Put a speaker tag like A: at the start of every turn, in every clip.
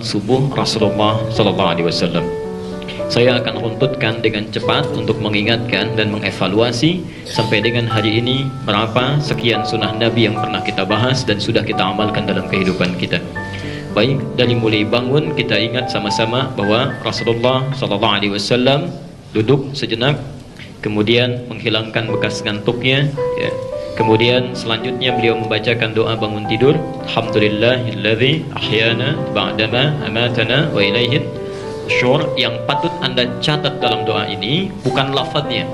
A: subuh Rasulullah Sallallahu Alaihi Wasallam. Saya akan runtutkan dengan cepat untuk mengingatkan dan mengevaluasi sampai dengan hari ini berapa sekian sunnah Nabi yang pernah kita bahas dan sudah kita amalkan dalam kehidupan kita. Baik, dari mulai bangun kita ingat sama-sama bahwa Rasulullah Sallallahu Alaihi Wasallam duduk sejenak, kemudian menghilangkan bekas ngantuknya, ya. Kemudian selanjutnya beliau membacakan doa bangun tidur. Alhamdulillahilladzi ahyana ba'dama amatana wa ilaihin nusyur. Yang patut Anda catat dalam doa ini bukan lafadznya,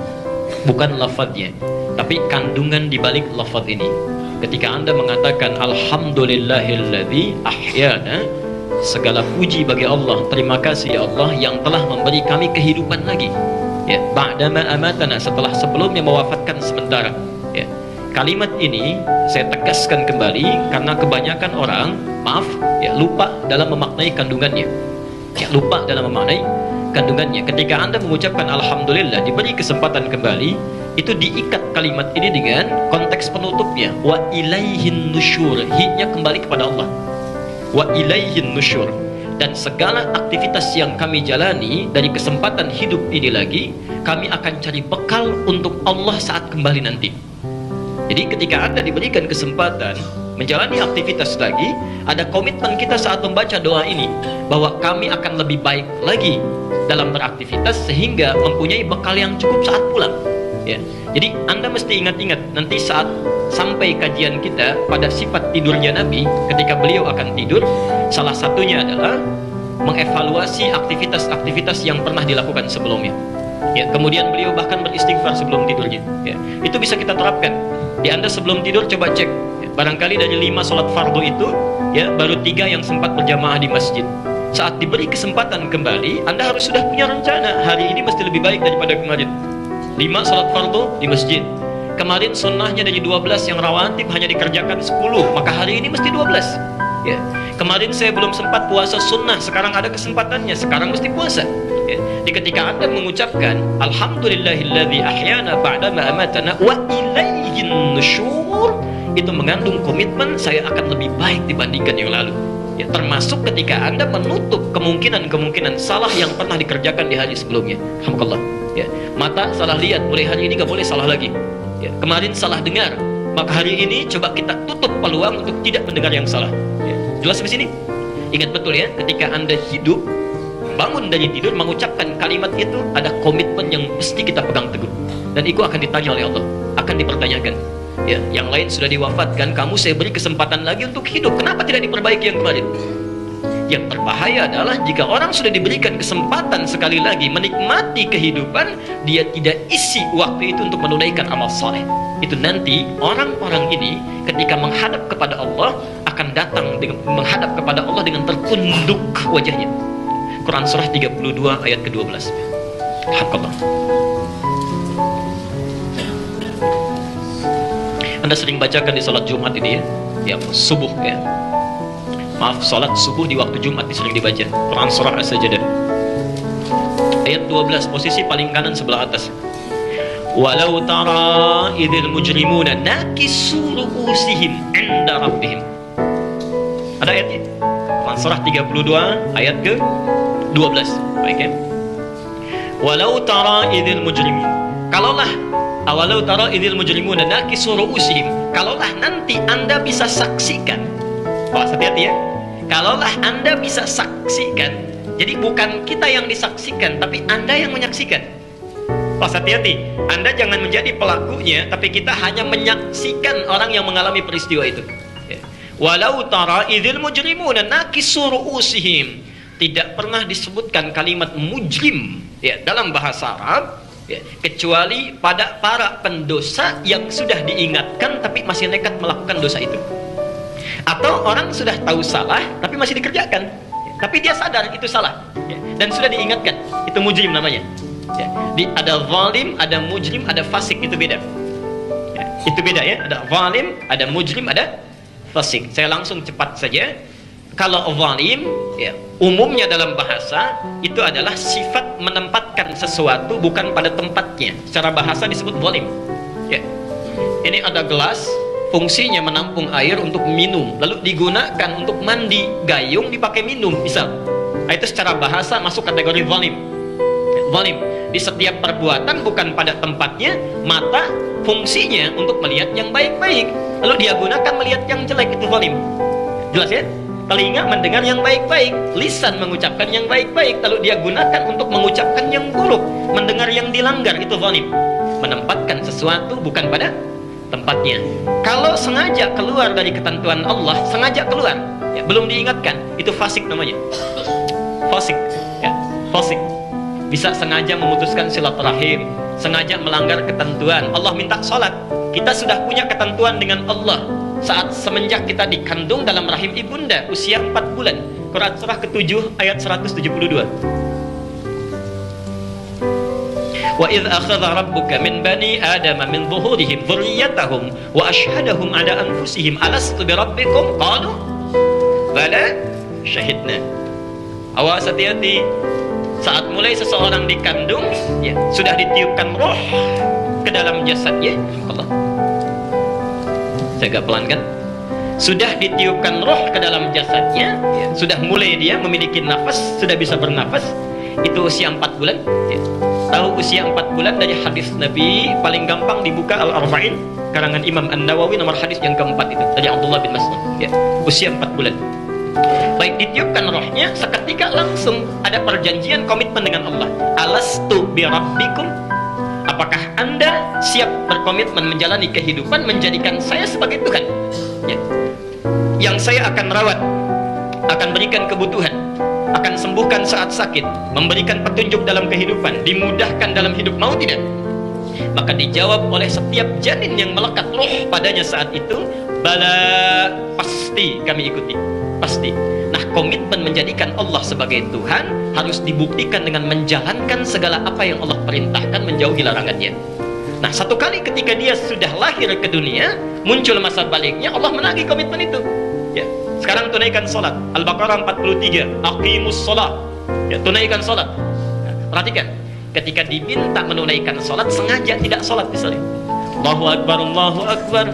A: tapi kandungan di balik lafadz ini. Ketika Anda mengatakan Alhamdulillahilladzi ahyana, segala puji bagi Allah, terima kasih ya Allah yang telah memberi kami kehidupan lagi. Ya, ba'dama amatana, setelah sebelumnya mewafatkan sementara. Ya. Kalimat ini saya tegaskan kembali karena kebanyakan orang, lupa dalam memaknai kandungannya. Ketika Anda mengucapkan Alhamdulillah, diberi kesempatan kembali, itu diikat kalimat ini dengan konteks penutupnya. Wa ilaihin nusyur, hi-nya kembali kepada Allah. Wa ilaihin nusyur. Dan segala aktivitas yang kami jalani dari kesempatan hidup ini lagi, kami akan cari bekal untuk Allah saat kembali nanti. Jadi ketika Anda diberikan kesempatan menjalani aktivitas lagi, ada komitmen kita saat membaca doa ini bahwa kami akan lebih baik lagi dalam beraktivitas sehingga mempunyai bekal yang cukup saat pulang. Ya. Jadi Anda mesti ingat-ingat nanti saat sampai kajian kita pada sifat tidurnya Nabi, ketika beliau akan tidur, salah satunya adalah mengevaluasi aktivitas-aktivitas yang pernah dilakukan sebelumnya. Ya, kemudian beliau bahkan beristighfar sebelum tidurnya. Ya, itu bisa kita terapkan. Di Anda sebelum tidur coba cek. Ya, barangkali dari 5 sholat fardu itu, ya baru 3 yang sempat berjamaah di masjid. Saat diberi kesempatan kembali, Anda harus sudah punya rencana. Hari ini mesti lebih baik daripada kemarin. 5 sholat fardu di masjid. Kemarin sunnahnya dari 12 yang rawatib hanya dikerjakan 10, maka hari ini mesti 12. Ya. Kemarin saya belum sempat puasa sunnah, sekarang ada kesempatannya, sekarang mesti puasa. Ya. Jadi ketika Anda mengucapkan Alhamdulillahilladzi ahyana ba'dama amatana wa ilaihin nusyur, itu mengandung komitmen saya akan lebih baik dibandingkan yang lalu. Ya, termasuk ketika Anda menutup kemungkinan-kemungkinan salah yang pernah dikerjakan di hari sebelumnya. Alhamdulillah. Ya, mata salah lihat, mulai hari ini gak boleh salah lagi. Ya, kemarin salah dengar, maka hari ini coba kita tutup peluang untuk tidak mendengar yang salah. Ya, jelas sampai sini? Ingat betul ya, ketika Anda hidup, bangun dari tidur, mengucapkan kalimat itu, ada komitmen yang mesti kita pegang teguh. Dan itu akan ditanya oleh Allah, akan dipertanyakan. Ya, yang lain sudah diwafatkan, kamu saya beri kesempatan lagi untuk hidup. Kenapa tidak diperbaiki yang kemarin? Yang berbahaya adalah jika orang sudah diberikan kesempatan sekali lagi menikmati kehidupan, dia tidak isi waktu itu untuk menunaikan amal saleh. Itu nanti orang-orang ini ketika menghadap kepada Allah akan datang dengan menghadap kepada Allah dengan tertunduk wajahnya. Quran surah 32 ayat ke-12. Alhamdulillah. Anda sering bacakan di salat Jumat ini ya, subuh ya. Salat subuh di waktu Jumat sering dibaca. Quran surah As-Sajdah ayat 12, posisi paling kanan sebelah atas. Walau tara idzil mujrimuna nakisu ru'usihim 'inda rabbihim. Ada ayatnya. Quran surah 32 ayat ke-12. Baik ya. Walau tara idzil mujrimin. Walau tara idzil mujrimuna nakisu ru'usihim. Kalaulah nanti Anda bisa saksikan. Hati-hati ya. Kalaulah Anda bisa saksikan, jadi bukan kita yang disaksikan, tapi Anda yang menyaksikan. Hati-hati. Anda jangan menjadi pelakunya, tapi kita hanya menyaksikan orang yang mengalami peristiwa itu. Ya. Walau tara idzil mujrimuna nakisu ru'usihim. Tidak pernah disebutkan kalimat mujrim ya dalam bahasa Arab ya, kecuali pada para pendosa yang sudah diingatkan tapi masih nekat melakukan dosa itu. Atau orang sudah tahu salah tapi masih dikerjakan, tapi dia sadar itu salah ya, dan sudah diingatkan, itu mujrim namanya ya. Ada zalim, ada mujrim, ada fasik, itu beda ya, itu beda ya. Ada zalim, ada mujrim, ada fasik. Saya langsung cepat saja. Kalau zalim ya, umumnya dalam bahasa itu adalah sifat menempatkan sesuatu bukan pada tempatnya. Secara bahasa disebut zalim ya. Ini ada gelas fungsinya menampung air untuk minum, lalu digunakan untuk mandi, gayung dipakai minum, misal. Nah, itu secara bahasa masuk kategori zalim. Zalim di setiap perbuatan bukan pada tempatnya. Mata fungsinya untuk melihat yang baik-baik, lalu dia gunakan melihat yang jelek, itu zalim. Jelas ya? Telinga mendengar yang baik-baik, lisan mengucapkan yang baik-baik, lalu dia gunakan untuk mengucapkan yang buruk, mendengar yang dilanggar, itu zalim. Menempatkan sesuatu bukan pada tempatnya. Kalau sengaja keluar dari ketentuan Allah, sengaja keluar, ya, belum diingatkan, itu fasik namanya. Fasik, ya, fasik. Bisa sengaja memutuskan silaturahim, sengaja melanggar ketentuan. Allah minta sholat, kita sudah punya ketentuan dengan Allah saat semenjak kita dikandung dalam rahim ibunda usia 4 bulan. Quran surah ke-7 ayat 172. Wa idh akhadha rabbuka min bani adama min zuhurihim dzurriyyatahum wa ashhadahum ala anfusihim alastu bi rabbikum qalu bala syahidna. Awas, hati-hati. Saat mulai seseorang dikandung, ya, sudah ditiupkan roh ke dalam jasadnya. Allah, saya agak pelan kan? Sudah ditiupkan roh ke dalam jasadnya, ya, sudah mulai dia memiliki nafas, sudah bisa bernafas. Itu usia 4 bulan, ya. Tahu usia 4 bulan dari hadis Nabi paling gampang dibuka Al-Arba'in karangan Imam An-Nawawi, nomor hadis yang keempat itu dari Abdullah bin Mas'ud, ya. Usia 4 bulan. Baik ditiupkan rohnya, seketika langsung ada perjanjian komitmen dengan Allah. Alastu bi rabbikum, apakah Anda siap berkomitmen menjalani kehidupan menjadikan saya sebagai Tuhan, ya, yang saya akan rawat, akan berikan kebutuhan, akan sembuhkan saat sakit, memberikan petunjuk dalam kehidupan, dimudahkan dalam hidup, mau tidak? Maka dijawab oleh setiap janin yang melekat roh padanya saat itu, bala, pasti kami ikuti, pasti. Nah, komitmen menjadikan Allah sebagai Tuhan harus dibuktikan dengan menjalankan segala apa yang Allah perintahkan, menjauhi larangannya. Nah, satu kali ketika dia sudah lahir ke dunia, muncul masa baliknya, Allah menagih komitmen itu, ya. Sekarang tunaikan salat. Al-Baqarah 43, aqimus salat, ya, tunaikan salat. Nah, perhatikan, ketika diminta menunaikan salat, sengaja tidak salat misalnya. Allahu Akbar, Allahu Akbar.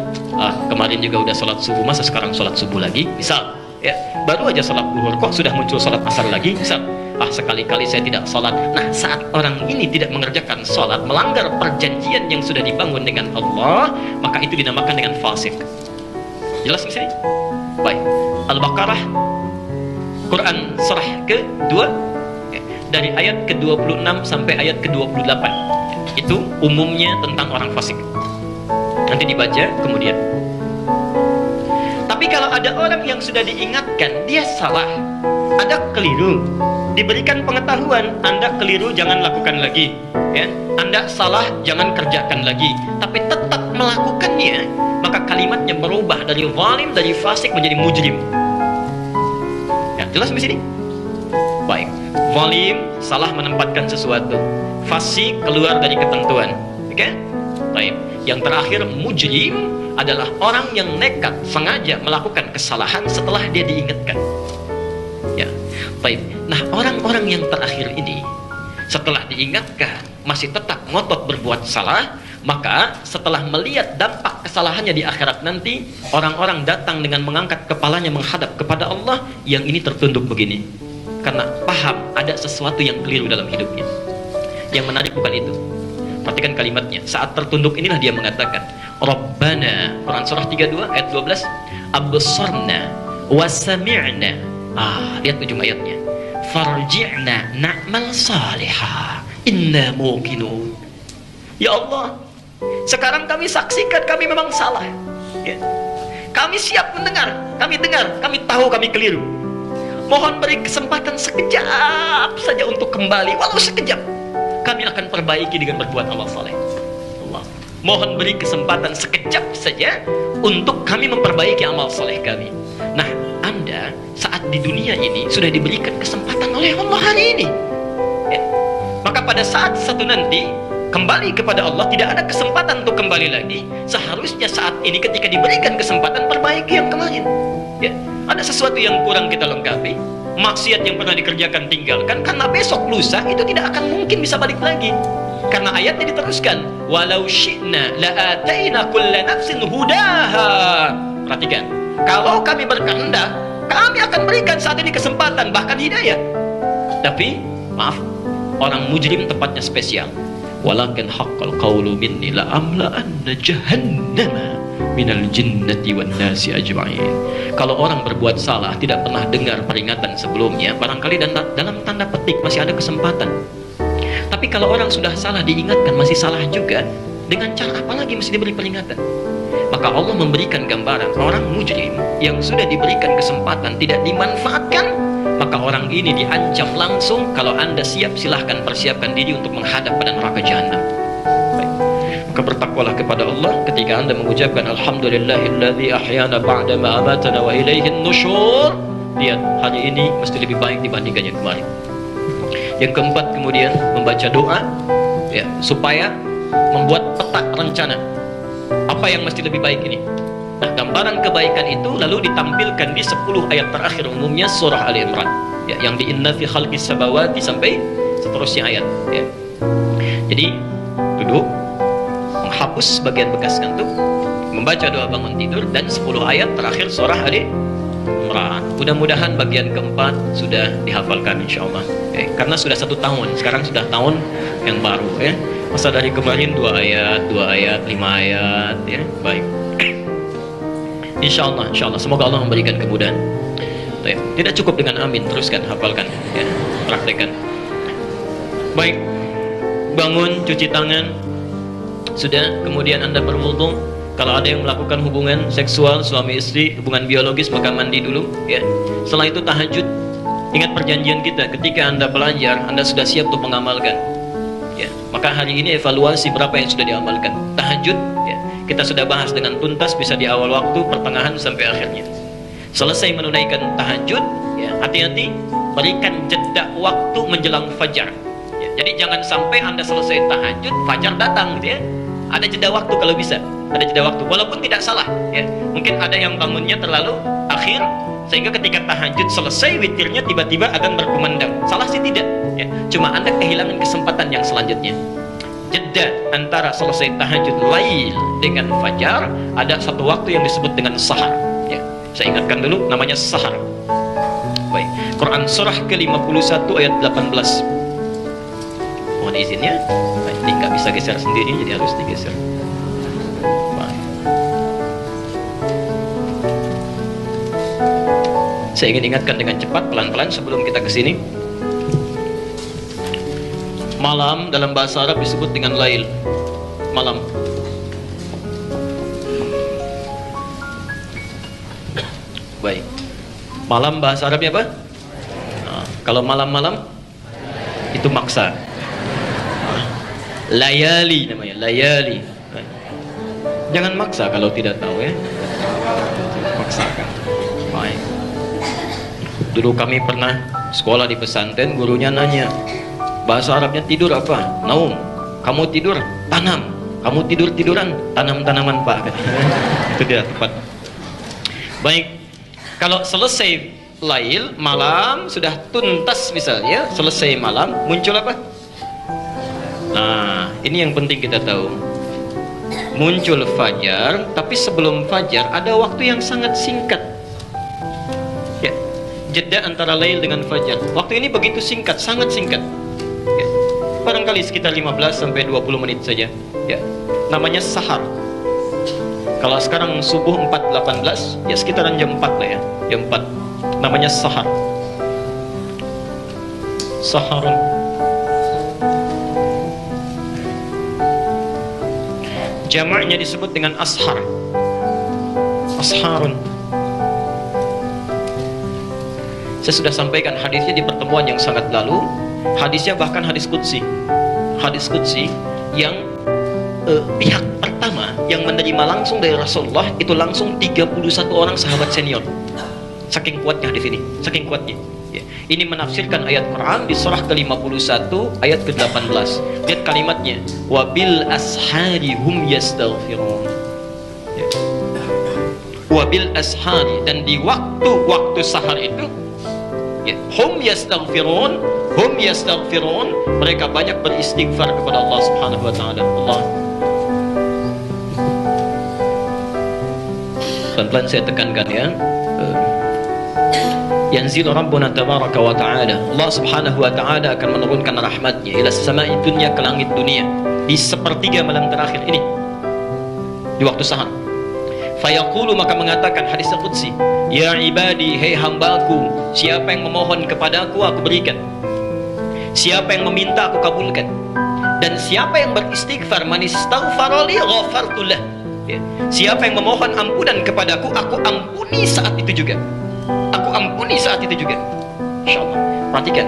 A: Kemarin juga udah salat subuh, masa sekarang salat subuh lagi? Misal, ya, baru aja salat zuhur, kok sudah muncul salat asar lagi? Misal, sekali-kali saya tidak salat. Nah, saat orang ini tidak mengerjakan salat, melanggar perjanjian yang sudah dibangun dengan Allah, maka itu dinamakan dengan fasik. Jelas di sini? Baik. Al-Baqarah, Quran surah ke-2, dari ayat ke-26 sampai ayat ke-28. Itu umumnya tentang orang fasik. Nanti dibaca kemudian. Tapi kalau ada orang yang sudah diingatkan, dia salah, ada keliru, diberikan pengetahuan, Anda keliru jangan lakukan lagi, ya. Anda salah jangan kerjakan lagi, tapi tetap melakukannya, maka kalimatnya berubah dari zalim, dari fasik menjadi mujrim. Ya, jelas di sini? Baik. Zalim, salah menempatkan sesuatu. Fasik, keluar dari ketentuan. Oke? Baik. Yang terakhir, mujrim adalah orang yang nekat sengaja melakukan kesalahan setelah dia diingatkan. Ya. Baik. Nah, orang-orang yang terakhir ini setelah diingatkan masih tetap ngotot berbuat salah, maka setelah melihat dampak kesalahannya di akhirat nanti, orang-orang datang dengan mengangkat kepalanya menghadap kepada Allah, yang ini tertunduk begini karena paham ada sesuatu yang keliru dalam hidupnya. Yang menarik bukan itu. Perhatikan kalimatnya. Saat tertunduk inilah dia mengatakan, Rabbana, Quran surah 32 ayat 12, absarna wa sami'na. Lihat ujung ayatnya. Farji'na na'mal salihah inna muqinun. Ya Allah, sekarang kami saksikan kami memang salah, ya. Kami siap mendengar, kami dengar, kami tahu kami keliru. Mohon beri kesempatan sekejap saja untuk kembali, walau sekejap. Kami akan perbaiki dengan berbuat amal saleh. Allah, mohon beri kesempatan sekejap saja untuk kami memperbaiki amal saleh kami. Nah, Anda saat di dunia ini sudah diberikan kesempatan oleh Allah hari ini, ya. Maka pada saat satu nanti kembali kepada Allah, tidak ada kesempatan untuk kembali lagi. Seharusnya saat ini ketika diberikan kesempatan, perbaiki yang kemarin, ya. Ada sesuatu yang kurang kita lengkapi, maksiat yang pernah dikerjakan tinggalkan, karena besok lusa itu tidak akan mungkin bisa balik lagi. Karena ayatnya diteruskan, walau syi'na la'ataina kulla nafsin hudaha. Perhatikan, kalau kami berkehendak, kami akan berikan saat ini kesempatan, bahkan hidayah. Tapi maaf, orang mujrim tempatnya spesial. Walakin haqqal qawlu minni la amla'anna jahannama minal jinnati wan nasi ajma'in. Kalau orang berbuat salah, tidak pernah dengar peringatan sebelumnya, barangkali dalam tanda petik masih ada kesempatan. Tapi kalau orang sudah salah diingatkan masih salah juga, dengan cara apa lagi mesti diberi peringatan? Maka Allah memberikan gambaran orang mujrim yang sudah diberikan kesempatan tidak dimanfaatkan, maka orang ini diancam langsung. Kalau Anda siap, silahkan persiapkan diri untuk menghadap pada neraka jahanam. Baik. Maka bertakwalah kepada Allah ketika Anda mengucapkan alhamdulillahilladzi ahyana ba'da ma amatana wa ilaihin nusyur. Lihat, hari ini mesti lebih baik dibandingkan yang kemarin. Yang keempat, kemudian membaca doa ya, supaya membuat peta rencana apa yang mesti lebih baik ini. Nah, gambaran kebaikan itu lalu ditampilkan di 10 ayat terakhir umumnya surah Ali Imran ya, yang di inna fi khalqis samawati sampai seterusnya ayat ya. Jadi duduk, menghapus bagian bekas ngantuk, membaca doa bangun tidur, dan 10 ayat terakhir surah Ali Imran. Mudah-mudahan bagian keempat sudah dihafalkan insyaallah. Karena sudah 1 tahun, sekarang sudah tahun yang baru ya. Masa dari kemarin 2 ayat, 5 ayat ya. Baik. Insyaallah, semoga Allah memberikan kemudahan. Tidak cukup dengan amin, teruskan, hafalkan ya, praktekkan. Baik. Bangun, cuci tangan. Sudah, kemudian Anda berwudu. Kalau ada yang melakukan hubungan seksual suami istri, hubungan biologis, maka mandi dulu ya. Setelah itu tahajud. Ingat perjanjian kita, ketika Anda belajar, Anda sudah siap untuk mengamalkan ya. Maka hari ini evaluasi berapa yang sudah diamalkan. Tahajud ya, kita sudah bahas dengan tuntas, bisa di awal waktu, pertengahan sampai akhirnya. Selesai menunaikan tahajud ya, hati-hati, berikan jeda waktu menjelang fajar ya. Jadi jangan sampai Anda selesai tahajud, fajar datang gitu ya. Ada jeda waktu kalau bisa, ada jeda waktu, walaupun tidak salah ya. Mungkin ada yang bangunnya terlalu akhir sehingga ketika tahajud selesai witirnya tiba-tiba adzan berkumandang. Salah sih tidak ya, cuma Anda kehilangan kesempatan yang selanjutnya. Jeda antara selesai tahajud lail dengan fajar ada satu waktu yang disebut dengan sahar ya. Saya ingatkan dulu, namanya sahar. Baik, Quran surah ke-51 ayat 18. Mohon izinnya, ini nggak bisa geser sendiri, jadi harus digeser. Baik. Saya ingin ingatkan dengan cepat, pelan-pelan sebelum kita ke sini. Malam dalam bahasa Arab disebut dengan lail. Malam. Baik. Malam bahasa Arabnya apa? Nah, kalau malam-malam itu maksa. Layali namanya, layali. Jangan maksa kalau tidak tahu ya. Maksakan. Baik. Dulu kami pernah sekolah di pesantren, gurunya nanya, bahasa Arabnya tidur apa? Naum. Kamu tidur, tanam. Kamu tidur-tiduran, tanam-tanaman Pak. Itu dia tepat. Baik. Kalau selesai lail, malam sudah tuntas misalnya, selesai malam, muncul apa? Nah, ini yang penting kita tahu. Muncul fajar, tapi sebelum fajar ada waktu yang sangat singkat. Ya, jeda antara lail dengan fajar. Waktu ini begitu singkat, sangat singkat. Ya, barangkali sekitar 15 sampai 20 menit saja. Ya, namanya sahar. Kalau sekarang subuh 4.18, ya sekitaran jam 4 lah ya. Jam 4. Namanya sahar. Saharun. Jamaknya disebut dengan ashar. Asharun. Saya sudah sampaikan hadisnya di pertemuan yang sangat lalu. Hadisnya bahkan hadis qudsi. Hadis qudsi yang pihak pertama yang menerima langsung dari Rasulullah itu langsung 31 orang sahabat senior. Saking kuatnya hadis ini, saking kuatnya. Ya. Ini menafsirkan ayat Quran di surah ke-51 ayat ke-18. Lihat kalimatnya, wabil ashari hum yastaghfirun. Ya. Wabil ashari, dan di waktu-waktu sahar itu Ya, hum yastaghfirun, mereka banyak beristighfar kepada Allah Subhanahu wa taala. Allah. Pelan-pelan saya tekankan ya. Yanzil Rabbuna tabaraka wa ta'ala, Allah subhanahu wa ta'ala akan menurunkan rahmatnya ila sama'i dunya, ke langit dunia, di sepertiga malam terakhir ini, di waktu sahar. Fayaqulu, maka mengatakan, hadis al-Qudsi, ya ibadi, hei hambaku, siapa yang memohon kepadaku, aku berikan. Siapa yang meminta, aku kabulkan. Dan siapa yang beristighfar, man istaghfara li ghafartu lah. Ya. Siapa yang memohon ampunan kepadaku, aku ampuni saat itu juga. Aku ampuni saat itu juga. InsyaAllah. Perhatikan,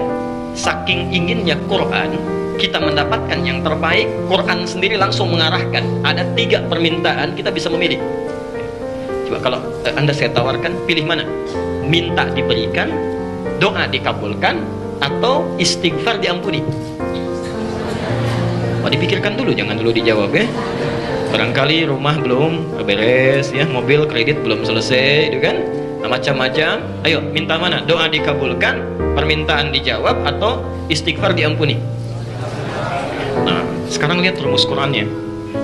A: saking inginnya Quran kita mendapatkan yang terbaik, Quran sendiri langsung mengarahkan. Ada 3 permintaan, kita bisa memilih. Coba kalau Anda saya tawarkan, pilih mana? Minta diberikan, doa dikabulkan, atau istighfar diampuni? Dipikirkan dulu, jangan dulu dijawab ya. Barangkali rumah belum beres ya, mobil kredit belum selesai, itu kan? Nah, macam-macam. Ayo, minta mana? Doa dikabulkan, permintaan dijawab, atau istighfar diampuni? Nah, sekarang lihat rumus Qurannya.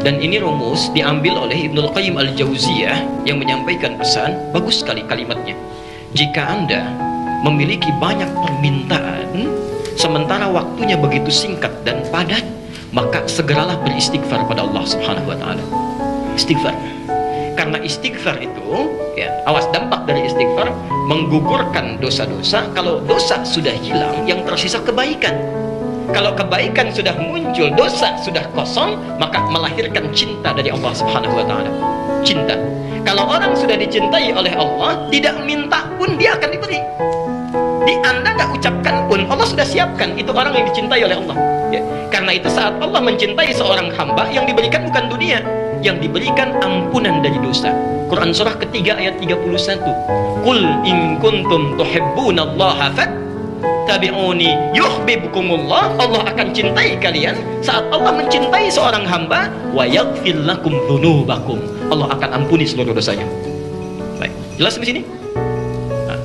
A: Dan ini rumus diambil oleh Ibnul Qayyim Al-Jauziyah yang menyampaikan pesan, bagus sekali kalimatnya. Jika Anda memiliki banyak permintaan, sementara waktunya begitu singkat dan padat, maka segeralah beristighfar pada Allah Subhanahu wa taala. Istighfar. Karena istighfar itu, ya, awas dampak dari istighfar, menggugurkan dosa-dosa. Kalau dosa sudah hilang, yang tersisa kebaikan. Kalau kebaikan sudah muncul, dosa sudah kosong, maka melahirkan cinta dari Allah Subhanahu wa taala. Cinta. Kalau orang sudah dicintai oleh Allah, tidak minta pun dia akan diberi. Di Anda nggak ucapkan pun, Allah sudah siapkan. Itu orang yang dicintai oleh Allah. Ya. Karena itu saat Allah mencintai seorang hamba, yang diberikan bukan dunia, yang diberikan ampunan dari dosa. Quran surah ketiga ayat 31. Qul in kuntum tuhibbunallaha fattabi'uni yuhibbukumullah. Allah akan cintai kalian saat Allah mencintai seorang hamba, wa yaghfir lakum dzunubakum. Allah akan ampuni seluruh dosanya. Baik, jelas di sini? Nah,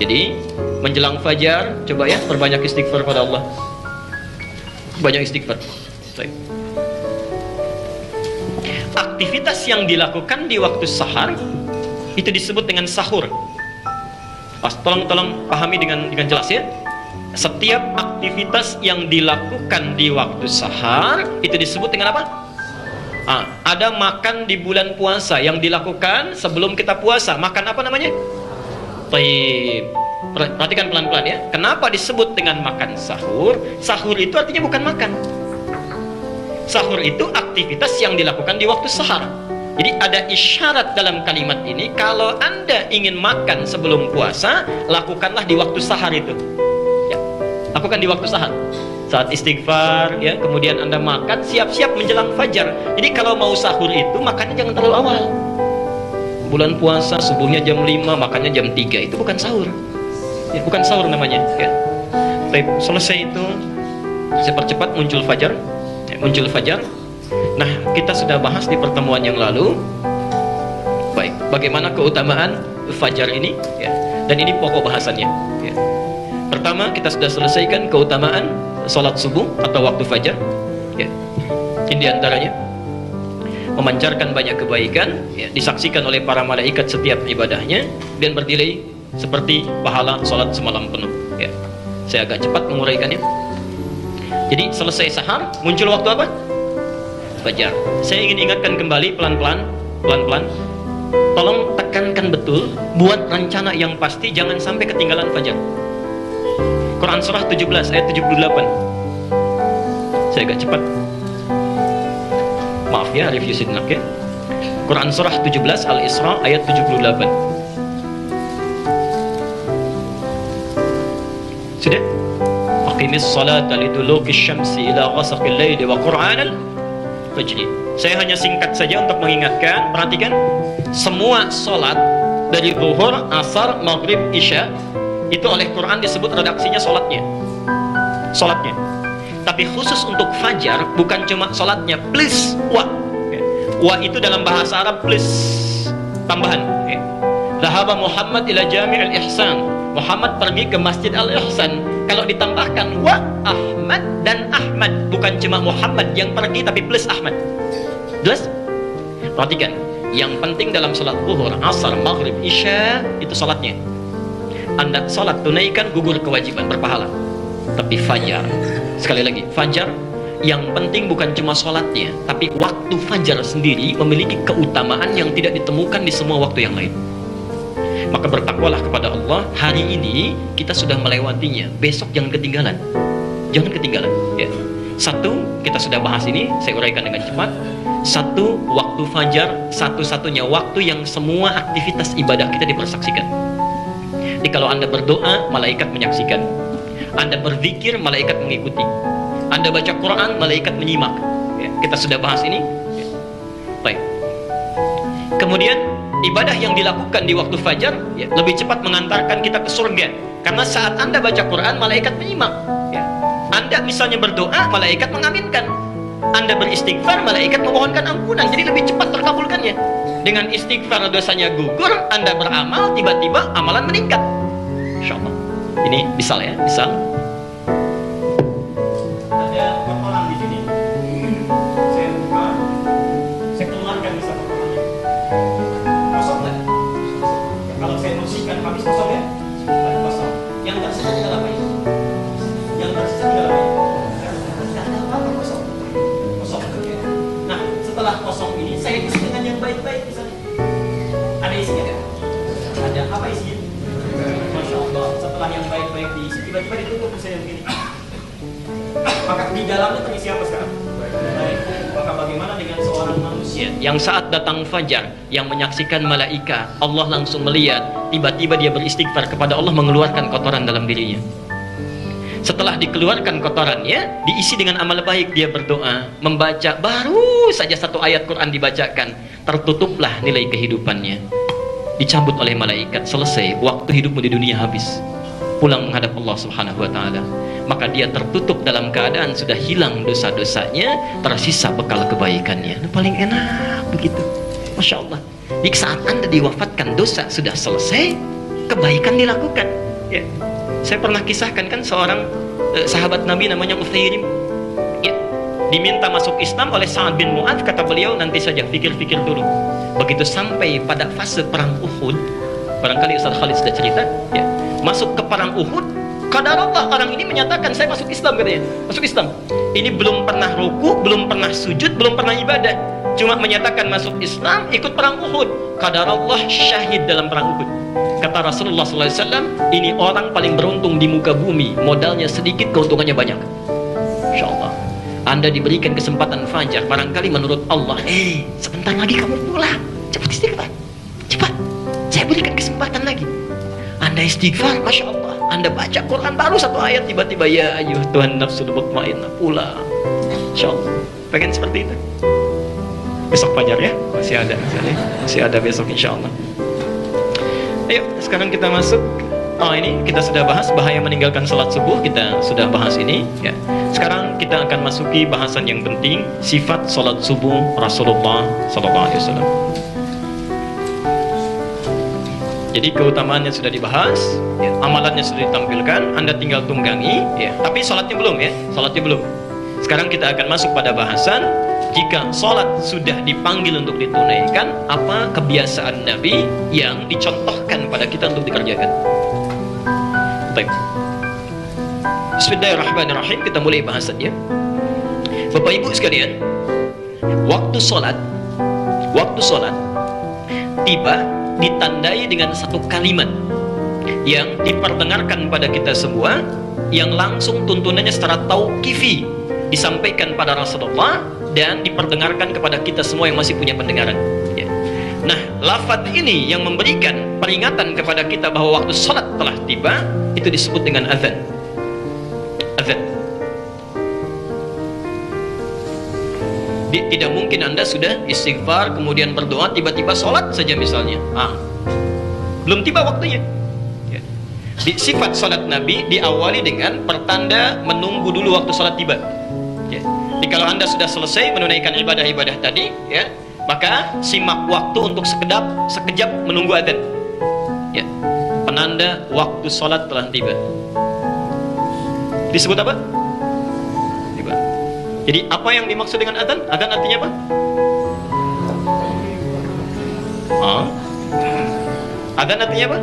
A: jadi menjelang fajar, coba ya perbanyak istighfar pada Allah. Banyak istighfar. Baik. Aktivitas yang dilakukan di waktu sahar itu disebut dengan sahur. Tolong pahami dengan jelas ya. Setiap aktivitas yang dilakukan di waktu sahar itu disebut dengan apa? Ada makan di bulan puasa yang dilakukan sebelum kita puasa. Makan apa namanya? Taib. Perhatikan pelan-pelan ya. Kenapa disebut dengan makan sahur? Sahur itu artinya bukan makan. Sahur itu aktivitas yang dilakukan di waktu sahar. Jadi ada isyarat dalam kalimat ini, kalau Anda ingin makan sebelum puasa, lakukanlah di waktu sahar itu. Ya, lakukan di waktu sahar. Saat istighfar, ya, kemudian Anda makan, siap-siap menjelang fajar. Jadi kalau mau sahur itu, makannya jangan terlalu awal. Bulan puasa, subuhnya jam 5, makannya jam 3, itu bukan sahur. Ya, bukan sahur namanya. Ya. Selesai itu, saya percepat muncul fajar. Muncul fajar. Nah, kita sudah bahas di pertemuan yang lalu. Baik, bagaimana keutamaan fajar ini? Ya. Dan ini pokok bahasannya. Ya. Pertama, kita sudah selesaikan keutamaan sholat subuh atau waktu fajar. Ya. Ini diantaranya memancarkan banyak kebaikan, ya, disaksikan oleh para malaikat setiap ibadahnya, dan bernilai seperti pahala sholat semalam penuh. Ya. Saya agak cepat menguraikannya. Jadi selesai sahar, muncul waktu apa? Fajar. Saya ingin ingatkan kembali pelan-pelan. Tolong tekankan betul, buat rencana yang pasti, jangan sampai ketinggalan fajar. Quran surah 17 ayat 78. Saya agak cepat. Maaf ya, review sejenak ya. Quran surah 17 Al-Isra ayat 78. Sudah? Aqimis salata liduluqis syamsi ila ghasaqil laili wa qur'anal fajri. Saya hanya singkat saja untuk mengingatkan. Perhatikan, semua solat dari zuhur, asar, maghrib, isya itu oleh Quran disebut redaksinya solatnya. Tapi khusus untuk fajar, bukan cuma solatnya, plus wa. Wa itu dalam bahasa Arab plus tambahan. Dhahaba Muhammad ila jami'il ihsan Muhammad pergi ke Masjid Al-Ihsan. Kalau ditambahkan wa Ahmad dan Ahmad, bukan cuma Muhammad yang pergi tapi plus Ahmad. Jelas? Perhatikan, yang penting dalam salat zuhur, asar, maghrib, isya itu salatnya. Anda salat tunaikan, gugur kewajiban, berpahala. Tapi fajar, sekali lagi, fajar yang penting bukan cuma salatnya, tapi waktu fajar sendiri memiliki keutamaan yang tidak ditemukan di semua waktu yang lain. Maka bertakwalah kepada Allah. Hari ini kita sudah melewatinya, besok jangan ketinggalan. Jangan ketinggalan ya. Satu, kita sudah bahas ini, saya uraikan dengan cepat. Satu, waktu fajar satu-satunya waktu yang semua aktivitas ibadah kita dipersaksikan. Jadi kalau Anda berdoa, malaikat menyaksikan. Anda berzikir, malaikat mengikuti. Anda baca Quran, malaikat menyimak ya. Kita sudah bahas ini ya. Baik. Kemudian ibadah yang dilakukan di waktu fajar ya, lebih cepat mengantarkan kita ke surga. Karena saat Anda baca Quran, malaikat menyimak ya. Anda misalnya berdoa, malaikat mengaminkan. Anda beristighfar, malaikat memohonkan ampunan. Jadi lebih cepat terkabulkannya. Dengan istighfar dosanya gugur, Anda beramal, tiba-tiba amalan meningkat. Insyaallah. Ini misal ya, misal. Ada kotoran di sini. Saya buka, saya keluarkan misal kotorannya. Kosong nggak? Kalau saya bersihkan habis kosong ya? Kosong. Yang tersisa tinggal apa ini? Yang tersisa tinggal apa ini? Nggak ada apa-apa, kosong. Kosong. Nah, setelah kosong ini saya isi dengan yang baik-baik misalnya. Ada isinya nggak? Ada apa isinya? Masya Allah. Setelah yang baik-baik diisi, tiba-tiba ditutup misalnya begini. Maka di dalamnya terisi apa sekarang? Baik. Maka bagaimana dengan seorang manusia yang saat datang fajar, yang menyaksikan malaikat, Allah langsung melihat, tiba-tiba dia beristighfar kepada Allah, mengeluarkan kotoran dalam dirinya. Setelah dikeluarkan kotorannya, diisi dengan amal baik, dia berdoa, membaca, baru saja satu ayat Quran dibacakan, tertutuplah nilai kehidupannya. Dicabut oleh malaikat, selesai, waktu hidupmu di dunia habis. Pulang menghadap Allah Subhanahu wa ta'ala. Maka dia tertutup dalam keadaan sudah hilang dosa-dosanya, tersisa bekal kebaikannya. Itu paling enak begitu. Masya Allah. Jadi saat Anda diwafatkan, dosa sudah selesai, kebaikan dilakukan ya. Saya pernah kisahkan kan seorang sahabat Nabi namanya Utsairim ya, diminta masuk Islam oleh Sa'ad bin Mu'adz. Kata beliau, nanti saja, pikir-pikir dulu. Begitu sampai pada fase perang Uhud, barangkali Ustaz Khalid sudah cerita ya, masuk ke perang Uhud, qadarullah orang ini menyatakan saya masuk Islam katanya. Masuk Islam. Ini belum pernah ruku, belum pernah sujud, belum pernah ibadah. Cuma menyatakan masuk Islam, ikut perang Uhud. Qadarullah syahid dalam perang Uhud. Kata Rasulullah SAW, ini orang paling beruntung di muka bumi. Modalnya sedikit, keuntungannya banyak. InsyaAllah. Anda diberikan kesempatan fajar, barangkali menurut Allah, sebentar lagi kamu pulang, cepat istighfar, cepat, saya berikan kesempatan lagi. Anda istighfar, Masya Allah. Anda baca Quran, baru satu ayat, tiba-tiba ya ayuh Tuhan nafsul mutmainnah, pulang. Insya Allah. Pengen seperti itu. Besok fajar ya, masih ada misalnya. Masih ada besok insya Allah. Ayo sekarang kita masuk. Ini kita sudah bahas bahaya meninggalkan salat subuh, kita sudah bahas ini ya. Sekarang kita akan masuki bahasan yang penting, sifat salat subuh Rasulullah SAW. Jadi keutamaannya sudah dibahas ya, amalannya sudah ditampilkan, Anda tinggal tunggangi ya. Tapi salatnya belum ya, salatnya belum. Sekarang kita akan masuk pada bahasan, jika sholat sudah dipanggil untuk ditunaikan, apa kebiasaan Nabi yang dicontohkan pada kita untuk dikerjakan. Baik. Bismillahirrahmanirrahim, kita mulai bahasannya. Bapak Ibu sekalian, waktu sholat tiba ditandai dengan satu kalimat yang diperdengarkan pada kita semua, yang langsung tuntunannya secara tauqifi disampaikan pada Rasulullah dan diperdengarkan kepada kita semua yang masih punya pendengaran ya. Nah, lafaz ini yang memberikan peringatan kepada kita bahwa waktu sholat telah tiba, itu disebut dengan azan. Azan. Tidak mungkin Anda sudah istighfar kemudian berdoa tiba-tiba sholat saja misalnya. Belum tiba waktunya ya. Sifat sholat Nabi diawali dengan pertanda menunggu dulu waktu sholat tiba ya. Jadi kalau Anda sudah selesai menunaikan ibadah-ibadah tadi ya, maka simak waktu untuk sekejap menunggu adzan ya. penanda waktu sholat telah tiba. Disebut apa? Tiba. Jadi apa yang dimaksud dengan adzan? Adzan artinya apa? Adzan artinya apa?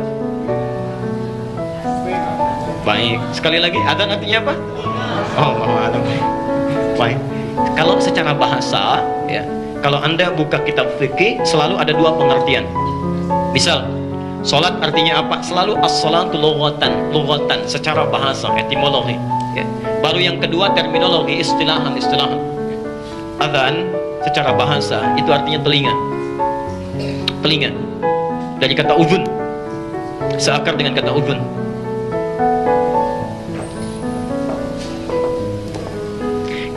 A: Baik, sekali lagi, adzan artinya apa? Baik. Kalau secara bahasa, ya, kalau Anda buka kitab fikih, selalu ada dua pengertian. Misal, sholat artinya apa? Selalu as-sholatu lughatan, secara bahasa, etimologi. Ya. Baru yang kedua terminologi, istilahan. Adzan secara bahasa itu artinya telinga. Telinga. Dari kata udhun, seakar dengan kata udhun.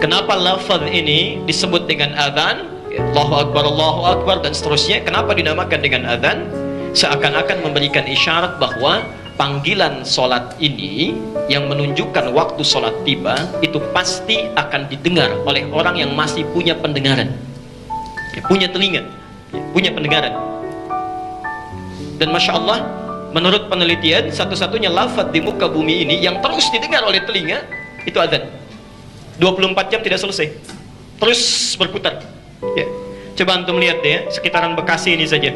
A: Kenapa lafaz ini disebut dengan adzan? Allahu Akbar dan seterusnya. Kenapa dinamakan dengan adzan? Seakan-akan memberikan isyarat bahwa panggilan sholat ini yang menunjukkan waktu sholat tiba itu pasti akan didengar oleh orang yang masih punya pendengaran, punya telinga, punya pendengaran. Dan Masya Allah, menurut penelitian, satu-satunya lafaz di muka bumi ini yang terus didengar oleh telinga itu adzan. 24 jam tidak selesai, terus berputar. Ya. Coba antum lihat deh ya, sekitaran Bekasi ini saja.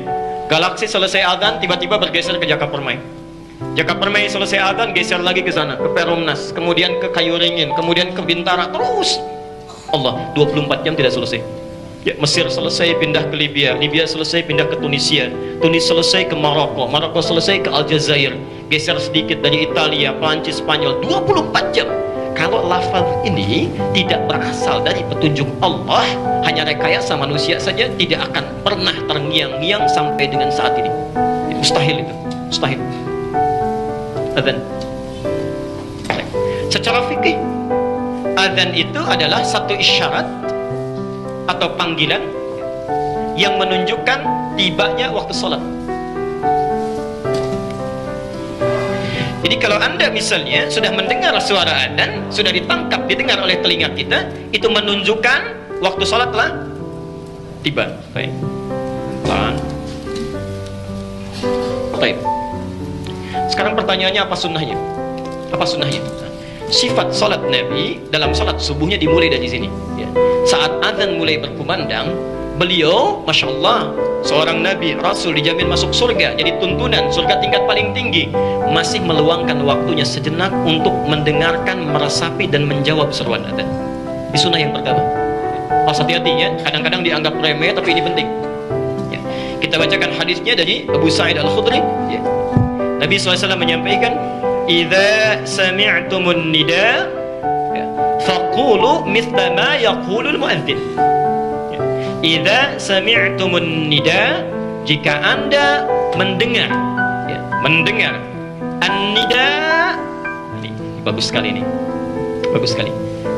A: Galaksi selesai adzan, tiba-tiba bergeser ke Jaka Permai. Jaka Permai selesai adzan, geser lagi ke sana, ke Perumnas, kemudian ke Kayu Ringin, kemudian ke Bintara, terus. Allah, 24 jam tidak selesai. Ya, Mesir selesai pindah ke Libya, Libya selesai pindah ke Tunisia, Tunis selesai ke Maroko, Maroko selesai ke Aljazair, geser sedikit dari Italia, Prancis, Spanyol, 24 jam. Kalau lafaz ini tidak berasal dari petunjuk Allah, hanya rekayasa manusia saja, tidak akan pernah terngiang-ngiang sampai dengan saat ini. Mustahil itu, mustahil. Adzan. Secara fikih, adzan itu adalah satu isyarat atau panggilan yang menunjukkan tibanya waktu sholat. Jadi kalau Anda misalnya sudah mendengar suara adzan, sudah didengar oleh telinga kita, itu menunjukkan waktu sholat telah tiba. Baik. Baik. Sekarang pertanyaannya, apa sunnahnya? Apa sunnahnya? Sifat sholat Nabi dalam sholat subuhnya dimulai dari sini. Ya. Saat adzan mulai berkumandang, beliau, Masya Allah, seorang Nabi, Rasul, dijamin masuk surga, jadi tuntunan surga tingkat paling tinggi, masih meluangkan waktunya sejenak untuk mendengarkan, meresapi dan menjawab seruan adzan. Di sunnah yang pertama. Pas hati-hati ya, kadang-kadang dianggap remeh tapi ini penting. Ya. Kita bacakan hadisnya dari Abu Sa'id Al-Khudri. Ya. Nabi SAW menyampaikan, "Idza sami'tumun nida, ya, faqulu mithla ma yaqulul muadzin." Idza sami'tumun nida, jika Anda mendengar, ya, mendengar an-nida. Ini bagus sekali ini. Bagus sekali.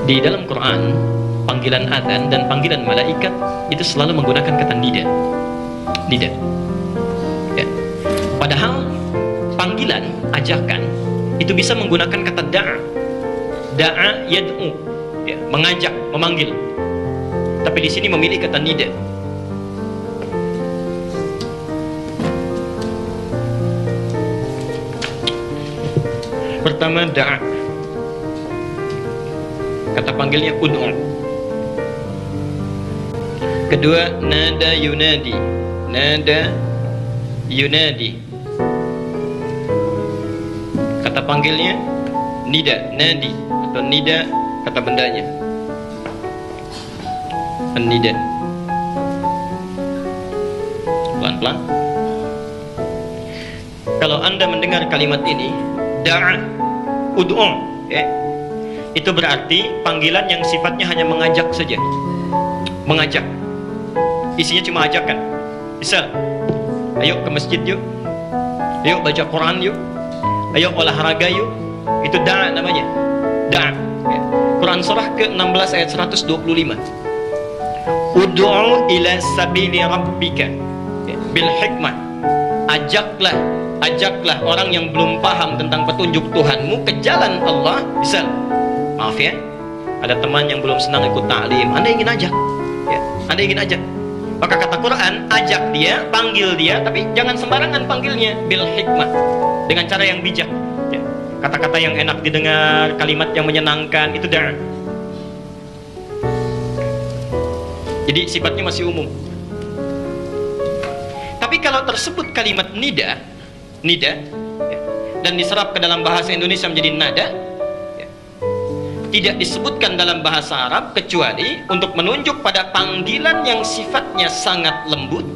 A: Di dalam Quran, panggilan adzan dan panggilan malaikat itu selalu menggunakan kata nida. Nida. Ya. Padahal panggilan, ajakan itu bisa menggunakan kata da'a. Da'a yad'u, ya, mengajak, memanggil. Tapi di sini memilih kata nida. Pertama da'a, kata panggilnya ud'u. Kedua nada yunadi, nada yunadi, kata panggilnya nida, nadi atau nida kata bendanya. An-nida. Pelan-pelan. Kalau Anda mendengar kalimat ini, da'a, ud'u, ya, itu berarti panggilan yang sifatnya hanya mengajak saja. Mengajak. Isinya cuma ajakan. Misal, ayo ke masjid yuk, ayo baca Quran yuk, ayo olahraga yuk. Itu da'a namanya. Da'a. Ya. Quran surah ke-16 ayat 125. Ud'u ila sabili rabbika, ya, bil hikmah. Ajaklah orang yang belum paham tentang petunjuk Tuhanmu ke jalan Allah. Misal, maaf ya, ada teman yang belum senang ikut ta'lim, Anda ingin ajak, ya, Anda ingin ajak, Maka kata Quran, ajak dia, panggil dia, tapi jangan sembarangan panggilnya, bil hikmah, dengan cara yang bijak. Ya. Kata-kata yang enak didengar, kalimat yang menyenangkan, itu dah. Jadi sifatnya masih umum. Tapi kalau tersebut kalimat nida, ya, dan diserap ke dalam bahasa Indonesia menjadi nada, ya, tidak disebutkan dalam bahasa Arab kecuali untuk menunjuk pada panggilan yang sifatnya sangat lembut,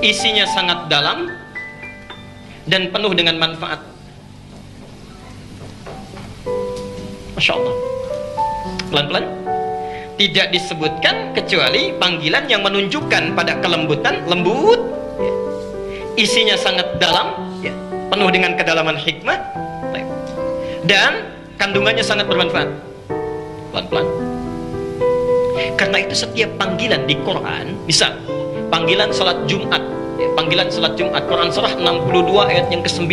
A: isinya sangat dalam, dan penuh dengan manfaat. Masya Allah. Pelan-pelan. Tidak disebutkan kecuali panggilan yang menunjukkan pada kelembutan, lembut, ya, isinya sangat dalam, ya, penuh dengan kedalaman hikmah, dan kandungannya sangat bermanfaat. Pelan-pelan. Karena itu setiap panggilan di Quran, misal panggilan salat Jumat, ya, panggilan salat Jumat, Quran surah 62 ayat yang ke-9,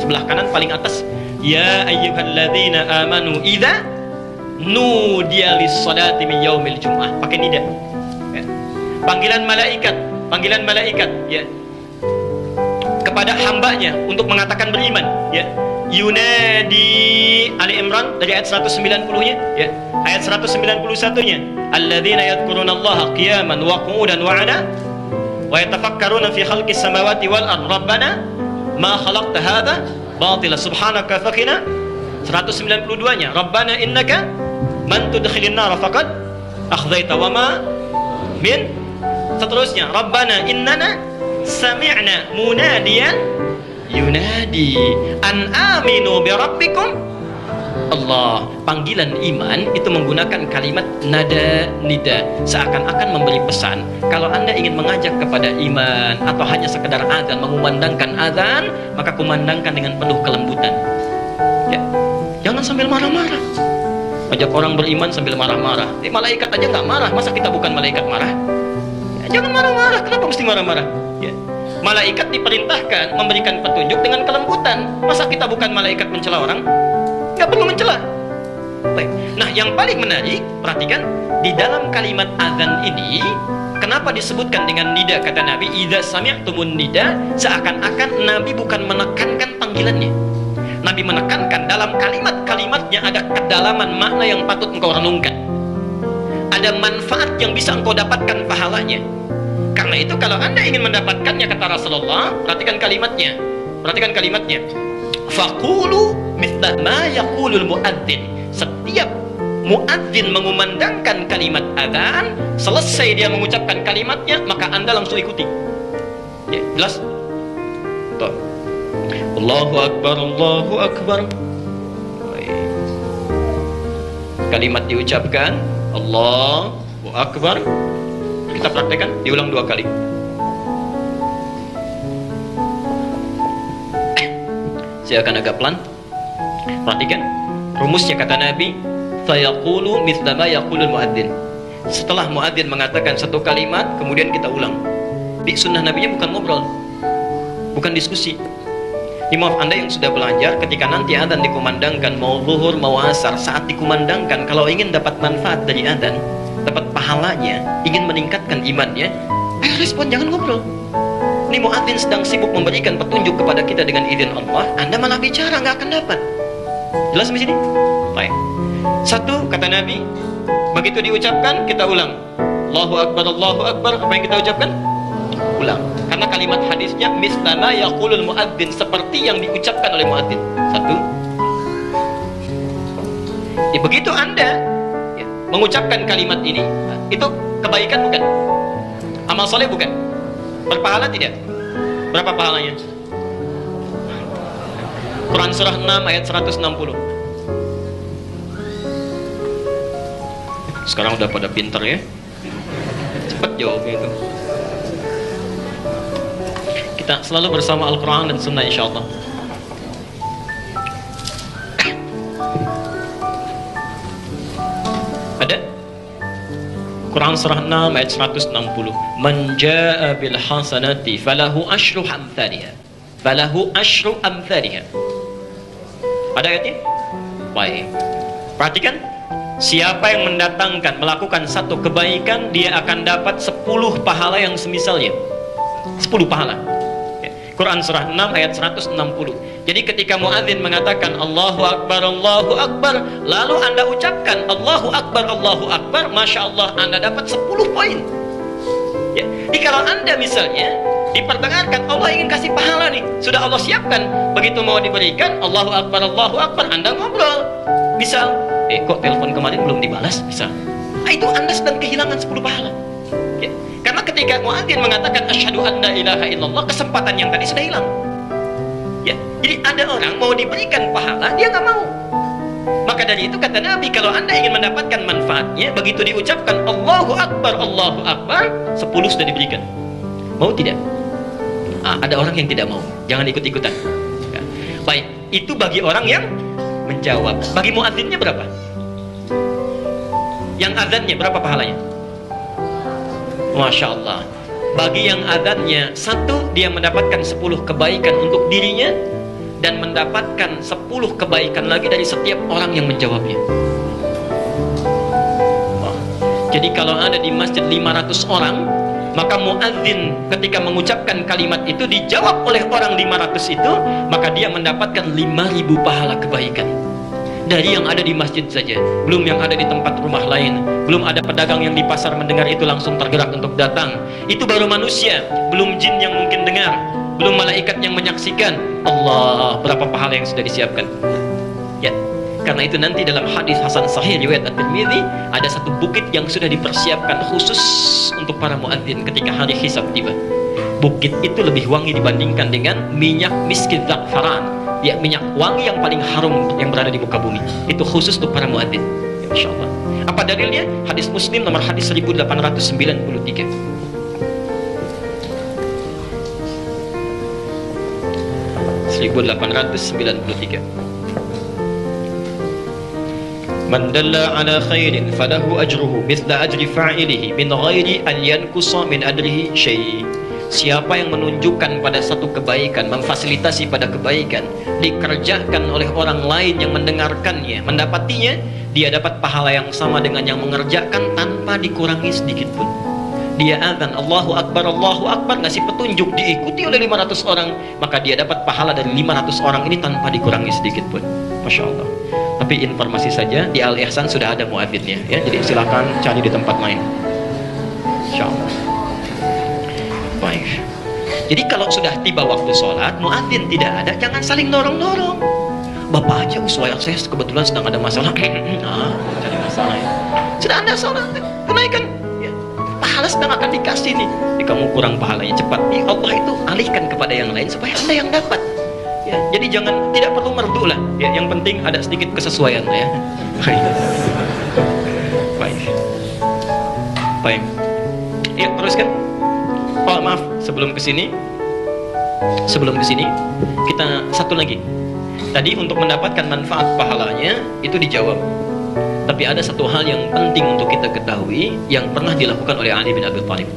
A: sebelah kanan paling atas, ya ayyuhalladzina amanu idza nudiya lis-salati min yaumil jum'ah, pakai nida. Ya. Panggilan malaikat, ya, kepada hambanya untuk mengatakan beriman, ya. Yunadi Ali Imran dari ayat 190-nya, ya. Ayat 191-nya, alladzina yadhkurunallaha qiyaman wa qu'udan wa 'ala wa yatafakkaruna fi khalqis samawati wal ard rabbana ma khalaqta hadza batila subhanaka faqina. 192-nya, rabbana innaka man tudkhilin nar faqad akhzaita wa ma min. Seterusnya, rabbana innana sami'na munadiyan yunadi an aminu bi rabbikum Allah. Panggilan iman itu menggunakan kalimat nada nida, seakan-akan memberi pesan. Kalau Anda ingin mengajak kepada iman atau hanya sekedar azan, mengumandangkan azan, maka kumandangkan dengan penuh kelembutan, ya. Jangan sambil marah-marah. Ajak orang beriman sambil marah-marah. Malaikat aja nggak marah, masa kita bukan malaikat marah? Ya, jangan marah-marah. Kenapa mesti marah-marah? Ya. Malaikat diperintahkan memberikan petunjuk dengan kelembutan. Masa kita bukan malaikat mencela orang? Nggak perlu mencela. Baik. Nah, yang paling menarik, perhatikan di dalam kalimat azan ini, kenapa disebutkan dengan nida? Kata Nabi, idza sami'tumun nida, seakan-akan Nabi bukan menekankan panggilannya. Nabi menekankan dalam kalimat-kalimatnya ada kedalaman makna yang patut engkau renungkan. Ada manfaat yang bisa engkau dapatkan pahalanya. Karena itu kalau Anda ingin mendapatkannya, kata Rasulullah, perhatikan kalimatnya. Perhatikan kalimatnya. Faqulu mithla ma yaqulul muadzin. Setiap muadzin mengumandangkan kalimat adzan, selesai dia mengucapkan kalimatnya, maka Anda langsung ikuti. Ya, jelas? Tuh. Allahu Akbar, Allahu Akbar. Kalimat diucapkan, Allahu Akbar. Kita praktekkan, diulang 2 kali. Saya akan agak pelan. Perhatikan, rumusnya kata Nabi, fayaqulu mithla ma yaqulul muadzin. Setelah muadzin mengatakan satu kalimat, kemudian kita ulang. Di sunnah Nabinya bukan ngobrol, bukan diskusi. Ini maaf Anda yang sudah belajar, ketika nanti adzan dikumandangkan, mau zuhur, mau asar, saat dikumandangkan, kalau ingin dapat manfaat dari adzan, dapat pahalanya, ingin meningkatkan imannya, ayo respon, jangan ngobrol. Ini muadzin sedang sibuk memberikan petunjuk kepada kita dengan izin Allah, Anda malah bicara, nggak akan dapat. Jelas di sini? Baik. Satu, kata Nabi, begitu diucapkan, kita ulang. Allahu Akbar, Allahu Akbar. Apa yang kita ucapkan? Ulang. Karena kalimat hadisnya mislama yaqulul muadzin, seperti yang diucapkan oleh muadzin. Satu. Ya, begitu Anda ya, mengucapkan kalimat ini, itu kebaikan bukan? Amal soleh bukan? Berpahala tidak? Berapa pahalanya? Quran surah 6 ayat 160. Sekarang udah pada pintar ya. Cepat jawabnya itu. Kita selalu bersama Al-Quran dan Sunnah insyaallah. Ada? Quran surah 6 ayat 160. Man jaa bil hasanati falahu asyru amthaliha. Falahu asyru amthaliha. Ada ayatnya? Baik. Perhatikan. Siapa yang mendatangkan, melakukan satu kebaikan, dia akan dapat 10 pahala yang semisalnya. 10 pahala. Quran surah 6 ayat 160. Jadi ketika muadzin mengatakan Allahu Akbar, lalu Anda ucapkan Allahu Akbar, Masya Allah, Anda dapat 10 poin. Ya. Jadi kalau Anda misalnya diperdengarkan, Allah ingin kasih pahala nih, sudah Allah siapkan, begitu mau diberikan Allahu Akbar, Anda ngobrol. Misal, kok telepon kemarin belum dibalas, misal. Nah, itu Anda sedang kehilangan 10 pahala. Ya. Karena ketika muadzin mengatakan asyhadu an la ilaha illallah, kesempatan yang tadi sudah hilang. Ya. Jadi ada orang mau diberikan pahala, dia nggak mau. Maka dari itu kata Nabi, kalau Anda ingin mendapatkan manfaatnya, begitu diucapkan Allahu Akbar, 10 sudah diberikan. Mau tidak? Ada orang yang tidak mau. Jangan ikut-ikutan. Ya. Baik, itu bagi orang yang menjawab. Bagi muadzinnya berapa? Yang azannya berapa pahalanya? Masya Allah. Bagi yang azannya 1, dia mendapatkan 10 kebaikan untuk dirinya, dan mendapatkan 10 kebaikan lagi dari setiap orang yang menjawabnya. Jadi kalau ada di masjid 500 orang, maka muadzin ketika mengucapkan kalimat itu dijawab oleh orang 500 itu, maka dia mendapatkan 5.000 pahala kebaikan. Dari yang ada di masjid saja, belum yang ada di tempat rumah lain, belum ada pedagang yang di pasar mendengar itu langsung tergerak untuk datang. Itu baru manusia, belum jin yang mungkin dengar, belum malaikat yang menyaksikan. Allah, berapa pahala yang sudah disiapkan. Ya, karena itu nanti dalam hadis Hasan Sahih riwayat At-Tirmidzi, ada satu bukit yang sudah dipersiapkan khusus untuk para muadzin ketika hari hisab tiba. Bukit itu lebih wangi dibandingkan dengan minyak miski za'faran, ya, minyak wangi yang paling harum yang berada di muka bumi. Itu khusus untuk para muadzin. Ya, Masya Allah. Apa dalilnya? Hadis Muslim nomor hadis 1893. Man dalla ala khairin falahu ajruhu mithla ajri fa'ilihi min ghairi an yankusa min ajrihi syai'. Siapa yang menunjukkan pada satu kebaikan, memfasilitasi pada kebaikan, dikerjakan oleh orang lain yang mendengarkannya, mendapatinya, dia dapat pahala yang sama dengan yang mengerjakan tanpa dikurangi sedikit pun. Dia azan Allahu Akbar, ngasih petunjuk, diikuti oleh 500 orang, maka dia dapat pahala dari 500 orang ini tanpa dikurangi sedikit pun. Masya Allah. Tapi informasi saja, di Al Ihsan sudah ada muadzinnya, ya, jadi silakan cari di tempat lain. Masya Allah. Baik. Jadi kalau sudah tiba waktu sholat, muadzin tidak ada, jangan saling dorong-dorong. Bapak aja uswaya, saya kebetulan sedang ada masalah. Cari masalah ya. Sudah Anda sholat, tunaikan. Ya. Pahala sedang akan dikasih nih. Kamu kurang pahalanya, cepat. Allah itu alihkan kepada yang lain supaya Anda yang dapat. Ya. Jadi jangan, tidak perlu merdu lah. Ya. Yang penting ada sedikit kesesuaian ya. Baik. Baik. Ya, teruskan. Oh maaf, sebelum kesini kita satu lagi. Tadi untuk mendapatkan manfaat pahalanya itu dijawab. Tapi ada satu hal yang penting untuk kita ketahui yang pernah dilakukan oleh Ali bin Abi Thalib.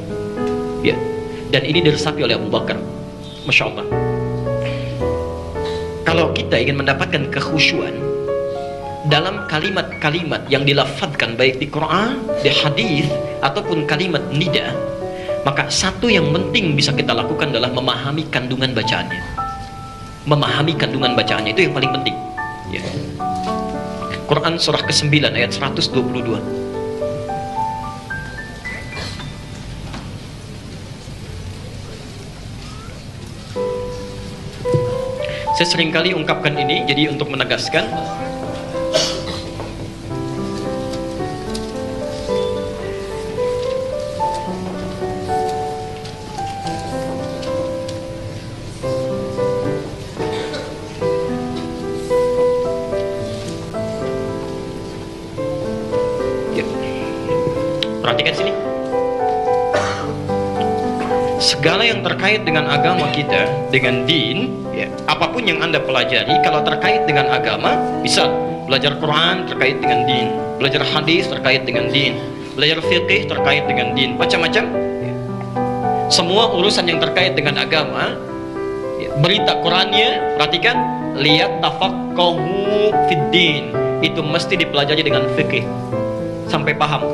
A: Ya. Dan ini diresapi oleh Abu Bakar. Masya Allah. Kalau kita ingin mendapatkan kekhusyuan dalam kalimat-kalimat yang dilafadzkan baik di Quran, di hadis ataupun kalimat nida, maka satu yang penting bisa kita lakukan adalah memahami kandungan bacaannya. Memahami kandungan bacaannya itu yang paling penting. Ya. Quran surah ke-9 ayat 122. Saya seringkali ungkapkan ini jadi untuk menegaskan perhatikan sini. Segala yang terkait dengan agama kita, dengan din, ya, apapun yang Anda pelajari, kalau terkait dengan agama, bisa belajar Quran terkait dengan din, belajar hadis terkait dengan din, belajar fiqih terkait dengan din, macam-macam. Ya. Semua urusan yang terkait dengan agama, ya, berita Qurannya, perhatikan, lihat tafaqahu fid din, itu mesti dipelajari dengan fikih sampai paham.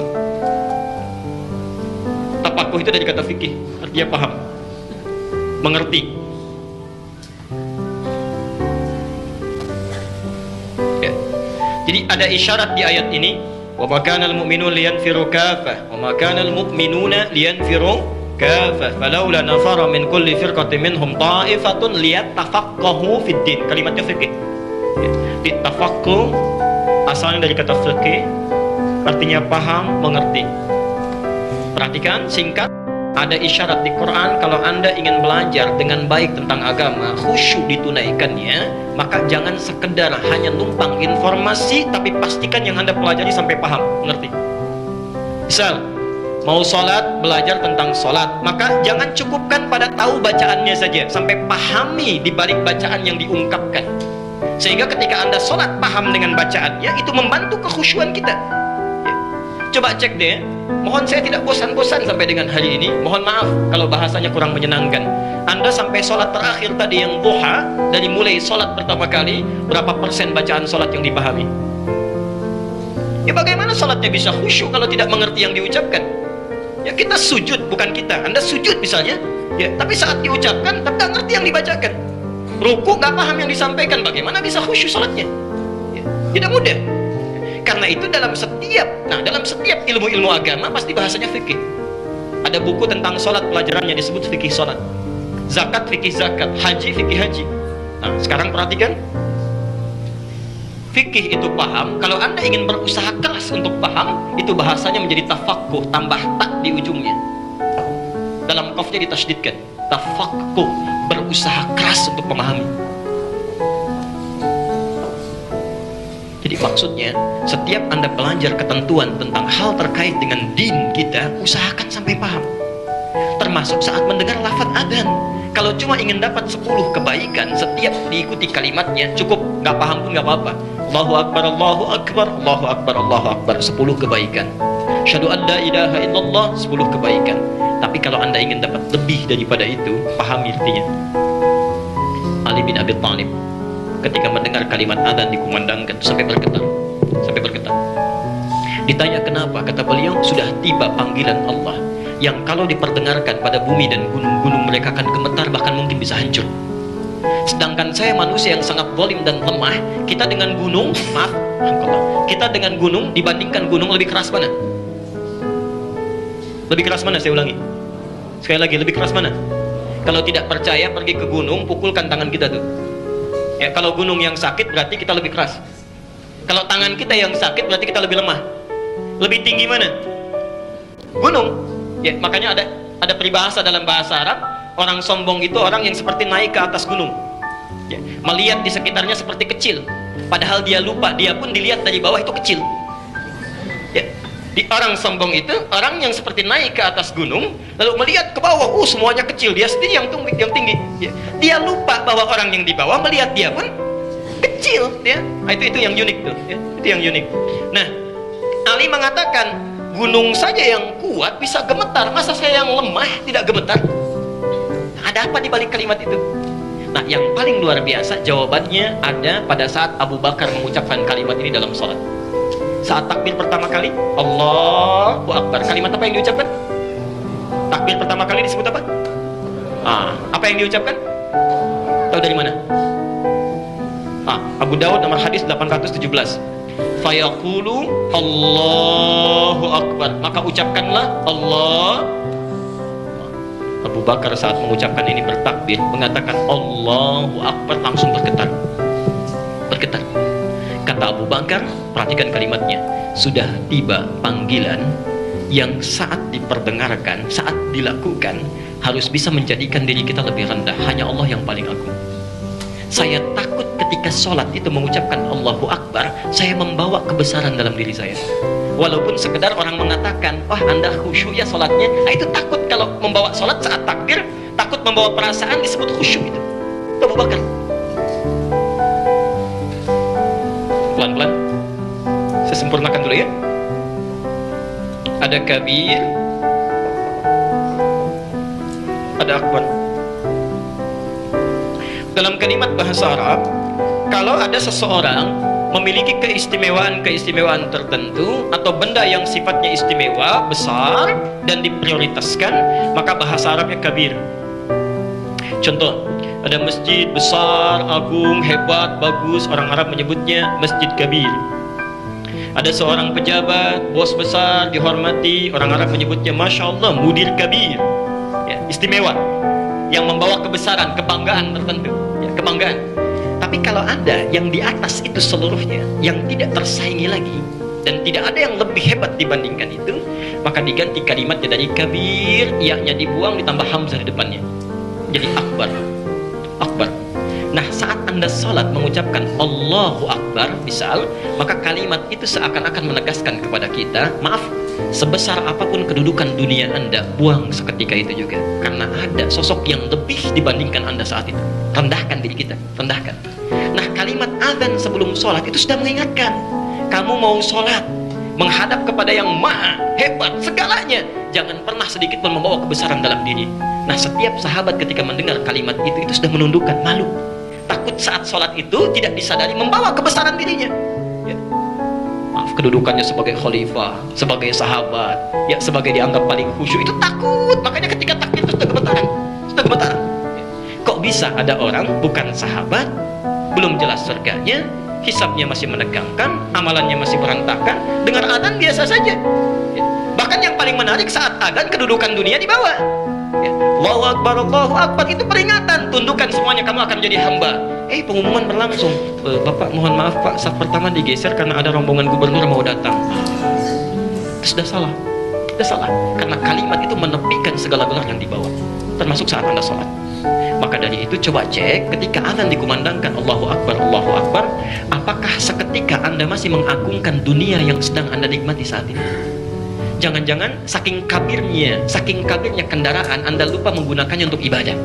A: Tafakuh itu dari kata fikih, artinya paham, mengerti. Ya. Jadi ada isyarat di ayat ini, wa ma kana al-mu'minuna liyanfiru kaffah wa ma kana al-mu'minuna liyanfiru kaffah falawla nafara min kulli firqatin minhum ta'ifatun liyatafaqahu fid din. Kalimatnya fikih. Ya. Ditafaqquh asalnya dari kata fikih, artinya paham, mengerti. Perhatikan, singkat, ada isyarat di Quran kalau Anda ingin belajar dengan baik tentang agama, khusyuk ditunaikannya, maka jangan sekedar hanya numpang informasi, tapi pastikan yang Anda pelajari sampai paham, mengerti. Misal, mau sholat, belajar tentang sholat, maka jangan cukupkan pada tahu bacaannya saja, sampai pahami di balik bacaan yang diungkapkan. Sehingga ketika Anda sholat paham dengan bacaannya, itu membantu kekhusyuan kita. Ya. Coba cek deh, mohon saya tidak bosan-bosan sampai dengan hari ini. Mohon maaf kalau bahasanya kurang menyenangkan. Anda sampai sholat terakhir tadi yang duha, dari mulai sholat pertama kali, berapa persen bacaan sholat yang dipahami? Ya bagaimana sholatnya bisa khusyuk kalau tidak mengerti yang diucapkan? Ya kita sujud, bukan kita. Anda sujud misalnya, ya, tapi saat diucapkan, tapi tidak ngerti yang dibacakan. Ruku nggak paham yang disampaikan, bagaimana bisa khusyuk sholatnya? Ya, tidak mudah. Karena itu dalam setiap ilmu-ilmu agama pasti bahasanya fikih. Ada buku tentang sholat, pelajarannya disebut fikih sholat. Zakat, fikih zakat. Haji, fikih haji. Nah, sekarang perhatikan. Fikih itu paham. Kalau Anda ingin berusaha keras untuk paham, itu bahasanya menjadi tafaqquh, tambah tak di ujungnya. Dalam qafnya ditasydidkan. Tafaqquh, berusaha keras untuk memahami. Jadi maksudnya, setiap Anda belajar ketentuan tentang hal terkait dengan din kita, usahakan sampai paham. Termasuk saat mendengar lafaz adzan. Kalau cuma ingin dapat 10 kebaikan, setiap diikuti kalimatnya, cukup, nggak paham pun nggak apa-apa. Allahu Akbar, Allahu Akbar, Allahu Akbar, Allahu Akbar, 10 kebaikan. Syahadu an la ilaha illallah, 10 kebaikan. Tapi kalau Anda ingin dapat lebih daripada itu, pahami artinya. Ali bin Abi Thalib ketika mendengar kalimat adzan dikumandangkan sampai bergetar. Ditanya kenapa? Kata beliau, sudah tiba panggilan Allah yang kalau diperdengarkan pada bumi dan gunung-gunung mereka akan gemetar, bahkan mungkin bisa hancur. Sedangkan saya manusia yang sangat zalim dan lemah, kita dengan gunung, kita dengan gunung dibandingkan gunung lebih keras mana? Lebih keras mana? Saya ulangi. Sekali lagi, lebih keras mana? Kalau tidak percaya, pergi ke gunung, pukulkan tangan kita tuh. Ya, kalau gunung yang sakit berarti kita lebih keras. Kalau tangan kita yang sakit berarti kita lebih lemah. Lebih tinggi mana? Gunung. Ya, makanya ada peribahasa dalam bahasa Arab, orang sombong itu orang yang seperti naik ke atas gunung. Ya, melihat di sekitarnya seperti kecil, padahal dia lupa dia pun dilihat dari bawah itu kecil. Ya, di orang sombong itu orang yang seperti naik ke atas gunung lalu melihat ke bawah, semuanya kecil, dia sendiri yang tinggi. Ya, dia lupa bahwa orang yang di bawah melihat dia pun kecil. Ya, itu yang unik tuh. Ya, itu yang unik. Nah, Ali mengatakan gunung saja yang kuat bisa gemetar, masa saya yang lemah tidak gemetar? Ada apa di balik kalimat itu? Nah, yang paling luar biasa jawabannya ada pada saat Abu Bakar mengucapkan kalimat ini dalam sholat. Saat takbir pertama kali, Allahu Akbar. Kalimat apa yang diucapkan? Takbir pertama kali disebut apa? Apa yang diucapkan? Tahu dari mana? Abu Dawud nomor hadis 817. Fayaqulu Allahu Akbar, maka ucapkanlah Allah. Abu Bakar saat mengucapkan ini bertakbir mengatakan Allahu Akbar, langsung bergetar. Kata Abu Bakar, perhatikan kalimatnya, sudah tiba panggilan yang saat diperdengarkan, saat dilakukan harus bisa menjadikan diri kita lebih rendah. Hanya Allah yang paling agung. Saya takut ketika sholat itu mengucapkan Allahu Akbar, saya membawa kebesaran dalam diri saya. Walaupun sekedar orang mengatakan, wah Anda khusyuk ya sholatnya, itu takut kalau membawa sholat saat takbir, takut membawa perasaan disebut khusyuk itu. Abu Bakar. Pelan-pelan, saya sempurnakan dulu ya. Ada kabir, ada akbar. Dalam kalimat bahasa Arab, kalau ada seseorang memiliki keistimewaan tertentu atau benda yang sifatnya istimewa, besar dan diprioritaskan, maka bahasa Arabnya kabir. Contoh, ada masjid besar, agung, hebat, bagus, orang Arab menyebutnya masjid kabir. Ada seorang pejabat, bos besar, dihormati, orang Arab menyebutnya Masya Allah, mudir kabir, ya, istimewa, yang membawa kebesaran, kebanggaan tertentu, ya, kebanggaan. Tapi kalau ada yang di atas itu seluruhnya, yang tidak tersaingi lagi, dan tidak ada yang lebih hebat dibandingkan itu, maka diganti kalimatnya dari kabir, yaknya dibuang, ditambah hamzah di depannya, jadi akbar. Akbar. Nah, saat Anda salat mengucapkan Allahu Akbar, misal, maka kalimat itu seakan-akan menegaskan kepada kita, maaf, sebesar apapun kedudukan dunia Anda, buang seketika itu juga, karena ada sosok yang lebih dibandingkan Anda saat itu. Rendahkan diri kita, rendahkan. Nah, kalimat azan sebelum sholat itu sudah mengingatkan, kamu mau sholat menghadap kepada yang maha hebat segalanya, jangan pernah sedikit pun membawa kebesaran dalam diri. Nah, setiap sahabat ketika mendengar kalimat itu sudah menundukkan, malu, takut saat sholat itu tidak disadari membawa kebesaran dirinya, ya. Maaf, kedudukannya sebagai khalifah, sebagai sahabat, ya, sebagai dianggap paling khusyuk, itu takut, makanya ketika takbir itu sudah gemetaran, ya. Kok bisa ada orang bukan sahabat, belum jelas surganya, hisabnya masih menegangkan, amalannya masih berantakan, dengar adzan biasa saja, ya. Bahkan yang paling menarik, saat adzan kedudukan dunia dibawa, ya. Allahu Akbar itu peringatan, tundukkan semuanya, kamu akan jadi hamba. Pengumuman berlangsung, Bapak mohon maaf Pak, saf pertama digeser karena ada rombongan gubernur mau datang. Itu sudah salah, karena kalimat itu menepikan segala gelar yang dibawa, termasuk saat Anda sholat. Maka dari itu coba cek ketika adzan dikumandangkan Allahu Akbar, apakah seketika Anda masih mengagungkan dunia yang sedang Anda nikmati saat ini? Jangan-jangan saking kabirnya kendaraan, Anda lupa menggunakannya untuk ibadah.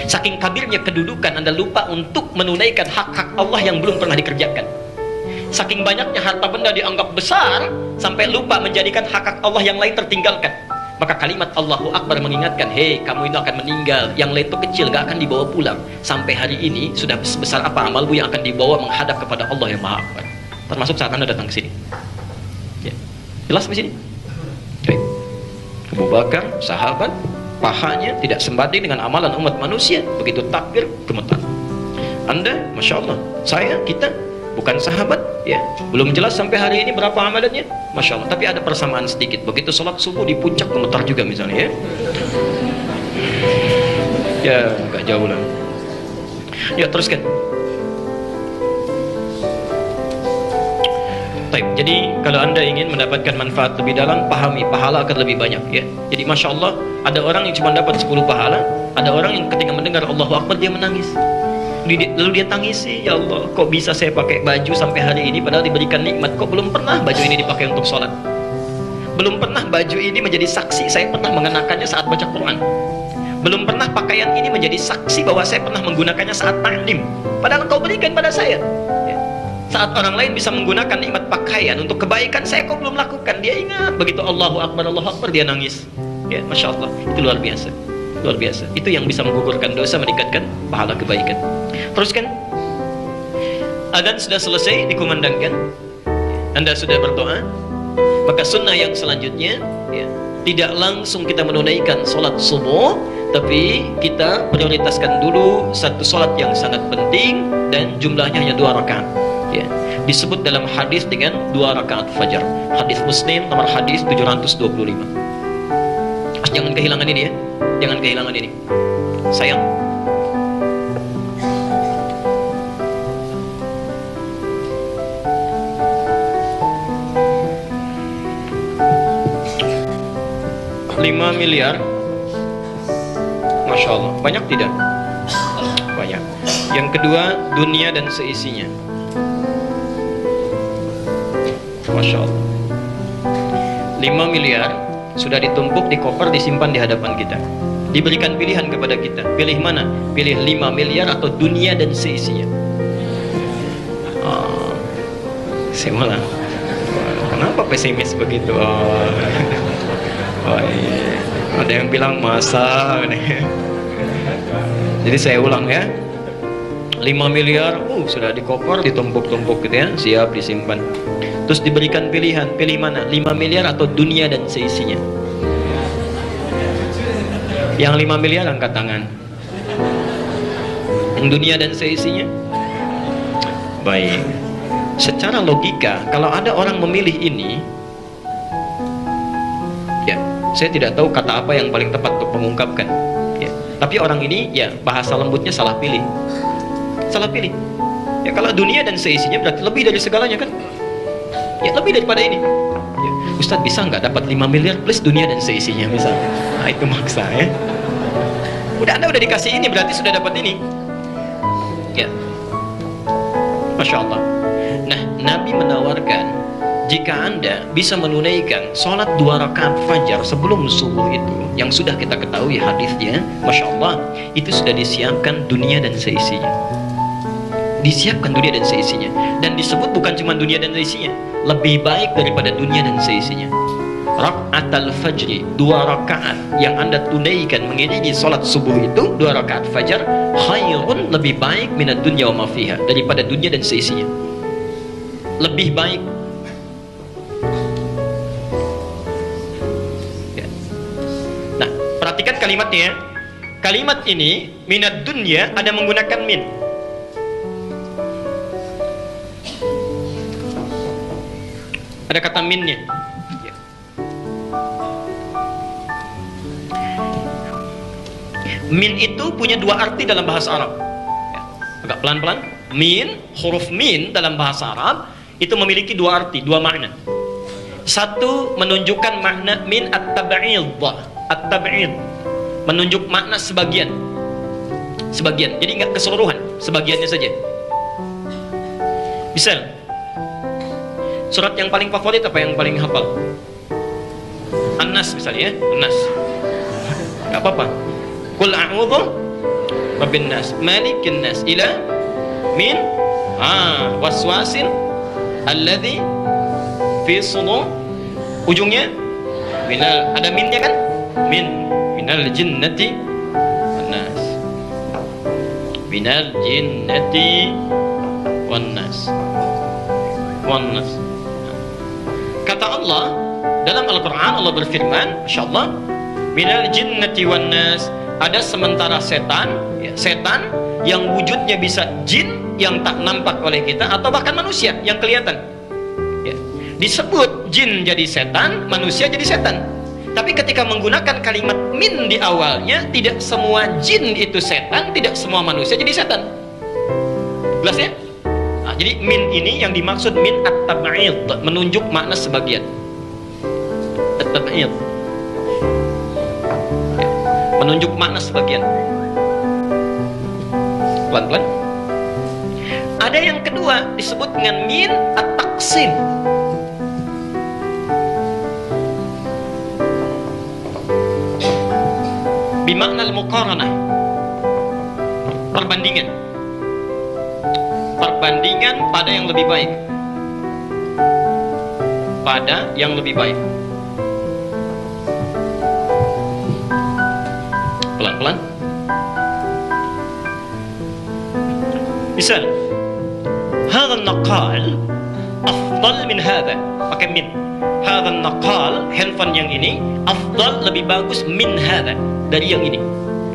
A: Saking kabirnya kedudukan, Anda lupa untuk menunaikan hak-hak Allah yang belum pernah dikerjakan. Saking banyaknya harta benda dianggap besar, sampai lupa menjadikan hak-hak Allah yang lain tertinggalkan. Maka kalimat Allahu Akbar mengingatkan, hei, kamu itu akan meninggal, yang lain itu kecil, gak akan dibawa pulang. Sampai hari ini sudah sebesar apa amalmu yang akan dibawa menghadap kepada Allah yang Maha Akbar. Termasuk saat Anda datang ke sini. Ya. Jelas di sini? Baik. Abu Bakar, sahabat, pahanya tidak sebanding dengan amalan umat manusia. Begitu takbir, gemetar. Anda, Masya Allah, saya, kita bukan sahabat, ya, belum jelas sampai hari ini berapa amalannya, Masya Allah, tapi ada persamaan sedikit. Begitu sholat subuh di puncak gemetar juga misalnya, ya agak jauh lah. Ya, teruskan. Jadi kalau Anda ingin mendapatkan manfaat lebih dalam, pahami, pahala akan lebih banyak, ya. Jadi Masya Allah, ada orang yang cuma dapat 10 pahala, ada orang yang ketika mendengar Allahu Akbar dia menangis. Lalu dia tangisi, ya Allah, kok bisa saya pakai baju sampai hari ini padahal diberikan nikmat, kok belum pernah baju ini dipakai untuk sholat, belum pernah baju ini menjadi saksi saya pernah mengenakannya saat baca Quran, belum pernah pakaian ini menjadi saksi bahwa saya pernah menggunakannya saat taklim, padahal kau berikan pada saya, ya. Saat orang lain bisa menggunakan nikmat pakaian untuk kebaikan, saya kok belum lakukan. Dia ingat, begitu Allahu Akbar dia nangis, ya. Masya Allah, itu luar biasa, luar biasa. Itu yang bisa menggugurkan dosa, meningkatkan pahala kebaikan. Teruskan. Adzan sudah selesai dikumandangkan, Anda sudah berdoa, maka sunnah yang selanjutnya, ya, tidak langsung kita menunaikan sholat subuh, tapi kita prioritaskan dulu satu sholat yang sangat penting dan jumlahnya hanya 2 rakaat, ya. Disebut dalam hadis dengan 2 rakaat fajar. Hadis Muslim nomor hadis 725. Jangan kehilangan ini, ya, jangan kehilangan ini, sayang. $5 miliar, Masya Allah, banyak tidak? Banyak. Yang kedua, dunia dan seisinya, Masya Allah. 5 miliar sudah ditumpuk di koper, disimpan di hadapan kita, diberikan pilihan kepada kita, pilih mana? Pilih 5 miliar atau dunia dan seisinya. Saya malah, kenapa pesimis begitu? Iya. Ada yang bilang masa. Jadi saya ulang, ya, 5 5 miliar, sudah dikoper, ditumpuk-tumpuk gitu ya, siap disimpan. Terus diberikan pilihan, pilih mana? 5 miliar atau dunia dan seisinya? Yang 5 miliar angkat tangan. Yang dunia dan seisinya? Baik. Secara logika, kalau ada orang memilih ini, ya, saya tidak tahu kata apa yang paling tepat untuk mengungkapkan. Ya. Tapi orang ini, ya, bahasa lembutnya salah pilih. Salah pilih. Ya, kalau dunia dan seisinya berarti lebih dari segalanya kan? Ya, lebih daripada ini. Ya. Ustadz, bisa nggak dapat 5 miliar plus dunia dan seisinya misalnya? Nah, itu maksa ya. Anda udah dikasih ini, berarti sudah dapat ini. Ya. Masya Allah. Nah, Nabi menawarkan, jika Anda bisa menunaikan sholat 2 rakaat fajar sebelum subuh itu, yang sudah kita ketahui hadisnya, Masya Allah, itu sudah disiapkan dunia dan seisinya. Disiapkan dunia dan seisinya. Dan disebut bukan cuma dunia dan seisinya, lebih baik daripada dunia dan seisinya. Raka'atul fajri, 2 rakaat yang Anda tunaikan mengiringi sholat subuh itu, 2 rakaat fajar, khairun, lebih baik minad dunya wa ma fiha, daripada dunia dan seisinya. Lebih baik. Ya. Nah, perhatikan kalimatnya. Kalimat ini, minad dunya, ada menggunakan min. Ada kata minnya. Min itu punya 2 arti dalam bahasa Arab. Agak pelan-pelan. Min, huruf min dalam bahasa Arab itu memiliki 2 arti, 2 makna. Satu, menunjukkan makna min at-tab'id. At-tab'id menunjuk makna sebagian. Sebagian. Jadi enggak keseluruhan, sebagiannya saja. Misal, surat yang paling favorit apa yang paling hafal? An-Nas misalnya ya, An-Nas. Enggak apa-apa. Qul a'udzu rabbin nas, malikin nas, ila min waswasin alladzi fi sudur. Ujungnya minal, ada minnya kan? Minal jinnati wan nas. Minal jinnati wan nas. Wan nas. Kata Allah dalam Al-Qur'an, Allah berfirman, masyaallah, minal jinnati wan nas, ada sementara setan, ya, setan yang wujudnya bisa jin yang tak nampak oleh kita, atau bahkan manusia yang kelihatan. Ya. Disebut jin jadi setan, manusia jadi setan. Tapi ketika menggunakan kalimat min di awalnya, tidak semua jin itu setan, tidak semua manusia jadi setan. Jelas ya? Nah, jadi min ini yang dimaksud min at-tab'id, menunjuk makna sebagian. At-tab'id, menunjuk makna sebagian. Pelan-pelan. Ada yang kedua disebut dengan min at-taqsim. Bimakna al-muqaranah. Perbandingan. Perbandingan pada yang lebih baik. Pada yang lebih baik. Pelan-pelan. Misal, hadha an-naqal afdal min hadha. Pakai min. Hadha an-naqal, handphone yang ini afdal, lebih bagus min hadha, dari yang ini.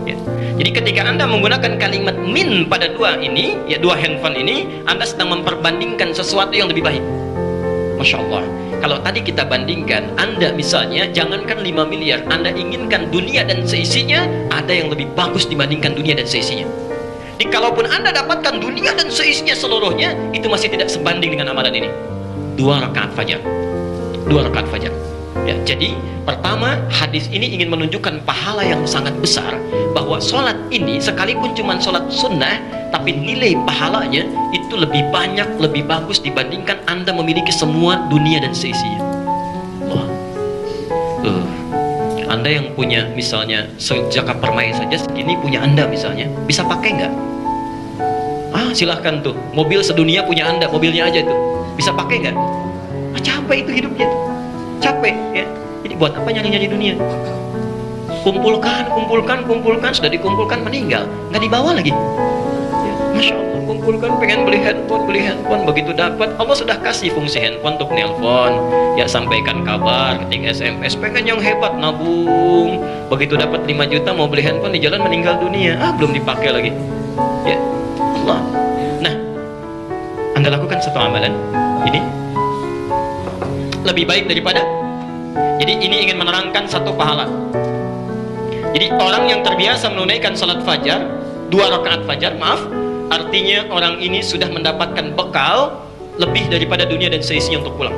A: Ya. Jadi ketika Anda menggunakan kalimat min pada 2 ini, ya 2 handphone ini, Anda sedang memperbandingkan sesuatu yang lebih baik. Masya Allah. Kalau tadi kita bandingkan, Anda misalnya jangankan 5 miliar, Anda inginkan dunia dan seisinya, ada yang lebih bagus dibandingkan dunia dan seisinya. Jadi kalaupun Anda dapatkan dunia dan seisinya seluruhnya, itu masih tidak sebanding dengan amalan ini. 2 rakaat fajar. 2 rakaat fajar. Ya, jadi pertama, hadis ini ingin menunjukkan pahala yang sangat besar, bahwa sholat ini sekalipun cuma sholat sunnah, tapi nilai pahalanya itu lebih banyak, lebih bagus dibandingkan Anda memiliki semua dunia dan seisinya. Wah, Anda yang punya misalnya sejaka permai saja segini punya Anda misalnya, bisa pakai nggak? Silahkan tuh, mobil sedunia punya Anda, mobilnya aja tuh, bisa pakai nggak? Capek itu hidupnya tuh. Capek ya. Jadi buat apa nyari-nyari dunia? Kumpulkan, sudah dikumpulkan meninggal, nggak dibawa lagi. Ya, Masya Allah, kumpulkan, pengen beli handphone, begitu dapat Allah sudah kasih fungsi handphone untuk nelpon, ya sampaikan kabar, ketik SMS, pengen yang hebat, nabung, begitu dapat 5 juta mau beli handphone, di jalan meninggal dunia, belum dipakai lagi, ya Allah. Nah, Anda lakukan satu amalan ini lebih baik daripada, jadi ini ingin menerangkan satu pahala. Jadi orang yang terbiasa menunaikan salat fajar, 2 rakaat fajar, artinya orang ini sudah mendapatkan bekal lebih daripada dunia dan seisinya untuk pulang.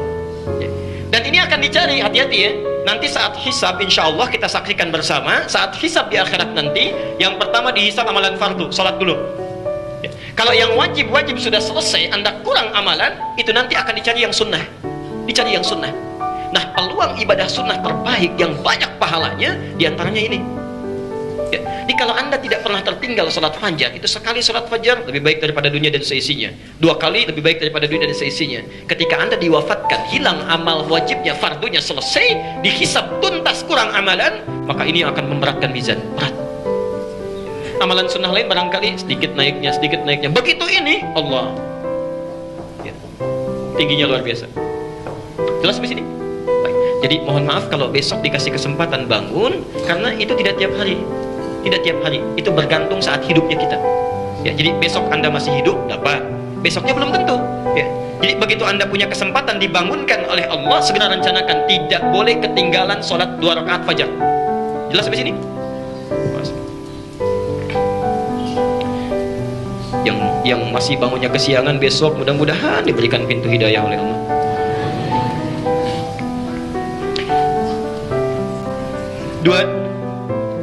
A: Dan ini akan dicari, hati-hati ya. Nanti saat hisab, insya Allah kita saksikan bersama. Saat hisab di akhirat nanti, yang pertama dihisab amalan fardu, salat dulu. Kalau yang wajib sudah selesai, Anda kurang amalan, itu nanti akan dicari yang sunnah. Dicari yang sunnah. Nah, peluang ibadah sunnah terbaik yang banyak pahalanya, diantaranya ini. Ya. Jadi kalau Anda tidak pernah tertinggal salat fajar, itu sekali salat fajar lebih baik daripada dunia dan seisinya. 2 kali lebih baik daripada dunia dan seisinya. Ketika Anda diwafatkan, hilang amal wajibnya, fardunya selesai, dihisab tuntas kurang amalan, maka ini akan memberatkan mizan. Berat. Amalan sunnah lain barangkali sedikit naiknya. Begitu ini, Allah, ya, tingginya luar biasa. Jelas di sini? Baik. Jadi mohon maaf kalau besok dikasih kesempatan bangun, karena itu tidak tiap hari. Tidak tiap hari, itu bergantung saat hidupnya kita. Ya, jadi besok Anda masih hidup, dapat. Besoknya belum tentu. Ya. Jadi begitu Anda punya kesempatan dibangunkan oleh Allah, segera rencanakan. Tidak boleh ketinggalan sholat 2 rakaat fajar. Jelas sampai sini? Yang masih bangunnya kesiangan besok, mudah-mudahan diberikan pintu hidayah oleh Allah.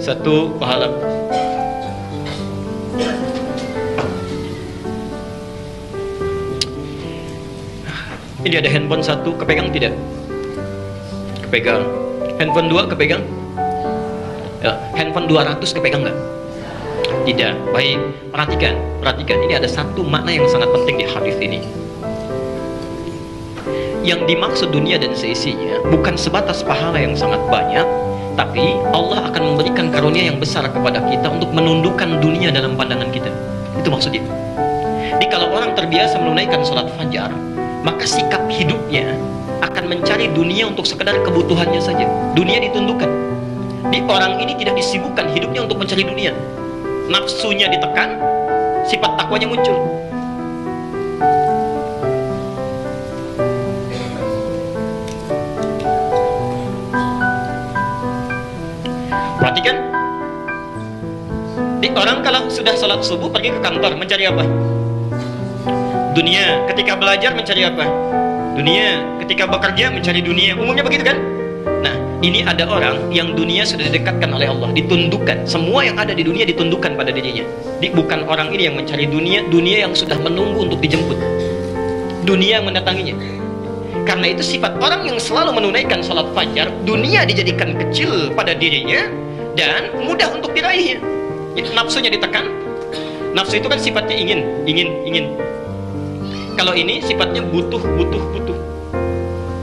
A: Satu pahala. Ini ada handphone 1, kepegang tidak? Kepegang. Handphone 2 kepegang? Ya, handphone 200 kepegang nggak? Tidak. Baik, perhatikan. Ini ada satu makna yang sangat penting di hadis ini. Yang dimaksud dunia dan seisinya bukan sebatas pahala yang sangat banyak, tapi Allah akan memberikan karunia yang besar kepada kita untuk menundukkan dunia dalam pandangan kita. Itu maksudnya. Jadi kalau orang terbiasa menunaikan sholat fajar, maka sikap hidupnya akan mencari dunia untuk sekedar kebutuhannya saja. Dunia ditundukkan. Di orang ini tidak disibukkan hidupnya untuk mencari dunia. Nafsunya ditekan, sifat takwanya muncul. Perhatikan, di orang kalau sudah sholat subuh pergi ke kantor mencari apa? Dunia. Ketika belajar mencari apa? Dunia. Ketika bekerja mencari dunia. Umumnya begitu kan? Nah, ini ada orang yang dunia sudah didekatkan oleh Allah, ditundukkan. Semua yang ada di dunia ditundukkan pada dirinya. Bukan orang ini yang mencari dunia, dunia yang sudah menunggu untuk dijemput. Dunia yang mendatanginya. Karena itu sifat orang yang selalu menunaikan sholat fajar, dunia dijadikan kecil pada dirinya dan mudah untuk diraihnya. Nafsunya ditekan. Nafsu itu kan sifatnya ingin. Kalau ini sifatnya butuh.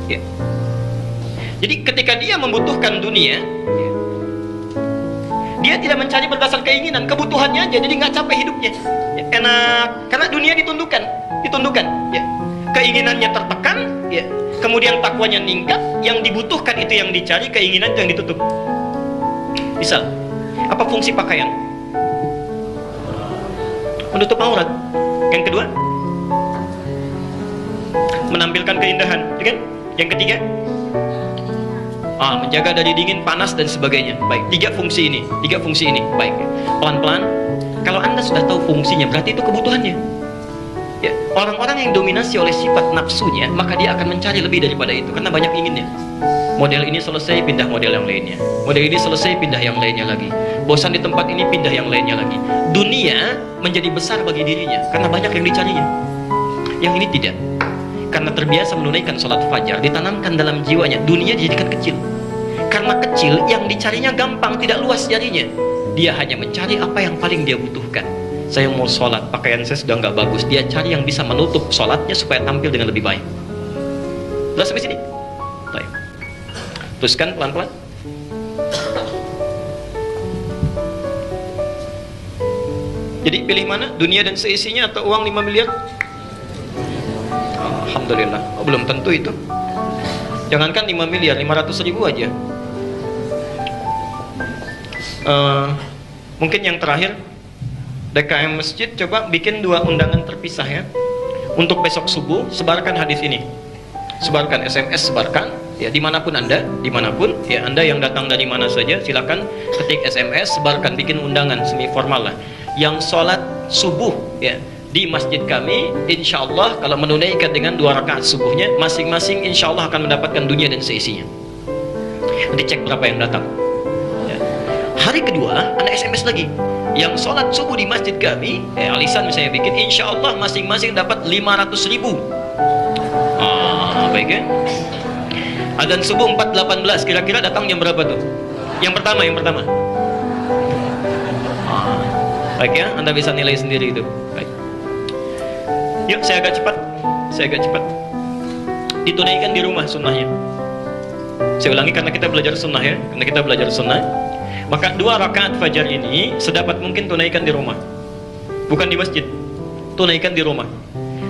A: Ya. Jadi ketika dia membutuhkan dunia, dia tidak mencari berdasar keinginan, kebutuhannya aja, jadi nggak capek hidupnya. Ya, enak, karena dunia ditundukkan. Ya. Keinginannya tertekan, ya. Kemudian takwanya meningkat, yang dibutuhkan itu yang dicari, keinginan itu yang ditutup. Misal, apa fungsi pakaian? Menutup aurat. Yang kedua, menampilkan keindahan, kan? Yang ketiga, menjaga dari dingin, panas dan sebagainya. Baik, tiga fungsi ini. Baik, pelan-pelan. Kalau Anda sudah tahu fungsinya, berarti itu kebutuhannya. Ya, orang-orang yang dominasi oleh sifat nafsunya, maka dia akan mencari lebih daripada itu, karena banyak inginnya. Model ini selesai, pindah model yang lainnya. Model ini selesai, pindah yang lainnya lagi. Bosan di tempat ini, pindah yang lainnya lagi. Dunia menjadi besar bagi dirinya, karena banyak yang dicarinya. Yang ini tidak. Karena terbiasa menunaikan sholat fajar, ditanamkan dalam jiwanya, dunia dijadikan kecil. Karena kecil, yang dicarinya gampang, tidak luas jarinya. Dia hanya mencari apa yang paling dia butuhkan. Saya mau sholat, pakaian saya sudah nggak bagus. Dia cari yang bisa menutup sholatnya supaya tampil dengan lebih baik. Jelas sampai sini? Baik. Teruskan pelan-pelan. Jadi pilih mana? Dunia dan seisinya atau uang 5 miliar? Alhamdulillah. Belum tentu itu. Jangankan 5 miliar, 500 ribu aja. Mungkin yang terakhir, DKM Masjid coba bikin 2 undangan terpisah ya. Untuk besok subuh, sebarkan hadis ini. Sebarkan SMS, sebarkan ya, dimanapun anda, dimanapun ya, anda yang datang dari mana saja silakan ketik SMS, sebarkan, bikin undangan semi formal lah, yang sholat subuh ya di masjid kami, insya Allah kalau menunaikan dengan 2 rakaat subuhnya, masing-masing insya Allah akan mendapatkan dunia dan seisinya. Nanti cek berapa yang datang ya. Hari kedua anda SMS lagi, yang sholat subuh di masjid kami, alisan misalnya bikin, insya Allah masing-masing dapat 500 ribu. Baik ya. Adzan subuh 4.18, kira-kira datang jam berapa tuh? Yang pertama. Baik ya, anda bisa nilai sendiri itu. Baik. Yuk, saya agak cepat. Ditunaikan di rumah sunnahnya. Saya ulangi karena kita belajar sunnah ya, Maka 2 rakaat fajar ini sedapat mungkin tunaikan di rumah, bukan di masjid. Tunaikan di rumah.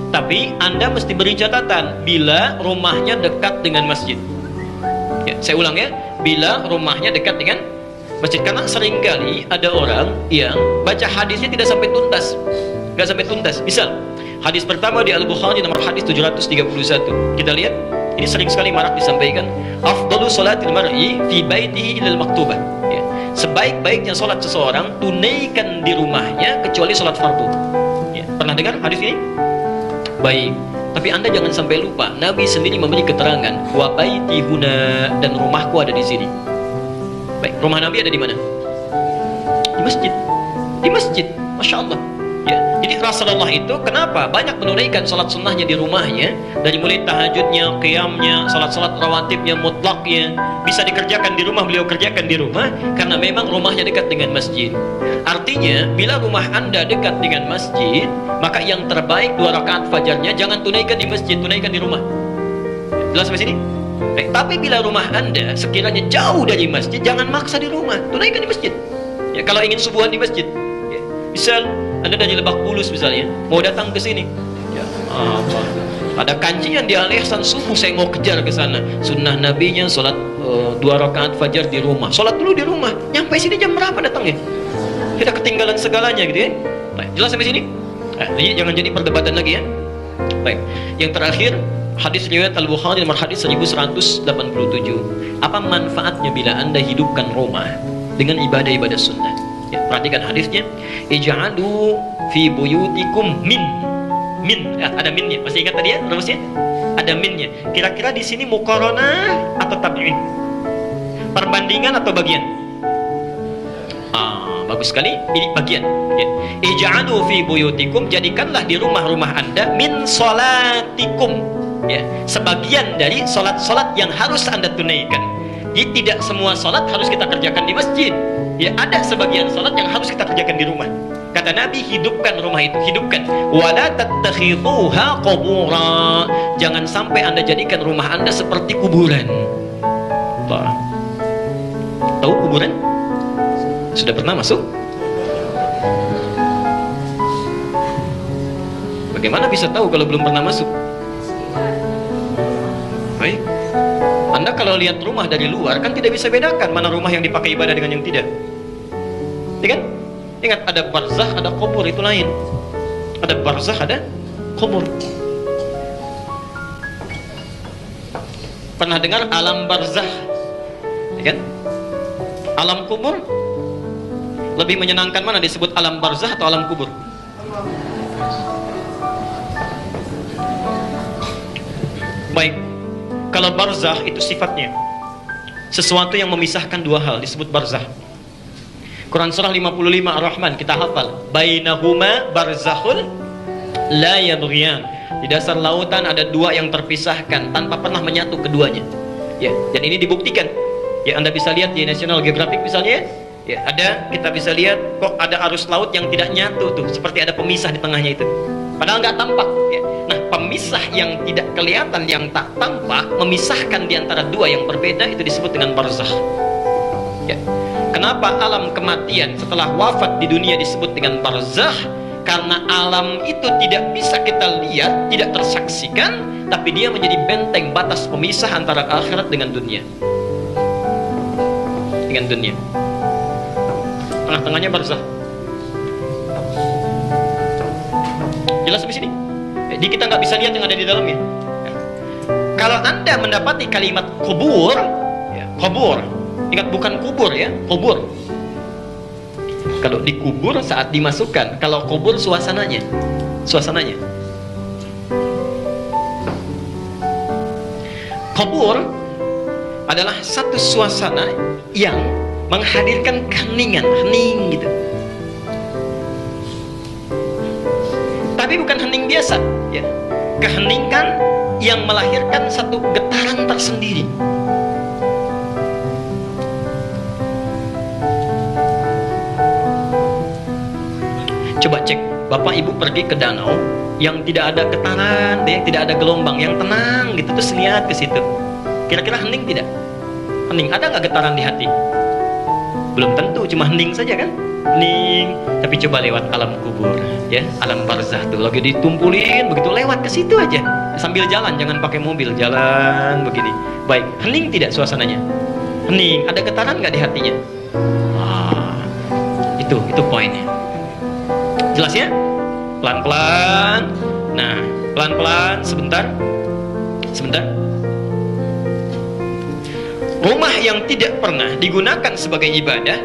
A: Tapi anda mesti beri catatan bila rumahnya dekat dengan masjid ya, saya ulang ya, bila rumahnya dekat dengan masjid. Karena seringkali ada orang yang baca hadisnya tidak sampai tuntas, nggak sampai tuntas. Misal hadis pertama di Al-Bukhari nomor hadis 731, kita lihat ini sering sekali marak disampaikan, afdalu salatil mar'i fi baitihi ilal maktubah ya. Sebaik-baiknya salat seseorang tunaikan di rumahnya kecuali salat fardu ya. Pernah dengar hadis ini? Baik, tapi anda jangan sampai lupa, Nabi sendiri memberi keterangan, wa baiti huna, dan rumahku ada di sini. Baik, rumah Nabi ada di mana? Di masjid. Di masjid, masya Allah. Ya, jadi Rasulullah itu kenapa banyak menunaikan salat sunnahnya di rumahnya, dari mulai tahajudnya, qiyamnya, salat-salat rawatibnya, mutlaknya bisa dikerjakan di rumah, beliau kerjakan di rumah karena memang rumahnya dekat dengan masjid. Artinya bila rumah anda dekat dengan masjid, maka yang terbaik 2 rakaat fajarnya jangan tunaikan di masjid, tunaikan di rumah. Jelas sampai sini? Tapi bila rumah anda sekiranya jauh dari masjid, jangan maksa di rumah, tunaikan di masjid ya. Kalau ingin subuhan di masjid ya. Misal anda dari Lebak Bulus misalnya, mau datang ke sini ya, ada kajian di Al Ihsan subuh, saya mau kejar ke sana. Sunnah nabinya sholat 2 rakaat fajar di rumah, sholat dulu di rumah, nyampe sini jam berapa datangnya? Kita ketinggalan segalanya gitu ya. Baik, jelas sampai sini? Jadi jangan jadi perdebatan lagi ya. Baik, yang terakhir hadis riwayat Al-Bukhari nomor hadis 1187. Apa manfaatnya bila anda hidupkan rumah dengan ibadah-ibadah sunnah ya, perhatikan hadisnya, ij'alu fi buyutikum min ya, ada minnya, masih ingat tadi ya rumusnya? Ada minnya. Kira-kira di sini muqaranah atau tab'in? Perbandingan atau bagian? Bagus sekali, ini bagian ya. Ij'alu fi buyutikum, jadikanlah di rumah-rumah anda min salatikum ya, sebagian dari salat-salat yang harus anda tunaikan. Jadi tidak semua salat harus kita kerjakan di masjid ya, ada sebagian salat yang harus kita kerjakan di rumah. Kata Nabi, hidupkan rumah itu, hidupkan. Wala tattakhidhuha qubura, jangan sampai anda jadikan rumah anda seperti kuburan. Tahu kuburan? Sudah pernah masuk? Bagaimana bisa tahu kalau belum pernah masuk? Baik, anda kalau lihat rumah dari luar kan tidak bisa bedakan mana rumah yang dipakai ibadah dengan yang tidak. Ya kan? Ingat, ada barzakh, ada kubur, itu lain. Ada barzakh, ada kubur. Pernah dengar alam barzakh? Ya kan? Alam kubur lebih menyenangkan mana, disebut alam barzakh atau alam kubur? Baik, kalau barzakh itu sifatnya sesuatu yang memisahkan 2 hal, disebut barzakh. Quran surah 55 Ar-Rahman kita hafal, bainahuma barzakhun la yabghiyan. Di dasar lautan ada 2 yang terpisahkan tanpa pernah menyatu keduanya. Ya, dan ini dibuktikan. Ya, Anda bisa lihat di National Geographic misalnya, ya, ada, kita bisa lihat kok ada arus laut yang tidak nyatu tuh, seperti ada pemisah di tengahnya itu. Padahal nggak tampak ya. Nah, pemisah yang tidak kelihatan, yang tak tampak, memisahkan di antara 2 yang berbeda, itu disebut dengan barzakh. Ya. Kenapa alam kematian setelah wafat di dunia disebut dengan barzakh? Karena alam itu tidak bisa kita lihat, tidak tersaksikan, tapi dia menjadi benteng batas pemisah antara akhirat dengan dunia. Dengan dunia. Tengah-tengahnya barzakh. Jelas sampai sini? Jadi kita nggak bisa lihat yang ada di dalamnya. Kalau Anda mendapati kalimat kubur, ya, kubur, ingat bukan kubur ya, kubur. Kalau dikubur saat dimasukkan, kalau kubur suasananya, suasananya. Kubur adalah satu suasana yang menghadirkan keheningan, hening gitu. Tapi bukan hening biasa, ya. Keheningan yang melahirkan satu getaran tersendiri. Coba cek, Bapak Ibu pergi ke danau yang tidak ada getaran, tidak ada gelombang, yang tenang gitu, terus lihat ke situ. Kira-kira hening tidak? Hening. Ada nggak getaran di hati? Belum tentu, cuma hening saja kan? Hening. Tapi coba lewat alam kubur, ya, alam barzakh tuh lagi ditumpulin, begitu lewat ke situ aja, sambil jalan, jangan pakai mobil, jalan begini. Baik, hening tidak suasananya? Hening. Ada getaran nggak di hatinya? Itu poinnya. Jelas ya? Pelan-pelan. Nah, pelan-pelan, sebentar. Rumah yang tidak pernah digunakan sebagai ibadah,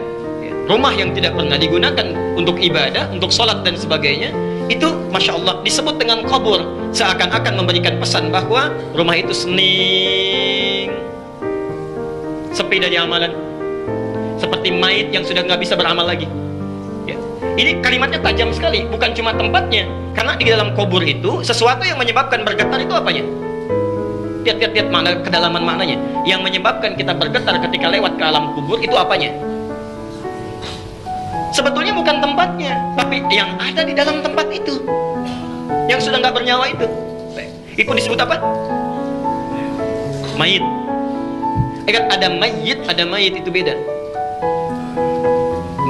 A: rumah yang tidak pernah digunakan untuk ibadah, untuk sholat dan sebagainya, itu Masya Allah disebut dengan kubur. Seakan-akan memberikan pesan bahwa rumah itu hening, sepi dari amalan, seperti mayit yang sudah nggak bisa beramal lagi. Ini kalimatnya tajam sekali, bukan cuma tempatnya. Karena di dalam kubur itu, sesuatu yang menyebabkan bergetar itu apanya? Lihat mana kedalaman maknanya. Yang menyebabkan kita bergetar ketika lewat ke alam kubur itu apanya? Sebetulnya bukan tempatnya, tapi yang ada di dalam tempat itu, yang sudah nggak bernyawa itu. Itu disebut apa? Mayit. Ingat, ada mayit itu beda.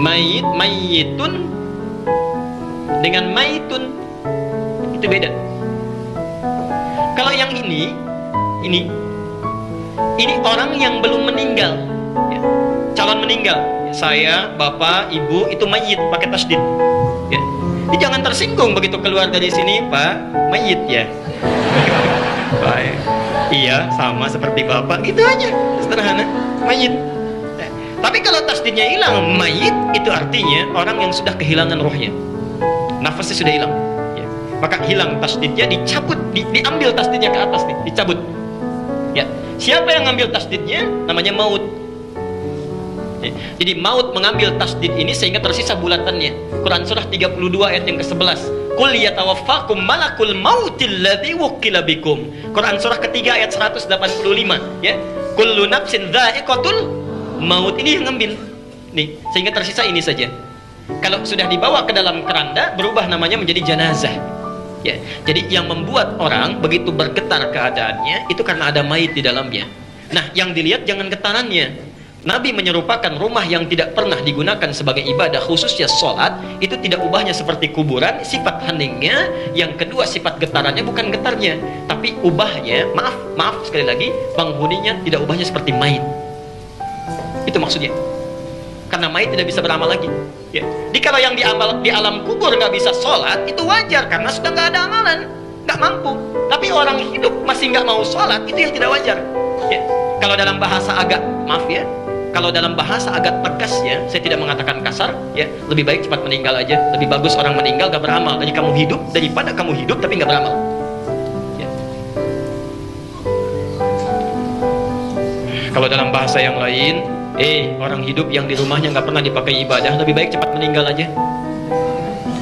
A: Mayitun dengan mayitun itu beda. Kalau yang ini orang yang belum meninggal, ya, calon meninggal. Saya, bapak, ibu itu mayit pakai tasdid. Ya. Jadi jangan tersinggung begitu keluar dari sini, Pak, mayit ya. Baik. Iya, sama seperti bapak, gitu aja, sederhana, mayit. Tapi kalau tasdidnya hilang, mayit itu artinya orang yang sudah kehilangan rohnya, nafasnya sudah hilang, ya. Maka hilang tasdidnya, dicabut, diambil tasdidnya ke atas nih, dicabut. Ya, siapa yang ngambil tasdidnya? Namanya maut. Ya. Jadi maut mengambil tasdid ini sehingga tersisa bulatannya. Quran surah 32 ayat yang ke-11. Qul yatawaffakum malakul mautil ladzi wukkila bikum. Quran surah ketiga ayat 185, ya. Kullu nafsin dha'iqatul maut, ini yang ngambil nih, sehingga tersisa ini saja. Kalau sudah dibawa ke dalam keranda, berubah namanya menjadi jenazah, ya. Jadi yang membuat orang begitu bergetar keadaannya itu karena ada mayit di dalamnya. Nah, yang dilihat jangan getarannya. Nabi menyerupakan rumah yang tidak pernah digunakan sebagai ibadah, khususnya sholat, itu tidak ubahnya seperti kuburan, sifat heningnya. Yang kedua, sifat getarannya bukan getarnya, tapi ubahnya, maaf sekali lagi, penghuninya tidak ubahnya seperti mayit. Itu maksudnya. Karena mayit tidak bisa beramal lagi, ya. Jadi kalau yang di alam kubur nggak bisa sholat, itu wajar karena sudah nggak ada amalan, nggak mampu. Tapi orang hidup masih nggak mau sholat, itu yang tidak wajar, ya. Kalau dalam bahasa agak, maaf ya, kalau dalam bahasa agak tegas ya, saya tidak mengatakan kasar, ya, lebih baik cepat meninggal aja. Lebih bagus orang meninggal nggak beramal dari kamu hidup, daripada kamu hidup tapi nggak beramal, ya. Kalau dalam bahasa yang lain, orang hidup yang di rumahnya nggak pernah dipakai ibadah, lebih baik cepat meninggal aja.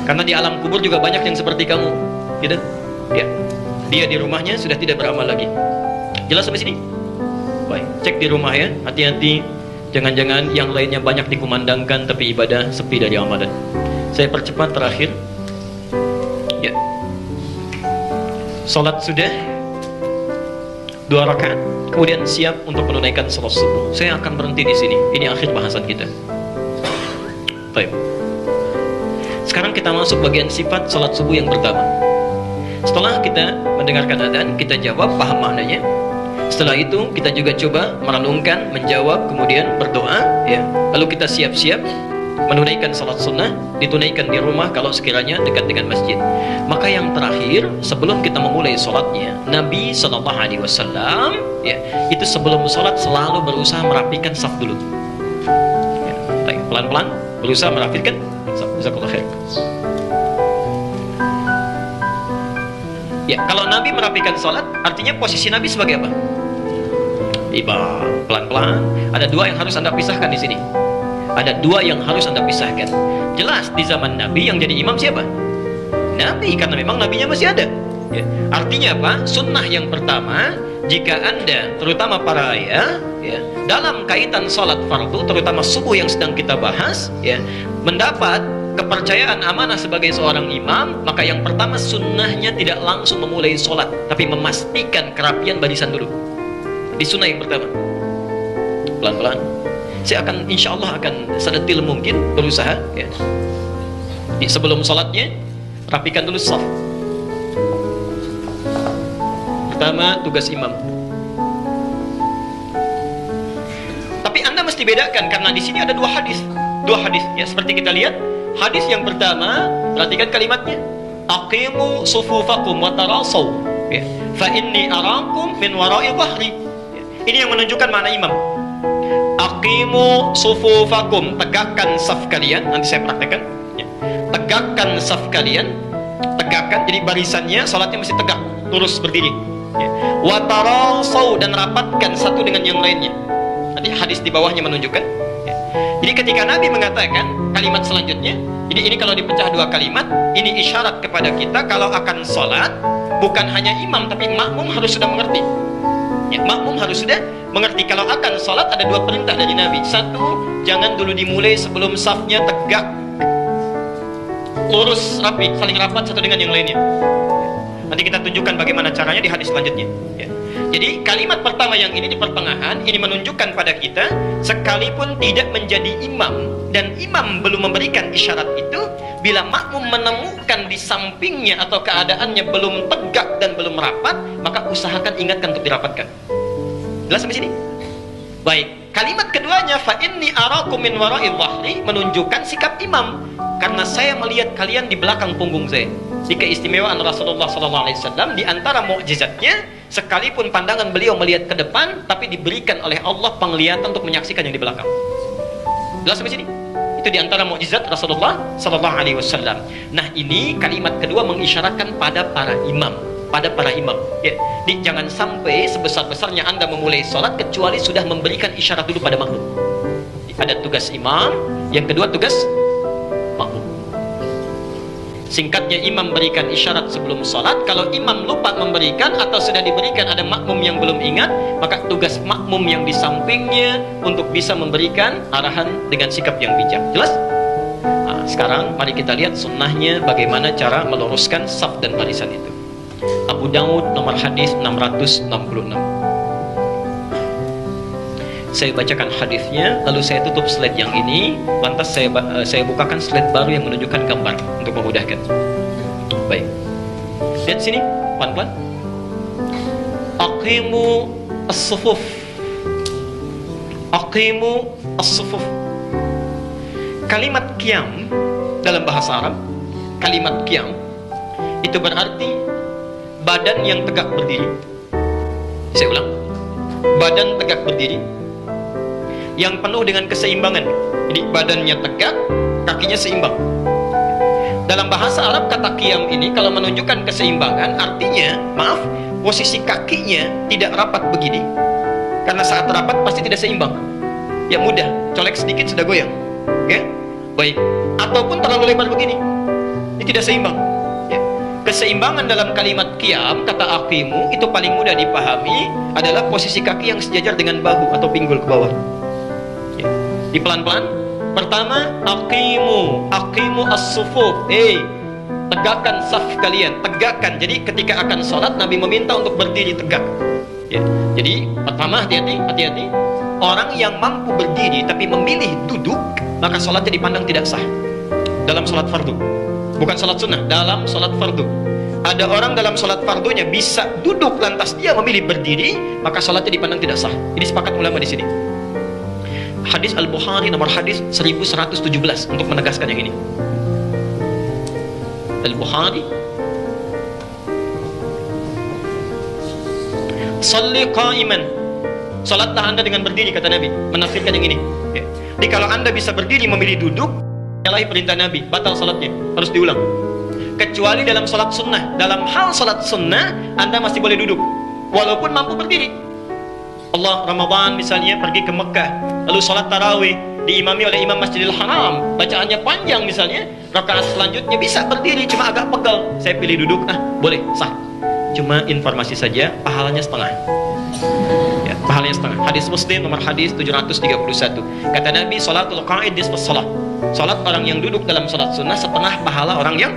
A: Karena di alam kubur juga banyak yang seperti kamu, gitu, ya. Dia di rumahnya sudah tidak beramal lagi. Jelas sampai sini? Baik, cek di rumah ya, hati-hati. Jangan-jangan yang lainnya banyak dikumandangkan tapi ibadah sepi dari amalan. Saya percepat terakhir. Ya. Salat sudah 2 rakaat, kemudian siap untuk menunaikan salat subuh. Saya akan berhenti di sini. Ini akhir bahasan kita. Baik. Sekarang kita masuk bagian sifat salat subuh yang pertama. Setelah kita mendengarkan adzan, kita jawab, paham maknanya. Setelah itu kita juga coba merenungkan, menjawab, kemudian berdoa, ya. Lalu kita siap-siap menunaikan salat sunnah, ditunaikan di rumah kalau sekiranya dekat dengan masjid. Maka yang terakhir, sebelum kita memulai salatnya, Nabi Shallallahu Alaihi Wasallam, ya, itu sebelum salat selalu berusaha merapikan saf dulu. Ya, pelan-pelan berusaha merapikan saf. Jazakallahu khair. Ya, kalau Nabi merapikan salat, artinya posisi Nabi sebagai apa? Iba, pelan-pelan. Ada dua yang harus Anda pisahkan di sini. Ada dua yang harus Anda pisahkan. Jelas di zaman Nabi yang jadi imam siapa? Nabi, karena memang nabinya masih ada. Ya. Artinya apa? Sunnah yang pertama, jika Anda, terutama para ayah, ya, dalam kaitan salat fardu, terutama subuh yang sedang kita bahas, ya, mendapat kepercayaan amanah sebagai seorang imam, maka yang pertama sunnahnya tidak langsung memulai sholat, tapi memastikan kerapian barisan dulu. Di sunnah yang pertama, pelan-pelan. Saya akan, insya Allah akan sedetil mungkin berusaha, ya. Sebelum sholatnya, rapikan dulu shaf. Pertama, tugas imam. Tapi Anda mesti bedakan, karena di sini ada dua hadis, ya, seperti kita lihat. Hadis yang pertama, perhatikan kalimatnya. Aqimu sufufakum wa tarasaw. Ya. Fa inni arakum min wara'i dhahri. Ya. Ini yang menunjukkan makna imam. Aqimu sufufakum, tegakkan saf kalian. Nanti saya praktekkan. Ya. Tegakkan saf kalian. Tegakkan, jadi barisannya, salatnya mesti tegak, lurus berdiri. Ya. Wa tarasaw, dan rapatkan satu dengan yang lainnya. Nanti hadis di bawahnya menunjukkan. Ya. Jadi ketika Nabi mengatakan kalimat selanjutnya, jadi ini kalau dipecah dua kalimat, ini isyarat kepada kita kalau akan sholat, bukan hanya imam, tapi makmum harus sudah mengerti. Ya, makmum harus sudah mengerti kalau akan sholat ada dua perintah dari Nabi. Satu, jangan dulu dimulai sebelum safnya tegak, lurus, rapi, saling rapat satu dengan yang lainnya. Nanti kita tunjukkan bagaimana caranya di hadis selanjutnya. Ya. Jadi kalimat pertama yang ini di pertengahan, ini menunjukkan pada kita, sekalipun tidak menjadi imam dan imam belum memberikan isyarat itu, bila makmum menemukan di sampingnya atau keadaannya belum tegak dan belum rapat, maka usahakan ingatkan untuk dirapatkan. Jelas sampai sini? Baik, kalimat keduanya, fa inni arakum min wara'i dhahri, menunjukkan sikap imam, karena saya melihat kalian di belakang punggung saya. Di keistimewaan Rasulullah SAW, di antara mukjizatnya, sekalipun pandangan beliau melihat ke depan, tapi diberikan oleh Allah penglihatan untuk menyaksikan yang di belakang. Jelas sampai sini? Itu di antara mukjizat Rasulullah SAW. Nah, ini kalimat kedua mengisyaratkan pada para imam, ya. Jangan sampai sebesar-besarnya Anda memulai sholat kecuali sudah memberikan isyarat dulu pada makmum. Ada tugas imam, yang kedua tugas makmum. Singkatnya, imam berikan isyarat sebelum sholat. Kalau imam lupa memberikan atau sudah diberikan ada makmum yang belum ingat, maka tugas makmum yang di sampingnya untuk bisa memberikan arahan dengan sikap yang bijak. Jelas? Nah, sekarang mari kita lihat sunnahnya bagaimana cara meluruskan saf dan barisan itu. Abu Daud nomor hadis 666. Saya bacakan hadisnya, lalu saya tutup slide yang ini, lantas saya bukakan slide baru yang menunjukkan gambar untuk memudahkan. Baik, lihat sini, pelan-pelan. Aqimu as-sufuf. Aqimu as-sufuf. Kalimat qiyam dalam bahasa Arab, kalimat qiyam itu berarti badan yang tegak berdiri. Saya ulang, badan tegak berdiri yang penuh dengan keseimbangan. Jadi badannya tegak, kakinya seimbang. Dalam bahasa Arab kata qiyam ini kalau menunjukkan keseimbangan, artinya, posisi kakinya tidak rapat begini, karena saat rapat pasti tidak seimbang. Ya mudah, colek sedikit sudah goyang. Ya, baik. Ataupun terlalu lebar begini, ini tidak seimbang. Ya. Keseimbangan dalam kalimat qiyam, kata aqimu, itu paling mudah dipahami adalah posisi kaki yang sejajar dengan bahu atau pinggul ke bawah. Di pelan-pelan. Pertama, aqimu as-sufuf. Tegakkan saf kalian, tegakkan. Jadi ketika akan sholat, Nabi meminta untuk berdiri tegak. Ya. Jadi pertama, hati-hati. Orang yang mampu berdiri tapi memilih duduk, maka sholatnya dipandang tidak sah. Dalam sholat fardu, bukan sholat sunnah, dalam sholat fardu. Ada orang dalam sholat fardunya bisa duduk, lantas dia memilih berdiri, maka sholatnya dipandang tidak sah. Ini sepakat ulama di sini. Hadis Al-Bukhari nomor hadis 1117 untuk menegaskan yang ini. Al-Bukhari, "Shalli qa'iman." Salatlah Anda dengan berdiri, kata Nabi, menafsirkan yang ini. Ya. Jadi kalau Anda bisa berdiri memilih duduk, nyalahi perintah Nabi, batal salatnya, harus diulang. Kecuali dalam salat sunnah. Dalam hal salat sunnah, Anda masih boleh duduk walaupun mampu berdiri. Allah Ramadan misalnya pergi ke Mekah, lalu salat tarawih diimami oleh imam Masjidil Haram, bacaannya panjang misalnya, rakaat selanjutnya bisa berdiri, cuma agak pegal, saya pilih duduk, boleh, sah. Cuma informasi saja, pahalanya setengah. Ya, pahalanya setengah. Hadis Muslim nomor hadis 731. Kata Nabi, salatul qa'id nisfus shalah. Salat orang yang duduk dalam salat sunnah setengah pahala orang yang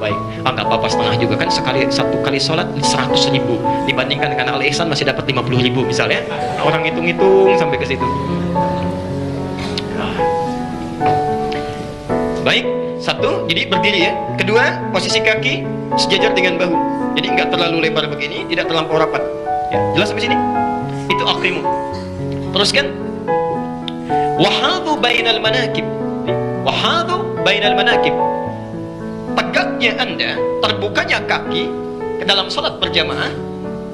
A: baik. Nggak apa-apa, setengah juga kan, satu kali sholat 100.000 dibandingkan dengan Al-Ihsan masih dapat 50.000 misalnya. Orang hitung-hitung sampai ke situ. Baik, satu, jadi berdiri ya. Kedua, posisi kaki sejajar dengan bahu. Jadi nggak terlalu lebar begini, tidak terlampau rapat. Ya, jelas sampai sini? Itu aqimu. Teruskan. Wahadu bainal manakib. Wahadu bainal manakib. Tegaknya Anda, terbukanya kaki ke dalam sholat berjamaah,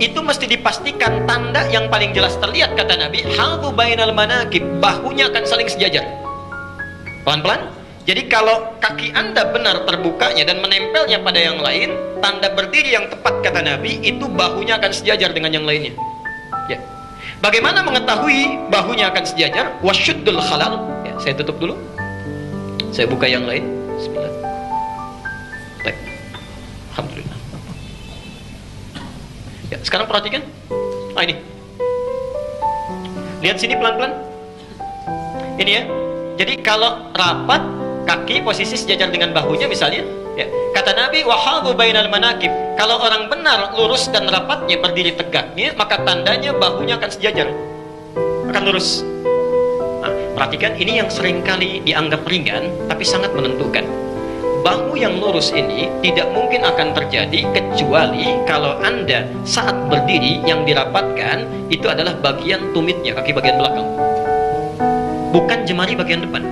A: itu mesti dipastikan tanda yang paling jelas terlihat, kata Nabi, hadhu bainal manakib, bahunya akan saling sejajar. Pelan-pelan. Jadi kalau kaki Anda benar terbukanya dan menempelnya pada yang lain, tanda berdiri yang tepat, kata Nabi, itu bahunya akan sejajar dengan yang lainnya. Ya. Bagaimana mengetahui bahunya akan sejajar? Wasyuddul khalal. Ya, saya tutup dulu. Saya buka yang lain. Bismillah. Alhamdulillah. Ya, sekarang perhatikan. Ini. Lihat sini pelan-pelan. Ini ya. Jadi kalau rapat, kaki posisi sejajar dengan bahunya misalnya, ya. Kata Nabi, wahadu bainal manakib. Kalau orang benar lurus dan rapatnya berdiri tegaknya, maka tandanya bahunya akan sejajar, akan lurus. Nah, perhatikan, ini yang seringkali dianggap ringan, tapi sangat menentukan. Bahu yang lurus ini tidak mungkin akan terjadi kecuali kalau Anda saat berdiri yang dirapatkan itu adalah bagian tumitnya, kaki bagian belakang, bukan jemari bagian depan.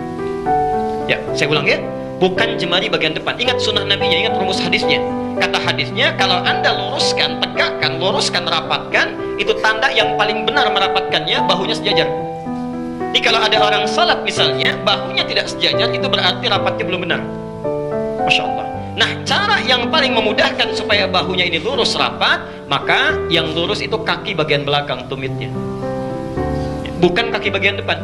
A: Ya, saya ulang ya, bukan jemari bagian depan. Ingat sunnah Nabi-nya, ingat rumus hadisnya. Kata hadisnya, kalau Anda luruskan, tegakkan, luruskan, rapatkan, itu tanda yang paling benar merapatkannya, bahunya sejajar. Jadi kalau ada orang salat misalnya, bahunya tidak sejajar, itu berarti rapatnya belum benar. Masya Allah. Nah, cara yang paling memudahkan supaya bahunya ini lurus rapat, maka yang lurus itu kaki bagian belakang, tumitnya, bukan kaki bagian depan.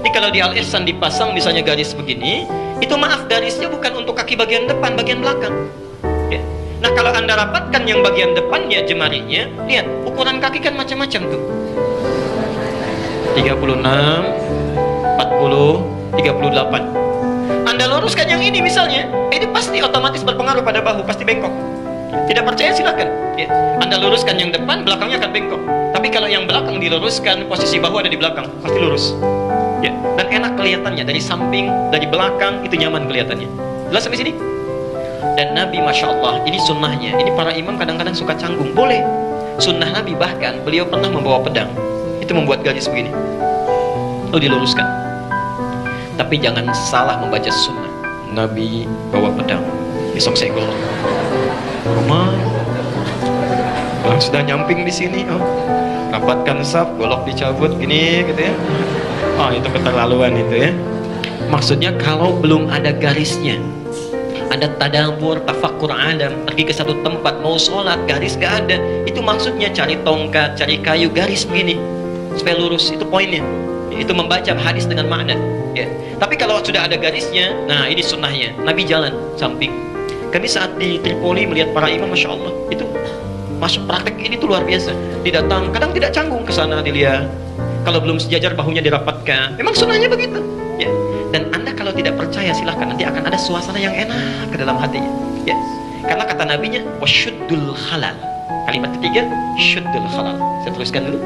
A: Jadi kalau di Al-Ihsan dipasang misalnya garis begini, itu maaf, garisnya bukan untuk kaki bagian depan, bagian belakang. Ya. Nah, kalau Anda rapatkan yang bagian depannya, jemarinya, lihat, ukuran kaki kan macam-macam tuh. 36, 40, 38. Anda luruskan yang ini misalnya, ini pasti otomatis berpengaruh pada bahu, pasti bengkok. Tidak percaya silakan. Ya. Anda luruskan yang depan, belakangnya akan bengkok. Tapi kalau yang belakang diluruskan, posisi bahu ada di belakang, pasti lurus. Ya. Dan enak kelihatannya dari samping, dari belakang, itu nyaman kelihatannya. Jelas sampai sini? Dan Nabi, Masya Allah, ini sunnahnya. Ini para imam kadang-kadang suka canggung. Boleh. Sunnah Nabi bahkan, beliau pernah membawa pedang. Itu membuat garis begini, lalu diluruskan. Tapi jangan salah membaca sunnah. Nabi bawa pedang, besok saya golok. Orang sudah nyamping di sini, rapatkan saf, golok dicabut, gini gitu ya. Itu keterlaluan itu ya. Maksudnya kalau belum ada garisnya, ada tadabbur, tafakkur alam, pergi ke satu tempat mau sholat, garis gak ada, itu maksudnya cari tongkat, cari kayu, garis begini supaya lurus, itu poinnya. Itu membaca hadis dengan makna. Ya. Tapi kalau sudah ada garisnya, nah ini sunnahnya. Nabi jalan samping. Kami saat di Tripoli melihat para imam, Masya Allah, itu masuk praktek ini tuh luar biasa. Dia datang, kadang tidak canggung ke sana dilihat. Kalau belum sejajar bahunya dirapatkan. Memang sunnahnya begitu. Ya. Dan Anda kalau tidak percaya silahkan, nanti akan ada suasana yang enak ke dalam hatinya. Ya. Karena kata Nabinya, wasyuddul khalal. Kalimat ketiga, syuddul khalal. Saya teruskan dulu.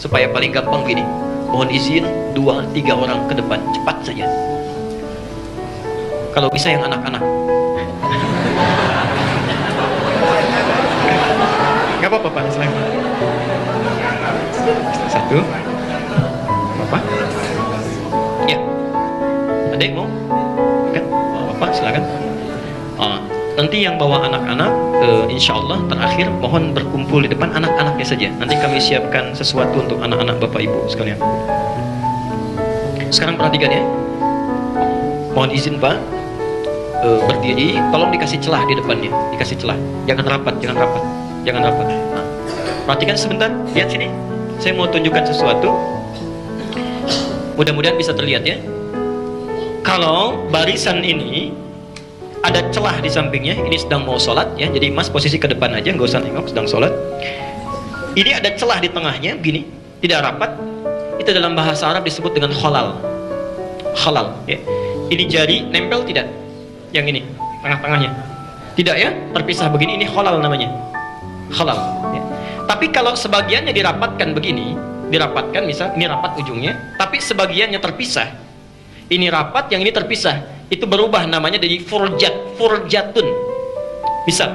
A: supaya paling gampang gini. Mohon izin 2-3 orang ke depan, cepat saja. Kalau bisa yang anak-anak. Gak apa-apa Pak, silakan. Satu. Apa? Ya. Ada yang mau? Kan? Apa? Silakan. Nanti yang bawa anak-anak, insya Allah terakhir mohon berkumpul di depan anak-anaknya saja. Nanti kami siapkan sesuatu untuk anak-anak Bapak Ibu sekalian. Sekarang perhatikan ya. Mohon izin Pak, berdiri, tolong dikasih celah di depannya, dikasih celah. Jangan rapat, jangan rapat, jangan rapat. Nah, perhatikan sebentar, lihat sini. Saya mau tunjukkan sesuatu. Mudah-mudahan bisa terlihat ya. Kalau barisan ini ada celah di sampingnya, ini sedang mau sholat ya, jadi mas posisi ke depan aja, nggak usah nengok, sedang sholat. Ini ada celah di tengahnya, begini, tidak rapat. Itu dalam bahasa Arab disebut dengan khalal. Khalal ya. Ini jari nempel tidak? Yang ini, tengah-tengahnya tidak ya, terpisah begini, ini khalal namanya. Khalal ya. Tapi kalau sebagiannya dirapatkan begini, dirapatkan, misal ini rapat ujungnya, tapi sebagiannya terpisah, ini rapat, yang ini terpisah, itu berubah namanya dari furjatun. Misal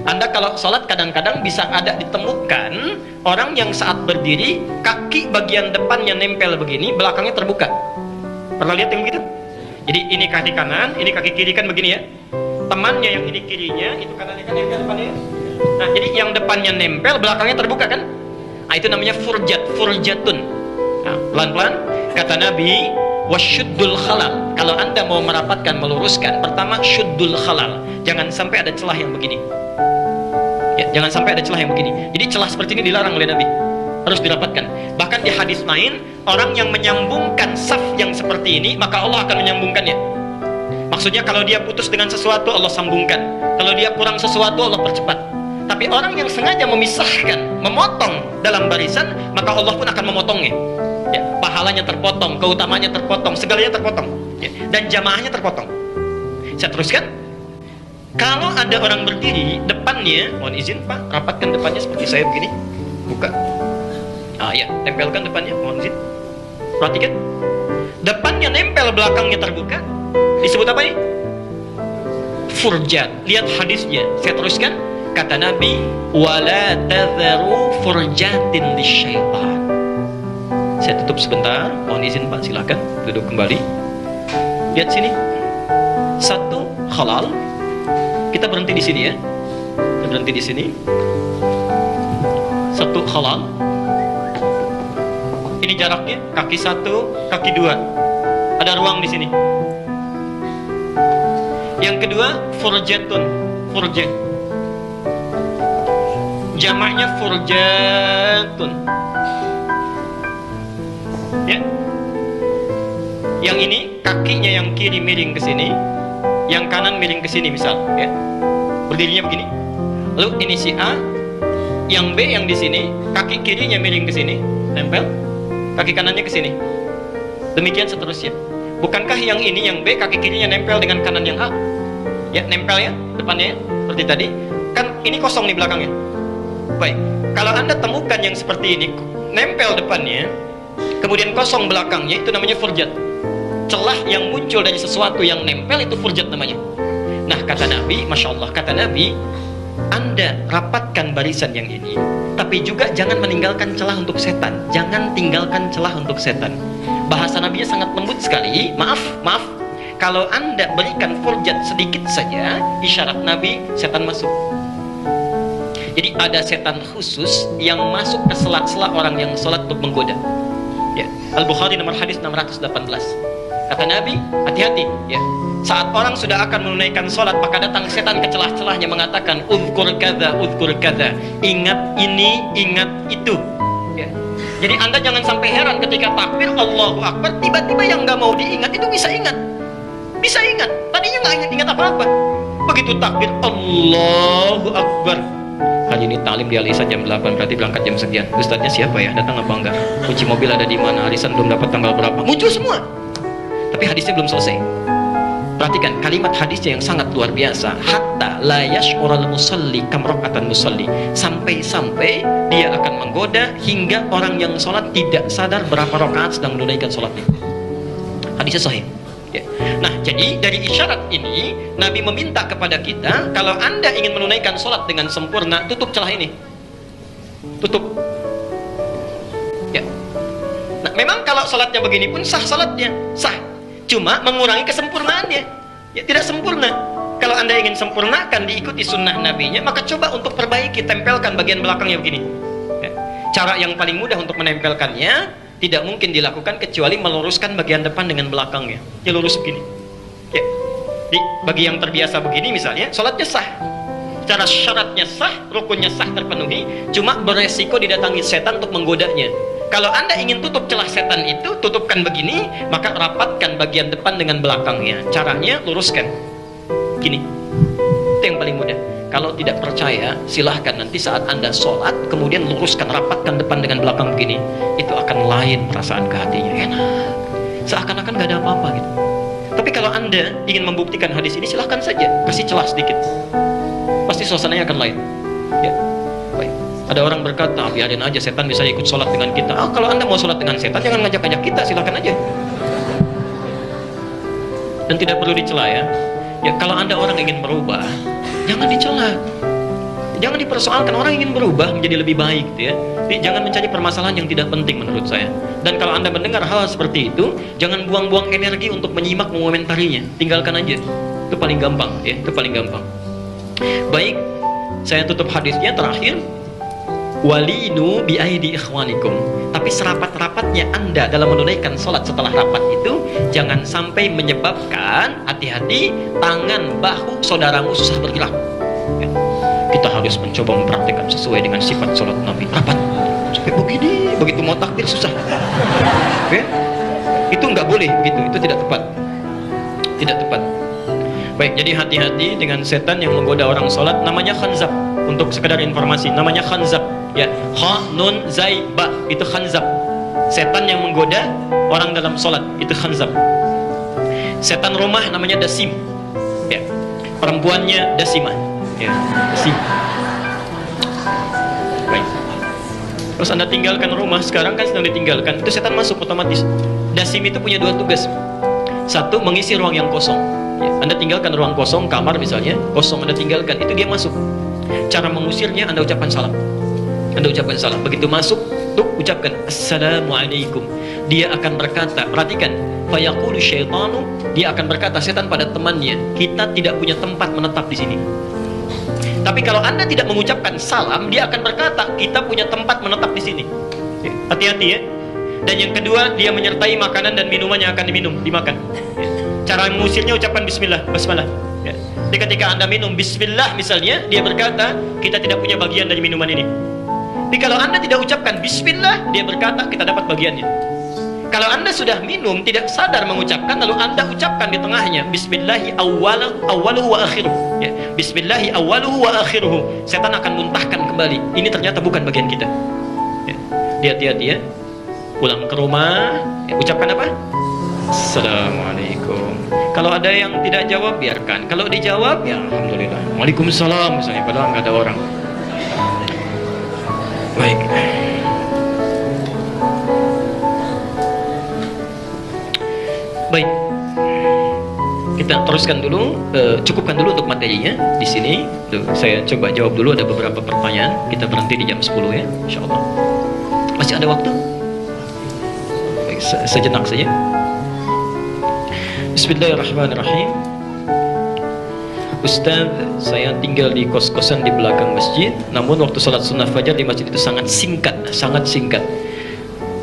A: Anda kalau sholat kadang-kadang bisa ada ditemukan orang yang saat berdiri kaki bagian depannya nempel begini, belakangnya terbuka. Pernah lihat yang begitu? Jadi ini kaki kanan, ini kaki kiri kan begini ya. Temannya yang ini kirinya, itu kanannya kan nempel depannya. Nah jadi yang depannya nempel, belakangnya terbuka kan? Nah itu namanya furjatun. Nah, pelan-pelan kata Nabi, wasyuddul khalal. Kalau Anda mau merapatkan, meluruskan, pertama syuddul khalal. Jangan sampai ada celah yang begini. Ya, jangan sampai ada celah yang begini. Jadi celah seperti ini dilarang oleh Nabi. Harus dirapatkan. Bahkan di hadis lain, orang yang menyambungkan saf yang seperti ini, maka Allah akan menyambungkannya. Maksudnya kalau dia putus dengan sesuatu, Allah sambungkan. Kalau dia kurang sesuatu, Allah percepat. Tapi orang yang sengaja memisahkan, memotong dalam barisan, maka Allah pun akan memotongnya. Ya, pahalanya terpotong, keutamanya terpotong, segalanya terpotong ya, dan jamaahnya terpotong. Saya teruskan. Kalau ada orang berdiri depannya, mohon izin Pak, rapatkan depannya seperti saya begini, buka. Ya, tempelkan depannya, mohon izin. Perhatikan, depannya nempel, belakangnya terbuka. Disebut apa ini? Furjat. Lihat hadisnya. Saya teruskan. Kata Nabi, wala tadharu furjatin lisyaitan. Saya tutup sebentar, mohon izin Pak, silakan duduk kembali. Lihat sini, satu halal. Kita berhenti di sini ya. Kita berhenti di sini. Satu halal. Ini jaraknya, kaki satu, kaki dua. Ada ruang di sini. Yang kedua, furjatun, furjat. Jamaknya furjatun. Ya. Yang ini kakinya yang kiri miring ke sini, yang kanan miring ke sini misal, ya. Berdirinya begini. Lalu ini si A, yang B yang di sini, kaki kirinya miring ke sini, nempel, kaki kanannya ke sini. Demikian seterusnya. Bukankah yang ini yang B kaki kirinya nempel dengan kanan yang A? Ya, nempel ya, depannya ya, seperti tadi. Kan ini kosong nih belakangnya. Baik. Kalau Anda temukan yang seperti ini, nempel depannya, kemudian kosong belakangnya, itu namanya furjat. Celah yang muncul dari sesuatu yang nempel itu furjat namanya. Nah kata Nabi, Masya Allah, kata Nabi, Anda rapatkan barisan yang ini, tapi juga jangan meninggalkan celah untuk setan. Jangan tinggalkan celah untuk setan. Bahasa Nabinya sangat lembut sekali. Maaf, kalau Anda berikan furjat sedikit saja, isyarat Nabi, setan masuk. Jadi ada setan khusus yang masuk ke sela-sela orang yang sholat untuk menggoda. Ya. Al-Bukhari nomor hadis 618. Kata Nabi, hati-hati ya. Saat orang sudah akan menunaikan sholat, maka datang setan ke celah-celahnya mengatakan, uzkur kada, ingat ini, ingat itu ya. Jadi Anda jangan sampai heran ketika takbir Allahu Akbar, tiba-tiba yang nggak mau diingat itu bisa ingat. Tadinya nggak ingat apa-apa. Begitu takbir Allahu Akbar, hari ini talim di Alisa jam 8, berarti berangkat jam sekian. Ustadznya siapa ya? Datang apa enggak? Kunci mobil ada di mana? Arisan belum dapat tanggal berapa? Muncul semua. Tapi hadisnya belum selesai. Perhatikan kalimat hadisnya yang sangat luar biasa. Hatta la yash'ural musalli kam raka'atan musalli. Sampai-sampai dia akan menggoda hingga orang yang sholat tidak sadar berapa rakaat sedang menunaikan sholatnya. Hadisnya sahih. Ya. Nah, jadi dari isyarat ini Nabi meminta kepada kita, kalau Anda ingin menunaikan sholat dengan sempurna, tutup celah ini. Tutup. Ya. Nah, memang kalau sholatnya begini pun sah sholatnya, sah. Cuma mengurangi kesempurnaannya. Ya, tidak sempurna. Kalau Anda ingin sempurnakan, diikuti sunnah Nabi-nya, maka coba untuk perbaiki, tempelkan bagian belakangnya begini. Ya. Cara yang paling mudah untuk menempelkannya tidak mungkin dilakukan kecuali meluruskan bagian depan dengan belakangnya. Ya, lurus begini. Ya. Bagi yang terbiasa begini misalnya, sholatnya sah. Secara syaratnya sah, rukunnya sah terpenuhi, cuma beresiko didatangi setan untuk menggodanya. Kalau Anda ingin tutup celah setan itu, tutupkan begini, maka rapatkan bagian depan dengan belakangnya. Caranya luruskan. Gini. Itu yang paling mudah. Kalau tidak percaya, silahkan nanti saat Anda sholat, kemudian luruskan, rapatkan depan dengan belakang begini. Itu akan lain perasaan ke hatinya. Enak. Seakan-akan gak ada apa-apa gitu. Tapi kalau Anda ingin membuktikan hadis ini, silahkan saja. Kasih celah sedikit. Pasti suasananya akan lain. Ya. Baik. Ada orang berkata, biarin aja setan bisa ikut sholat dengan kita. Kalau Anda mau sholat dengan setan, jangan ngajak-ngajak kita, silakan aja. Dan tidak perlu dicela ya. Ya, kalau Anda orang ingin berubah, jangan dicela. Jangan dipersoalkan, orang ingin berubah menjadi lebih baik gitu ya. Jadi, jangan mencari permasalahan yang tidak penting menurut saya. Dan kalau Anda mendengar hal seperti itu, jangan buang-buang energi untuk menyimak, mengomentarinya. Tinggalkan aja. Itu paling gampang ya, itu paling gampang. Baik, saya tutup hadisnya terakhir. Walinu bi aidi ikhwanikum. Tapi serapat-rapatnya Anda dalam menunaikan sholat setelah rapat itu jangan sampai menyebabkan, hati-hati, tangan bahu saudaramu susah bergerak. Ya. Kita harus mencoba mempraktikkan sesuai dengan sifat sholat Nabi. Rapat sampai begini, begitu mau takbir susah. Oke? Itu nggak boleh begitu, itu tidak tepat. Tidak tepat. Baik, jadi hati-hati dengan setan yang menggoda orang sholat. Namanya khanzab. Untuk sekedar informasi, namanya khanzab. Ya, ha, nun, zai, ba, itu khanzab. Setan yang menggoda orang dalam sholat, itu khanzab. Setan rumah namanya dasim. Ya, perempuannya dasimah. Ya, dasim. Baik. Terus Anda tinggalkan rumah, sekarang kan sedang ditinggalkan, itu setan masuk otomatis. Dasim itu punya dua tugas. Satu, mengisi ruang yang kosong. Ya, Anda tinggalkan ruang kosong, kamar misalnya, kosong Anda tinggalkan, itu dia masuk. Cara mengusirnya Anda ucapkan salam. Anda ucapkan salam. Begitu masuk, tuh ucapkan Assalamualaikum. Dia akan berkata, perhatikan, fayaqulu syaitanu, dia akan berkata, setan pada temannya, kita tidak punya tempat menetap di sini. Tapi kalau Anda tidak mengucapkan salam, dia akan berkata, kita punya tempat menetap di sini. Hati-hati ya. Dan yang kedua, dia menyertai makanan dan minumannya akan diminum, dimakan. Cara mengusirnya ucapan bismillah, basmalah. Ya. Jadi ketika Anda minum bismillah misalnya, dia berkata, kita tidak punya bagian dari minuman ini. Tapi kalau Anda tidak ucapkan bismillah, dia berkata, kita dapat bagiannya. Kalau Anda sudah minum, tidak sadar mengucapkan, lalu Anda ucapkan di tengahnya, bismillahi awwaluhu wa akhiruhu. Ya. Bismillahi awwaluhu wa akhiruhu. Setan akan muntahkan kembali. Ini ternyata bukan bagian kita. Ya. Hati-hati ya. Pulang ke rumah, ya, ucapkan apa? Assalamualaikum. Kalau ada yang tidak jawab, biarkan. Kalau dijawab, ya alhamdulillah. Waalaikumsalam misalnya, padahal nggak ada orang. Baik. Baik. Kita teruskan dulu, cukupkan dulu untuk materinya di sini. Tuh, saya coba jawab dulu, ada beberapa pertanyaan. Kita berhenti di jam 10 ya, insyaallah. Masih ada waktu? Baik, sejenak saja. Bismillahirrahmanirrahim. Ustaz, saya tinggal di kos-kosan di belakang masjid, namun waktu salat sunnah fajar di masjid itu sangat singkat.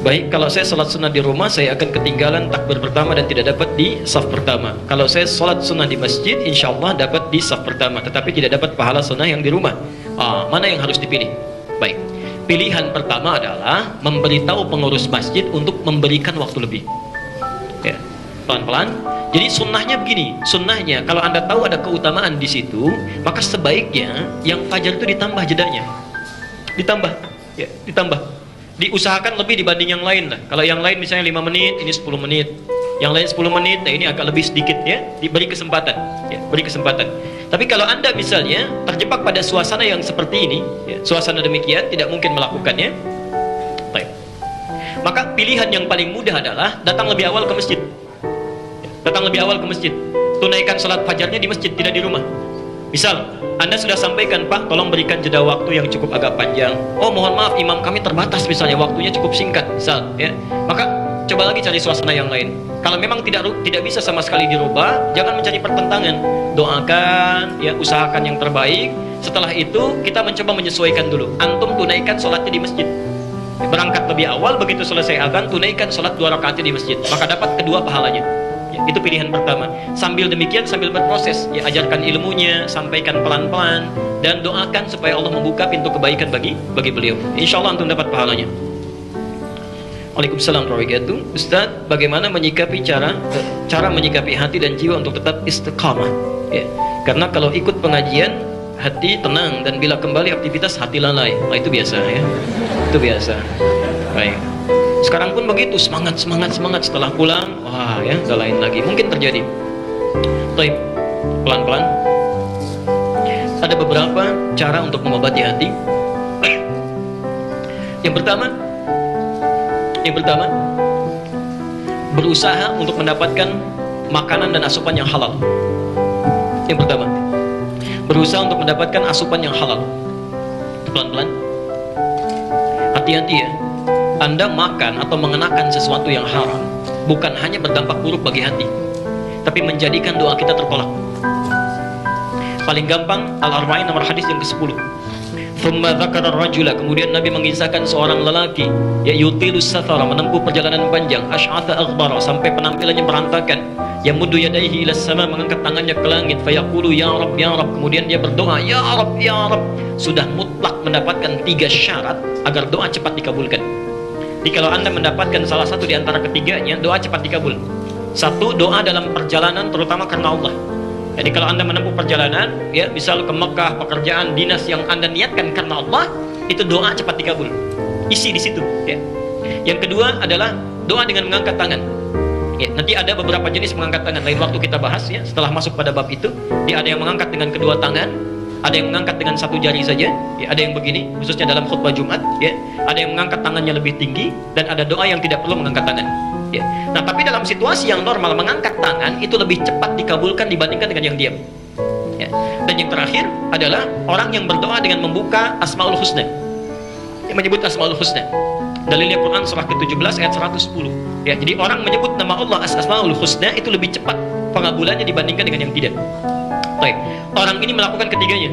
A: Baik, kalau saya salat sunnah di rumah, saya akan ketinggalan takbir pertama dan tidak dapat di saf pertama. Kalau saya salat sunnah di masjid, insya Allah dapat di saf pertama, tetapi tidak dapat pahala sunnah yang di rumah. Mana yang harus dipilih? Baik, pilihan pertama adalah memberitahu pengurus masjid untuk memberikan waktu lebih. Ya, pelan-pelan. Jadi sunnahnya begini, sunnahnya kalau Anda tahu ada keutamaan di situ, maka sebaiknya yang fajar itu ditambah jedanya. Ditambah, ya, ditambah. Diusahakan lebih dibanding yang lain lah. Kalau yang lain misalnya 5 menit, ini 10 menit. yang lain 10 menit, nah ini agak lebih sedikit ya, diberi kesempatan, ya, beri kesempatan. Tapi kalau Anda misalnya terjebak pada suasana yang seperti ini, ya, suasana demikian tidak mungkin melakukannya, baik. Maka pilihan yang paling mudah adalah datang lebih awal ke masjid. Datang lebih awal ke masjid, tunaikan salat fajarnya di masjid, tidak di rumah. Misal, Anda sudah sampaikan, Pak, tolong berikan jeda waktu yang cukup agak panjang. Oh, mohon maaf, imam kami terbatas misalnya, waktunya cukup singkat, misal, ya. Maka coba lagi cari suasana yang lain. Kalau memang tidak bisa sama sekali dirubah, jangan mencari pertentangan. Doakan, ya, usahakan yang terbaik. Setelah itu kita mencoba menyesuaikan dulu. Antum tunaikan sholatnya di masjid. Berangkat lebih awal, begitu selesai azan, tunaikan sholat 2 rakaatnya di masjid. Maka dapat kedua pahalanya. Ya, itu pilihan pertama. Sambil demikian, sambil berproses, ya, ajarkan ilmunya, sampaikan pelan-pelan, dan doakan supaya Allah membuka pintu kebaikan bagi beliau. Insya Allah antum dapat pahalanya. Waalaikumsalam warahmatullahi wabarakatuh. Ustaz, bagaimana menyikapi cara menyikapi hati dan jiwa untuk tetap istiqamah? Ya, karena kalau ikut pengajian hati tenang, dan bila kembali aktivitas hati lalai. Nah, itu biasa ya. Itu biasa. Baik. Sekarang pun begitu, semangat setelah pulang, wah ya, udah lain lagi. Mungkin terjadi. Baik. Pelan-pelan. Ada beberapa cara untuk mengobati hati. Yang pertama, berusaha untuk mendapatkan makanan dan asupan yang halal. Yang pertama, berusaha untuk mendapatkan asupan yang halal. Pelan-pelan. Hati-hati ya. Anda makan atau mengenakan sesuatu yang haram bukan hanya berdampak buruk bagi hati, tapi menjadikan doa kita tertolak. Paling gampang, Al-Arba'in nomor hadis yang ke-10. Thumma dzakara ar-rajula, kemudian Nabi mengisahkan seorang lelaki, ya, yutilus safara, menempuh perjalanan panjang, asy'atha aghbara, sampai penampilannya berantakan, yamuddu yadayhi ila sama, mengangkat tangannya ke langit, fayaqulu ya Rabb ya Rabb, kemudian dia berdoa ya Rabb ya Rabb. Sudah mutlak mendapatkan 3 syarat agar doa cepat dikabulkan. Jadi kalau Anda mendapatkan salah satu di antara ketiganya, doa cepat dikabul. Satu, doa dalam perjalanan terutama karena Allah. Jadi kalau Anda menempuh perjalanan, ya, misal ke Mekah, pekerjaan dinas yang Anda niatkan karena Allah, itu doa cepat dikabul. Isi di situ, ya. Yang kedua adalah doa dengan mengangkat tangan. Ya, nanti ada beberapa jenis mengangkat tangan, lain waktu kita bahas ya, setelah masuk pada bab itu. Dia ada yang mengangkat dengan kedua tangan, ada yang mengangkat dengan 1 jari saja, ya, ada yang begini, khususnya dalam khutbah Jumat, ya. Ada yang mengangkat tangannya lebih tinggi, dan ada doa yang tidak perlu mengangkat tangan. Ya. Nah, tapi dalam situasi yang normal, mengangkat tangan itu lebih cepat dikabulkan dibandingkan dengan yang diam. Ya. Dan yang terakhir adalah orang yang berdoa dengan membuka Asmaul Husna, yang menyebut Asmaul Husna. Dalilnya Quran surah ke-17 ayat 110. Ya, jadi orang menyebut nama Allah Asmaul Husna itu lebih cepat pengabulannya dibandingkan dengan yang tidak. Baik. Orang ini melakukan ketiganya.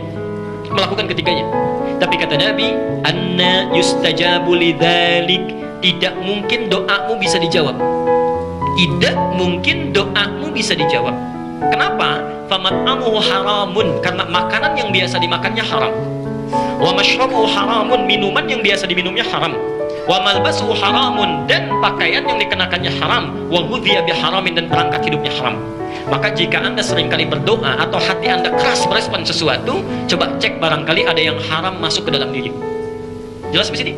A: Tapi kata Nabi, anna yustajabu lidzalik, tidak mungkin doamu bisa dijawab. Kenapa? Famat'amuhu haramun, karena makanan yang biasa dimakannya haram. Wa mashrabuhu haramun, minuman yang biasa diminumnya haram. Wa malbasuhu haramun, dan pakaian yang dikenakannya haram. Wa ghudhiya biharamin, dan perangkat hidupnya haram. Maka jika Anda seringkali berdoa atau hati Anda keras merespon sesuatu, coba cek barangkali ada yang haram masuk ke dalam diri. Jelas di sini?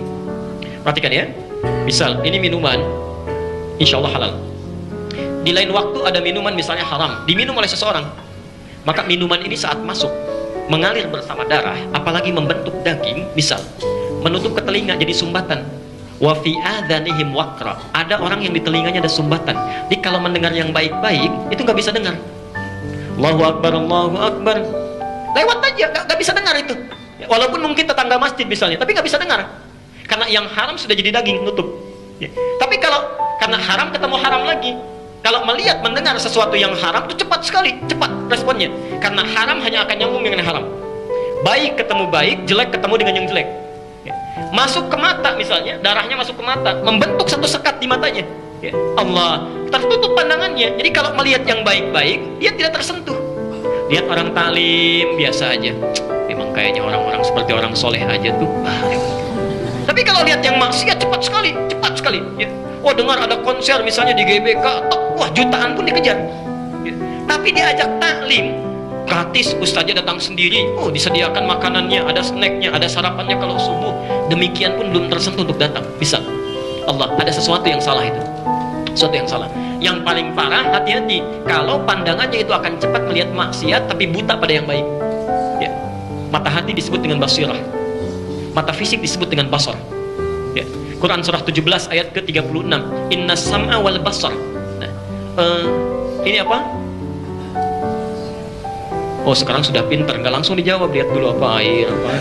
A: Perhatikan ya. Misal, ini minuman, insya Allah halal. Di lain waktu ada minuman misalnya haram, diminum oleh seseorang. Maka minuman ini saat masuk, mengalir bersama darah, apalagi membentuk daging, misal, menutup ke telinga jadi sumbatan. Wa fi adhanihim waqra, ada orang yang di telinganya ada sumbatan. Jadi kalau mendengar yang baik-baik, itu nggak bisa dengar. Allahu Akbar, Allahu Akbar. Lewat aja, nggak bisa dengar itu. Walaupun mungkin tetangga masjid misalnya, tapi nggak bisa dengar. Karena yang haram sudah jadi daging, nutup. Ya. Tapi kalau karena haram ketemu haram lagi. Kalau melihat, mendengar sesuatu yang haram itu cepat sekali, cepat responnya. Karena haram hanya akan nyambung dengan haram. Baik ketemu baik, jelek ketemu dengan yang jelek. Ya. Masuk ke mata misalnya, darahnya masuk ke mata, membentuk satu sekat di matanya. Ya. Allah, tertutup pandangannya. Jadi kalau melihat yang baik-baik, dia tidak tersentuh. Lihat orang taklim biasa aja. Memang kayaknya orang-orang seperti orang soleh aja tuh. Tapi kalau lihat yang maksiat cepat sekali. Ya. Oh, dengar ada konser misalnya di GBK, wah jutaan pun dikejar. Ya. Tapi diajak taklim, gratis, ustaznya datang sendiri. Oh, disediakan makanannya, ada snacknya, ada sarapannya kalau subuh. Demikian pun belum tersentuh untuk datang. Bisa. Allah, ada sesuatu yang salah itu. Sesuatu yang salah. Yang paling parah, hati-hati kalau pandangannya itu akan cepat melihat maksiat tapi buta pada yang baik. Ya. Mata hati disebut dengan basirah, mata fisik disebut dengan basar. Ya. Quran surah 17 ayat ke-36, inna sam'a wal basar. Nah, ini apa? Oh, sekarang sudah pinter, nggak langsung dijawab, lihat dulu apa air, apa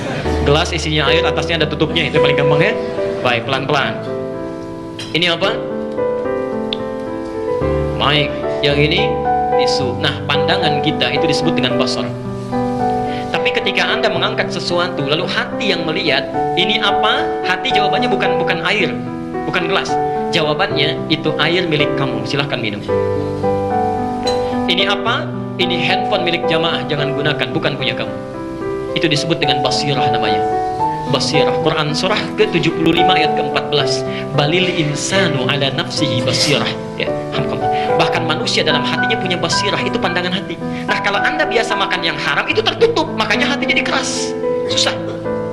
A: gelas isinya air, atasnya ada tutupnya, itu paling gampang ya. Baik, pelan-pelan. Ini apa? Mic. Yang ini isu. Nah, pandangan kita itu disebut dengan basar. Tapi ketika Anda mengangkat sesuatu lalu hati yang melihat, ini apa? Hati jawabannya bukan air, bukan gelas. Jawabannya itu air milik kamu, silahkan minum. Ini apa? Ini handphone milik jamaah, jangan gunakan, bukan punya kamu. Itu disebut dengan basirah namanya. Basirah. Quran surah ke-75 ayat ke-14. Balil insanu ala nafsihi basirah. Ya, bahkan manusia dalam hatinya punya basirah, itu pandangan hati. Nah, kalau Anda biasa makan yang haram, itu tertutup, makanya hati jadi keras, susah.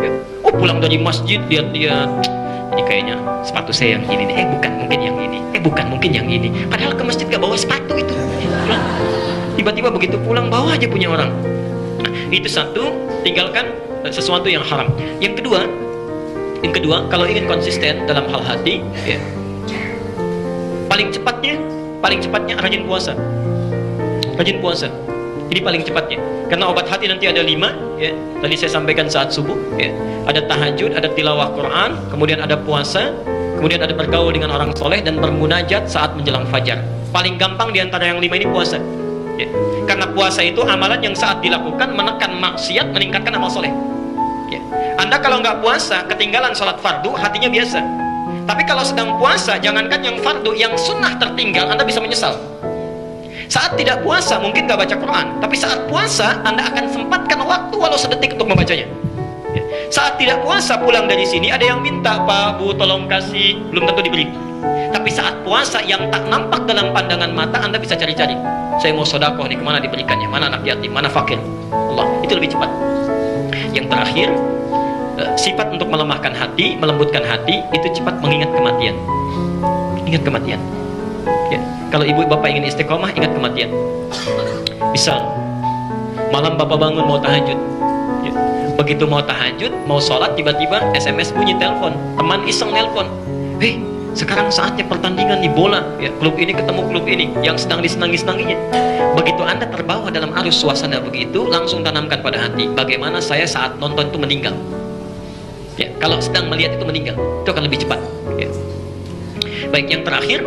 A: Ya. Oh, pulang dari masjid, lihat-lihat, ini kayaknya sepatu saya yang ini nih. Bukan, mungkin yang ini. Bukan, mungkin yang ini. Padahal ke masjid gak bawa sepatu itu. Tiba-tiba begitu pulang, bawa aja punya orang. Nah, itu satu, tinggalkan sesuatu yang haram. Yang kedua, kalau ingin konsisten dalam hal hati, ya, paling cepatnya rajin puasa. Ini paling cepatnya. Karena obat hati nanti ada 5, ya. Tadi saya sampaikan saat subuh, ya. Ada tahajud, ada tilawah Quran, kemudian ada puasa, kemudian ada bergaul dengan orang soleh dan bermunajat saat menjelang fajar. Paling gampang di antara yang 5 ini puasa. Ya. Karena puasa itu amalan yang saat dilakukan menekan maksiat, meningkatkan amal soleh. Ya. Anda kalau nggak puasa, ketinggalan sholat fardu, hatinya biasa. Tapi kalau sedang puasa, jangankan yang fardu, yang sunnah tertinggal, Anda bisa menyesal. Saat tidak puasa, mungkin nggak baca Quran, tapi saat puasa, Anda akan sempatkan waktu walau sedetik untuk membacanya. Ya. Saat tidak puasa, pulang dari sini, ada yang minta, Pak, Bu, tolong kasih, belum tentu diberi. Tapi saat puasa, yang tak nampak dalam pandangan mata, Anda bisa cari-cari. Saya mau sodakoh nih, kemana diberikannya, mana anak yatim, mana fakir. Allah, itu lebih cepat. Yang terakhir, sifat untuk melemahkan hati, melembutkan hati, itu cepat mengingat kematian. Ingat kematian. Ya. Kalau ibu bapak ingin istiqomah, ingat kematian. Misal, malam bapak bangun mau tahajud. Ya. Begitu mau tahajud, mau sholat, tiba-tiba SMS bunyi telepon, teman iseng nelpon. Hei, sekarang saatnya pertandingan di bola, ya, klub ini ketemu klub ini yang sedang disenangi-senanginya. Begitu Anda terbawa dalam arus suasana begitu, langsung tanamkan pada hati, bagaimana saya saat nonton itu meninggal. Ya, kalau sedang melihat itu meninggal, itu akan lebih cepat. Ya. Baik, yang terakhir,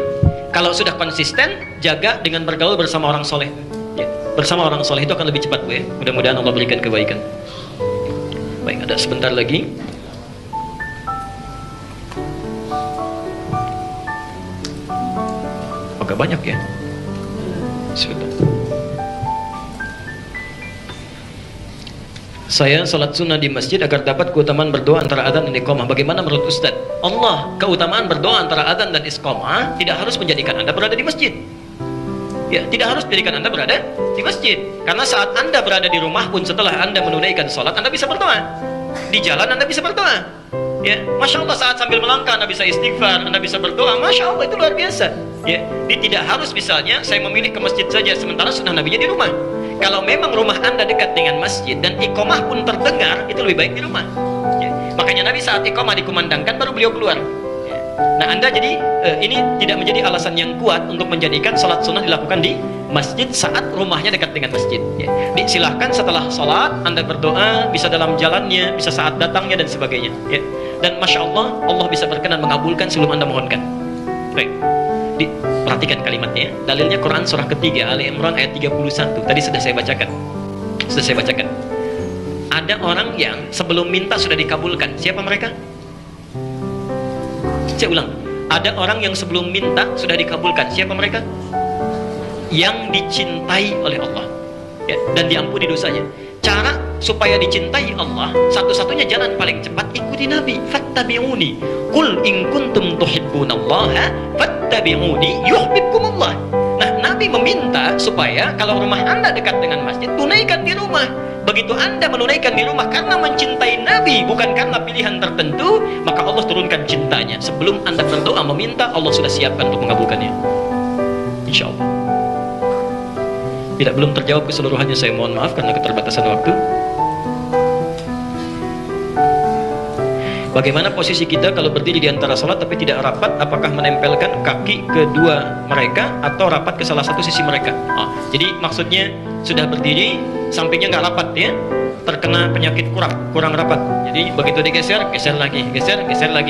A: kalau sudah konsisten, jaga dengan bergaul bersama orang soleh. Ya, bersama orang soleh itu akan lebih cepat, Bu, ya. Mudah-mudahan Allah berikan kebaikan. Baik, ada sebentar lagi. Agak banyak ya. Sebentar. Saya sholat sunnah di masjid agar dapat keutamaan berdoa antara adzan dan iqamah. Bagaimana menurut Ustaz? Allah, keutamaan berdoa antara adzan dan iqamah tidak harus menjadikan Anda berada di masjid. Ya, tidak harus menjadikan Anda berada di masjid. Karena saat Anda berada di rumah pun, setelah Anda menunaikan sholat, Anda bisa berdoa. Di jalan Anda bisa berdoa. Ya, Masya Allah, saat sambil melangkah Anda bisa istighfar, Anda bisa berdoa. Masya Allah, itu luar biasa. Ya, tidak harus misalnya saya memilih ke masjid saja sementara sunnah nabinya di rumah. Kalau memang rumah Anda dekat dengan masjid dan iqamah pun terdengar, itu lebih baik di rumah. Ya. Makanya Nabi saat iqamah dikumandangkan baru beliau keluar. Ya. Nah, Anda jadi ini tidak menjadi alasan yang kuat untuk menjadikan sholat sunnah dilakukan di masjid saat rumahnya dekat dengan masjid. Ya. Silahkan setelah sholat Anda berdoa, bisa dalam jalannya, bisa saat datangnya dan sebagainya. Ya. Dan Masya Allah, Allah bisa berkenan mengabulkan sebelum Anda mohonkan. Baik. Perhatikan kalimatnya. Dalilnya Quran surah ketiga Ali Imran ayat 31. Tadi sudah saya bacakan. Ada orang yang sebelum minta sudah dikabulkan. Siapa mereka? Saya ulang. Ada orang yang sebelum minta sudah dikabulkan. Siapa mereka? Yang dicintai oleh Allah, ya, dan diampuni dosanya. Cara supaya dicintai Allah, satu-satunya jalan paling cepat, ikuti Nabi. Fattabi'uni. Qul in kuntum tuhibbunallaha fattabi'uni yuhibbukumullah. Nah, Nabi meminta supaya kalau rumah Anda dekat dengan masjid, tunaikan di rumah. Begitu Anda menunaikan di rumah karena mencintai Nabi, bukan karena pilihan tertentu, maka Allah turunkan cintanya. Sebelum Anda berdoa meminta, Allah sudah siapkan untuk mengabulkannya. insya Allah. Bila belum terjawab keseluruhannya, saya mohon maaf karena keterbatasan waktu. Bagaimana posisi kita kalau berdiri di antara salat tapi tidak rapat? Apakah menempelkan kaki kedua mereka atau rapat ke salah satu sisi mereka? Jadi maksudnya sudah berdiri, sampingnya nggak rapat ya, terkena penyakit kurang rapat. Jadi begitu digeser, geser lagi,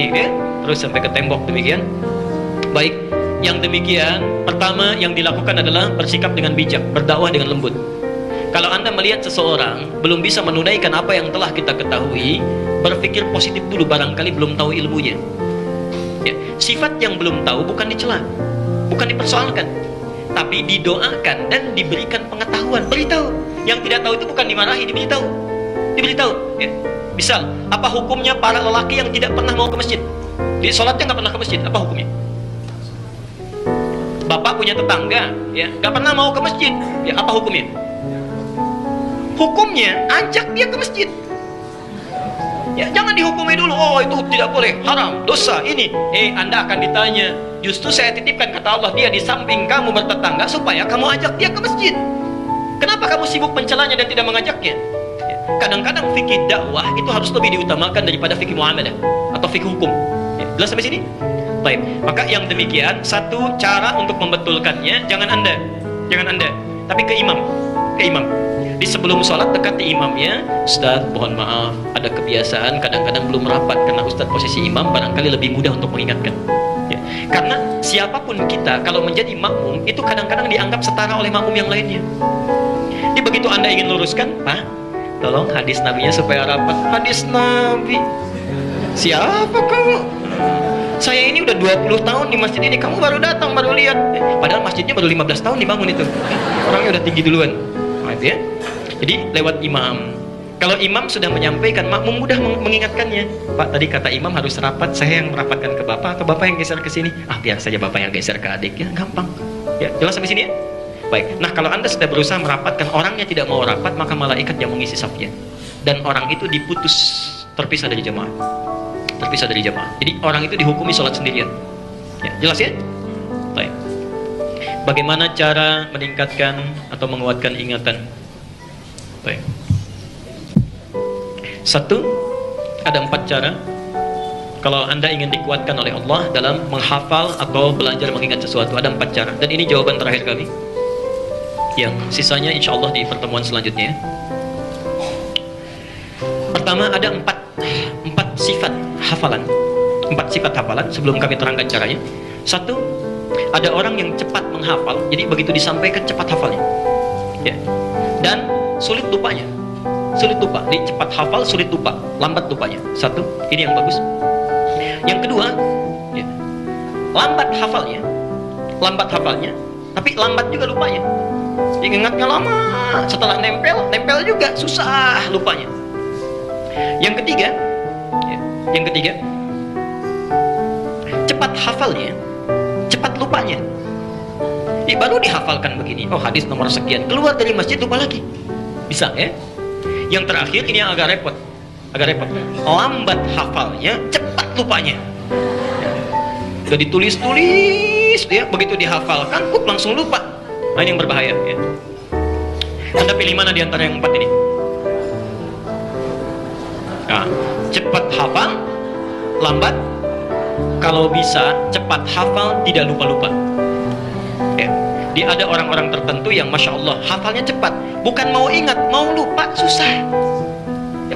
A: ya, terus sampai ke tembok, demikian. Baik, yang demikian pertama yang dilakukan adalah bersikap dengan bijak, berdakwah dengan lembut. Kalau Anda melihat seseorang belum bisa menunaikan apa yang telah kita ketahui, berpikir positif dulu, barangkali belum tahu ilmunya ya. Sifat yang belum tahu bukan dicela, bukan dipersoalkan, tapi didoakan dan diberikan pengetahuan. Beritahu. Yang tidak tahu itu bukan dimarahi, diberitahu ya. Misal, apa hukumnya para lelaki yang tidak pernah mau ke masjid? Di sholatnya nggak pernah ke masjid, apa hukumnya? Bapak punya tetangga ya, nggak pernah mau ke masjid ya, apa hukumnya? Hukumnya ajak dia ke masjid ya, jangan dihukumi dulu, oh itu tidak boleh, haram, dosa, ini. Anda akan ditanya, justru saya titipkan kata Allah, dia di samping kamu bertetangga supaya kamu ajak dia ke masjid. Kenapa kamu sibuk mencelanya dan tidak mengajaknya ya? Kadang-kadang fikih dakwah itu harus lebih diutamakan daripada fikih muamalah atau fikih hukum ya. Jelas sampai sini? Baik, maka yang demikian satu cara untuk membetulkannya, jangan anda, tapi ke imam. Di sebelum sholat dekati imamnya, Ustaz mohon maaf, ada kebiasaan kadang-kadang belum rapat, karena Ustaz posisi imam barangkali lebih mudah untuk mengingatkan ya. Karena siapapun kita kalau menjadi makmum itu kadang-kadang dianggap setara oleh makmum yang lainnya. Jadi begitu Anda ingin luruskan, Pak tolong hadis nabinya supaya rapat. Hadis nabi? Siapa kamu? Saya ini udah 20 tahun di masjid ini, kamu baru datang, baru lihat. Padahal masjidnya baru 15 tahun dibangun itu. Orangnya udah tinggi duluan. Nah, itu ya. Jadi lewat imam. Kalau imam sudah menyampaikan, makmum mudah mengingatkannya. Pak, tadi kata imam harus rapat, saya yang merapatkan ke bapak atau bapak yang geser ke sini? Biar saja bapak yang geser ke adik ya, gampang. Ya, jelas sampai sini ya? Baik. Nah, kalau Anda sudah berusaha merapatkan, orangnya tidak mau rapat, maka malaikat yang mengisi safnya. Dan orang itu diputus, terpisah dari jamaah. Jadi orang itu dihukumi sholat sendirian. Ya, jelas ya? Baik. Bagaimana cara meningkatkan atau menguatkan ingatan? Baik. Satu, ada 4 cara. Kalau Anda ingin dikuatkan oleh Allah dalam menghafal atau belajar mengingat sesuatu, ada 4 cara. Dan ini jawaban terakhir kami. Yang sisanya insya Allah di pertemuan selanjutnya. Pertama, ada 4 sifat hafalan. 4 sifat hafalan sebelum kami terangkan caranya. Satu, ada orang yang cepat menghafal, jadi begitu disampaikan cepat hafalnya ya. Dan sulit lupanya, di cepat hafal sulit lupa, lambat lupanya. Satu, ini yang bagus. Yang kedua ya, lambat hafalnya tapi lambat juga lupanya. Ingatnya lama, setelah nempel juga susah lupanya. Yang ketiga cepat hafalnya, cepat lupanya. Baru dihafalkan begini, oh hadis nomor sekian, keluar dari masjid lupa lagi, bisa ya. Yang terakhir ini yang agak repot, lambat hafalnya, cepat lupanya. Udah ditulis ya, begitu dihafalkan langsung lupa. Nah, ini yang berbahaya ya. Anda pilih mana di antara yang 4 ini? Nah, cepat hafal, lambat. Kalau bisa cepat hafal, tidak lupa-lupa ya. Dia ada orang-orang tertentu yang Masya Allah hafalnya cepat, bukan mau ingat, mau lupa susah ya.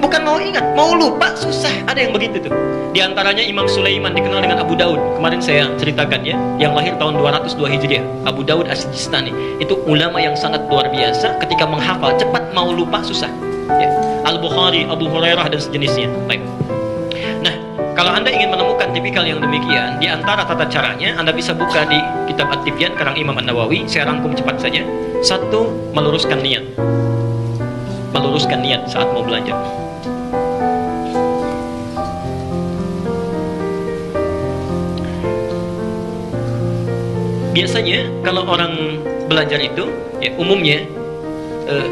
A: Bukan mau ingat, mau lupa susah. Ada yang begitu tuh. Di antaranya Imam Sulaiman, dikenal dengan Abu Daud. Kemarin saya ceritakan ya, yang lahir tahun 202 Hijriah, Abu Daud As-Sijistani. Itu ulama yang sangat luar biasa, ketika menghafal cepat, mau lupa susah ya. Al-Bukhari, Abu Hurairah dan sejenisnya. Baik. Nah, kalau Anda ingin menemukan tipikal yang demikian, di antara tata caranya Anda bisa buka di kitab At-Tibyan karang Imam An-Nawawi. Saya rangkum cepat saja. Satu, meluruskan niat saat mau belajar. Biasanya kalau orang belajar itu ya, umumnya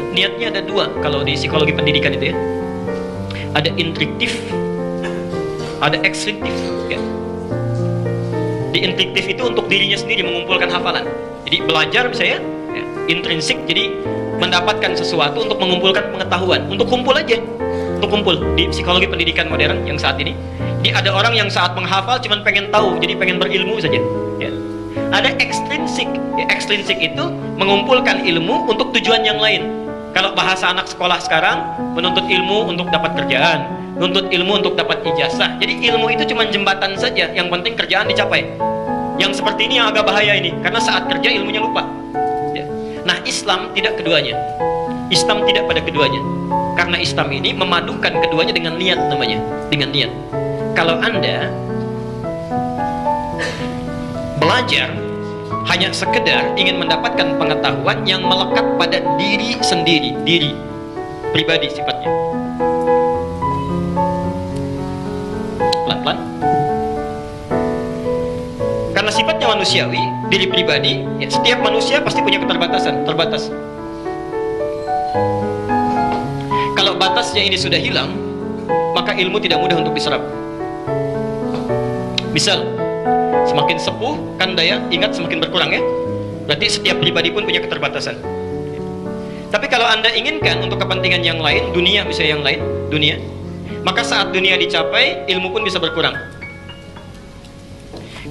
A: niatnya ada 2 kalau di psikologi pendidikan itu ya. Ada instruktif, ada ekstraktif ya. Di instruktif itu untuk dirinya sendiri mengumpulkan hafalan. Jadi belajar misalnya intrinsik, jadi mendapatkan sesuatu untuk mengumpulkan pengetahuan, untuk kumpul aja, untuk kumpul. Di psikologi pendidikan modern yang saat ini, ada orang yang saat menghafal cuman pengen tahu, jadi pengen berilmu saja. Ya. Ada ekstrinsik, ekstrinsik itu mengumpulkan ilmu untuk tujuan yang lain. Kalau bahasa anak sekolah sekarang, menuntut ilmu untuk dapat kerjaan, menuntut ilmu untuk dapat ijazah. Jadi ilmu itu cuma jembatan saja, yang penting kerjaan dicapai. Yang seperti ini yang agak bahaya ini, karena saat kerja ilmunya lupa. Ya. Nah, Islam tidak keduanya. Islam tidak pada keduanya. Karena Islam ini memadukan keduanya dengan niat namanya, dengan niat. Kalau Anda belajar hanya sekedar ingin mendapatkan pengetahuan yang melekat pada diri sendiri, diri pribadi sifatnya. Pelan-pelan. Karena sifatnya manusiawi, diri pribadi, ya, setiap manusia pasti punya keterbatasan, terbatas. Kalau batasnya ini sudah hilang, maka ilmu tidak mudah untuk diserap. Misal, semakin sepuh kan daya ingat semakin berkurang ya. Berarti setiap pribadi pun punya keterbatasan. Tapi kalau Anda inginkan untuk kepentingan yang lain, dunia misalnya yang lain, dunia, maka saat dunia dicapai, ilmu pun bisa berkurang.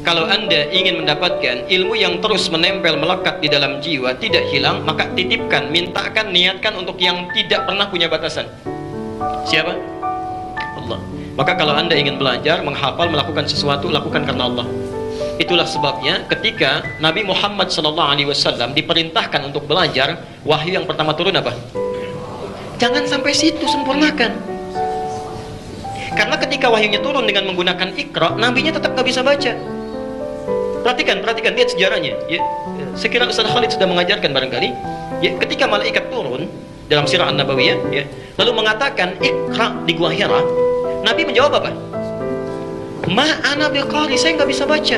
A: Kalau Anda ingin mendapatkan ilmu yang terus menempel melekat di dalam jiwa, tidak hilang, maka titipkan, mintakan, niatkan untuk yang tidak pernah punya batasan. Siapa? Allah. Maka kalau Anda ingin belajar, menghafal, melakukan sesuatu, lakukan karena Allah. Itulah sebabnya ketika Nabi Muhammad SAW diperintahkan untuk belajar, wahyu yang pertama turun apa? Jangan sampai situ, sempurnakan. Karena ketika wahyunya turun dengan menggunakan Iqra, nabinya tetap gak bisa baca. Perhatikan, lihat sejarahnya. Ya, saya kira Ustaz Khalid sudah mengajarkan barangkali. Ya, ketika malaikat turun dalam sirah An-Nabawiyah, ya, lalu mengatakan Iqra di Gua Hira, Nabi menjawab apa? Ma ana biqari, saya nggak bisa baca.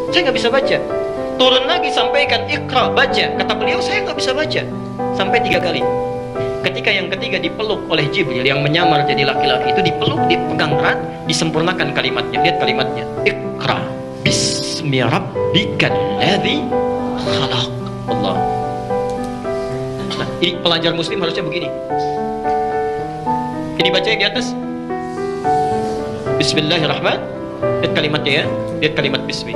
A: Saya nggak bisa baca. Turun lagi sampaikan Iqra, baca. Kata beliau, saya nggak bisa baca. Sampai 3 kali. Ketika yang ketiga dipeluk oleh Jibril yang menyamar jadi laki-laki, itu dipeluk, dipegang erat, disempurnakan kalimatnya. Lihat kalimatnya. Iqra bismi rabbikal ladzi khalaq. Allah. Nah, ini pelajar muslim harusnya begini. Ini baca yang di atas. Bismillahirrahmanirrahim. Lihat kalimatnya ya. Lihat kalimat bismi.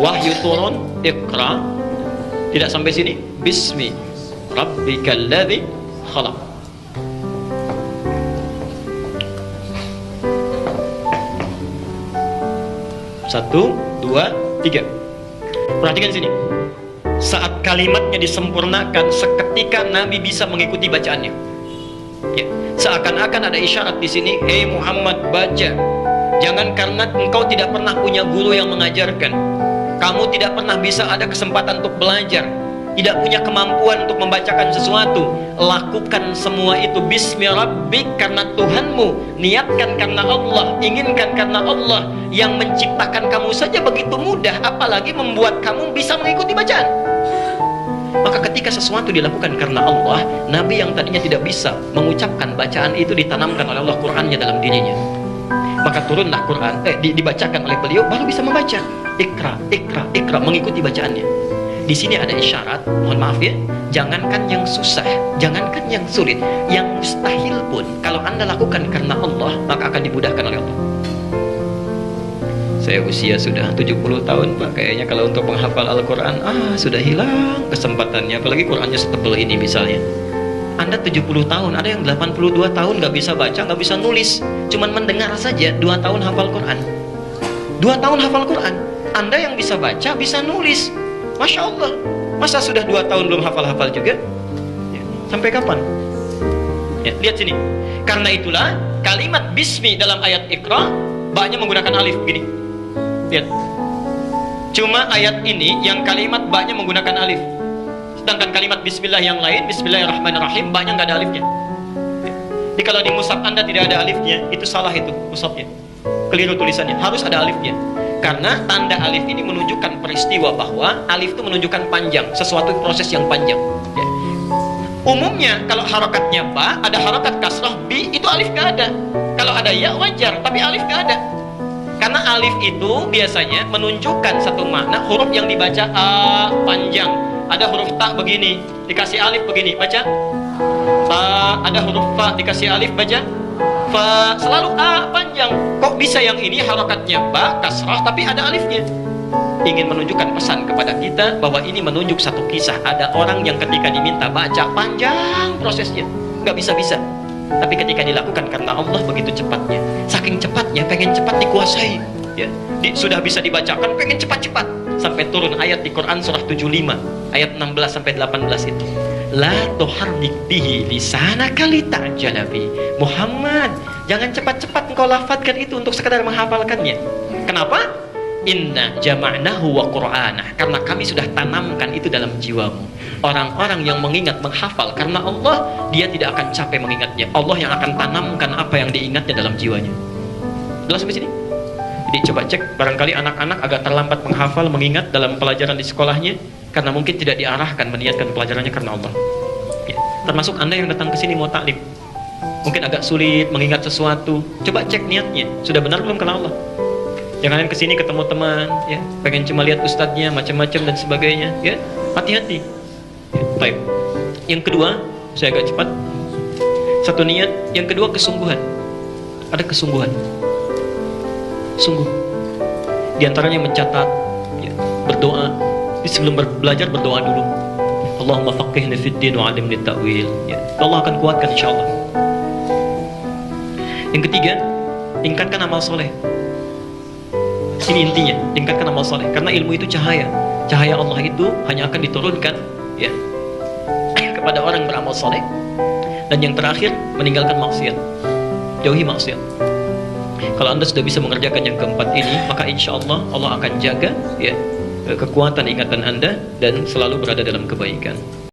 A: Wahyu turun, Iqra. Tidak sampai sini. Bismi rabbikal ladzi khalaq. Satu, dua, tiga. Perhatikan sini. Saat kalimatnya disempurnakan, seketika Nabi bisa mengikuti bacaannya. Ya. Seakan-akan ada isyarat di sini. Hei Muhammad, baca. Jangan karena engkau tidak pernah punya guru yang mengajarkan, kamu tidak pernah bisa ada kesempatan untuk belajar, tidak punya kemampuan untuk membacakan sesuatu, lakukan semua itu bismi rabbik, karena Tuhanmu. Niatkan karena Allah, inginkan karena Allah. Yang menciptakan kamu saja begitu mudah, apalagi membuat kamu bisa mengikuti bacaan. Maka ketika sesuatu dilakukan karena Allah, Nabi yang tadinya tidak bisa mengucapkan bacaan itu ditanamkan oleh Allah Qur'annya dalam dirinya. Maka turunlah Quran, dibacakan oleh beliau, baru bisa membaca. Iqra, Iqra, Iqra, mengikuti bacaannya. Di sini ada isyarat, mohon maaf ya, jangankan yang susah, jangankan yang sulit, yang mustahil pun kalau Anda lakukan karena Allah, maka akan dimudahkan oleh Allah. Saya usia sudah 70 tahun Pak, kayaknya kalau untuk menghafal Al-Quran, sudah hilang kesempatannya, apalagi Qurannya setebal ini misalnya. Anda 70 tahun, ada yang 82 tahun gak bisa baca, gak bisa nulis, cuman mendengar saja, 2 tahun hafal Quran. 2 tahun hafal Quran. Anda yang bisa baca, bisa nulis, Masya Allah. Masa sudah 2 tahun belum hafal-hafal juga? Ya. Sampai kapan? Ya, lihat sini. Karena itulah kalimat bismi dalam ayat Iqra banyak menggunakan alif begini. Lihat. Cuma ayat ini yang kalimat banyak menggunakan alif. Sedangkan kalimat bismillah yang lain, bismillahirrahmanirrahim, banyak nggak ada alifnya. Ya. Jadi kalau di mushaf Anda tidak ada alifnya, itu salah itu mushafnya. Keliru tulisannya, harus ada alifnya. Karena tanda alif ini menunjukkan peristiwa bahwa alif itu menunjukkan panjang, sesuatu proses yang panjang. Ya. Umumnya kalau harakatnya ba, ada harakat kasrah bi, itu alif gak ada. Kalau ada ya wajar, tapi alif gak ada. Karena Karena alif itu biasanya menunjukkan satu makna. Huruf yang dibaca a panjang, ada huruf ta begini, dikasih alif begini, baca ta. Ada huruf fa, dikasih alif, baca fa. Selalu a panjang. Kok bisa yang ini harokatnya ba kasrah tapi ada alifnya? Ingin menunjukkan pesan kepada kita bahwa ini menunjuk satu kisah. Ada orang yang ketika diminta baca panjang prosesnya, nggak bisa-bisa. Tapi ketika dilakukan karena Allah begitu cepatnya, saking cepatnya pengen cepat dikuasai, ya. Sudah bisa dibacakan pengen cepat-cepat sampai turun ayat di Quran surah 75 ayat 16 sampai 18 itu. La tuharrik bihi lisanaka lita'jala bi. Muhammad, jangan cepat-cepat engkau lafadzkan itu untuk sekadar menghafalkannya. Kenapa? Inna jama'nahu wa qur'anah. Karena kami sudah tanamkan itu dalam jiwamu. Orang-orang yang mengingat, menghafal karena Allah, dia tidak akan capek mengingatnya. Allah yang akan tanamkan apa yang diingatnya dalam jiwanya. Jelas sampai sini? Jadi coba cek, barangkali anak-anak agak terlambat menghafal, mengingat dalam pelajaran di sekolahnya karena mungkin tidak diarahkan meniatkan pelajarannya karena Allah. Ya. Termasuk Anda yang datang ke sini mau taklim, mungkin agak sulit mengingat sesuatu. Coba cek niatnya, sudah benar belum karena Allah? Jangan kesini ketemu teman, ya, pengen cuma lihat ustadznya macam-macam dan sebagainya, ya, hati-hati. Ya, baik. Yang kedua, saya agak cepat. Satu niat, yang kedua kesungguhan. Ada kesungguhan, sungguh. Di antaranya mencatat, ya, berdoa. Sebelum belajar berdoa dulu. Allahumma faqihna fid din wa 'allimni ta'wil. Ya, Allah akan kuatkan insyaallah. Yang ketiga, tingkatkan amal soleh. Ini intinya, tingkatkan amal soleh. Karena ilmu itu cahaya. Cahaya Allah itu hanya akan diturunkan, ya, kepada orang beramal soleh. Dan yang terakhir, meninggalkan maksiat. Jauhi maksiat. Kalau Anda sudah bisa mengerjakan yang keempat ini, maka insya Allah Allah akan jaga, ya, kekuatan ingatan Anda dan selalu berada dalam kebaikan.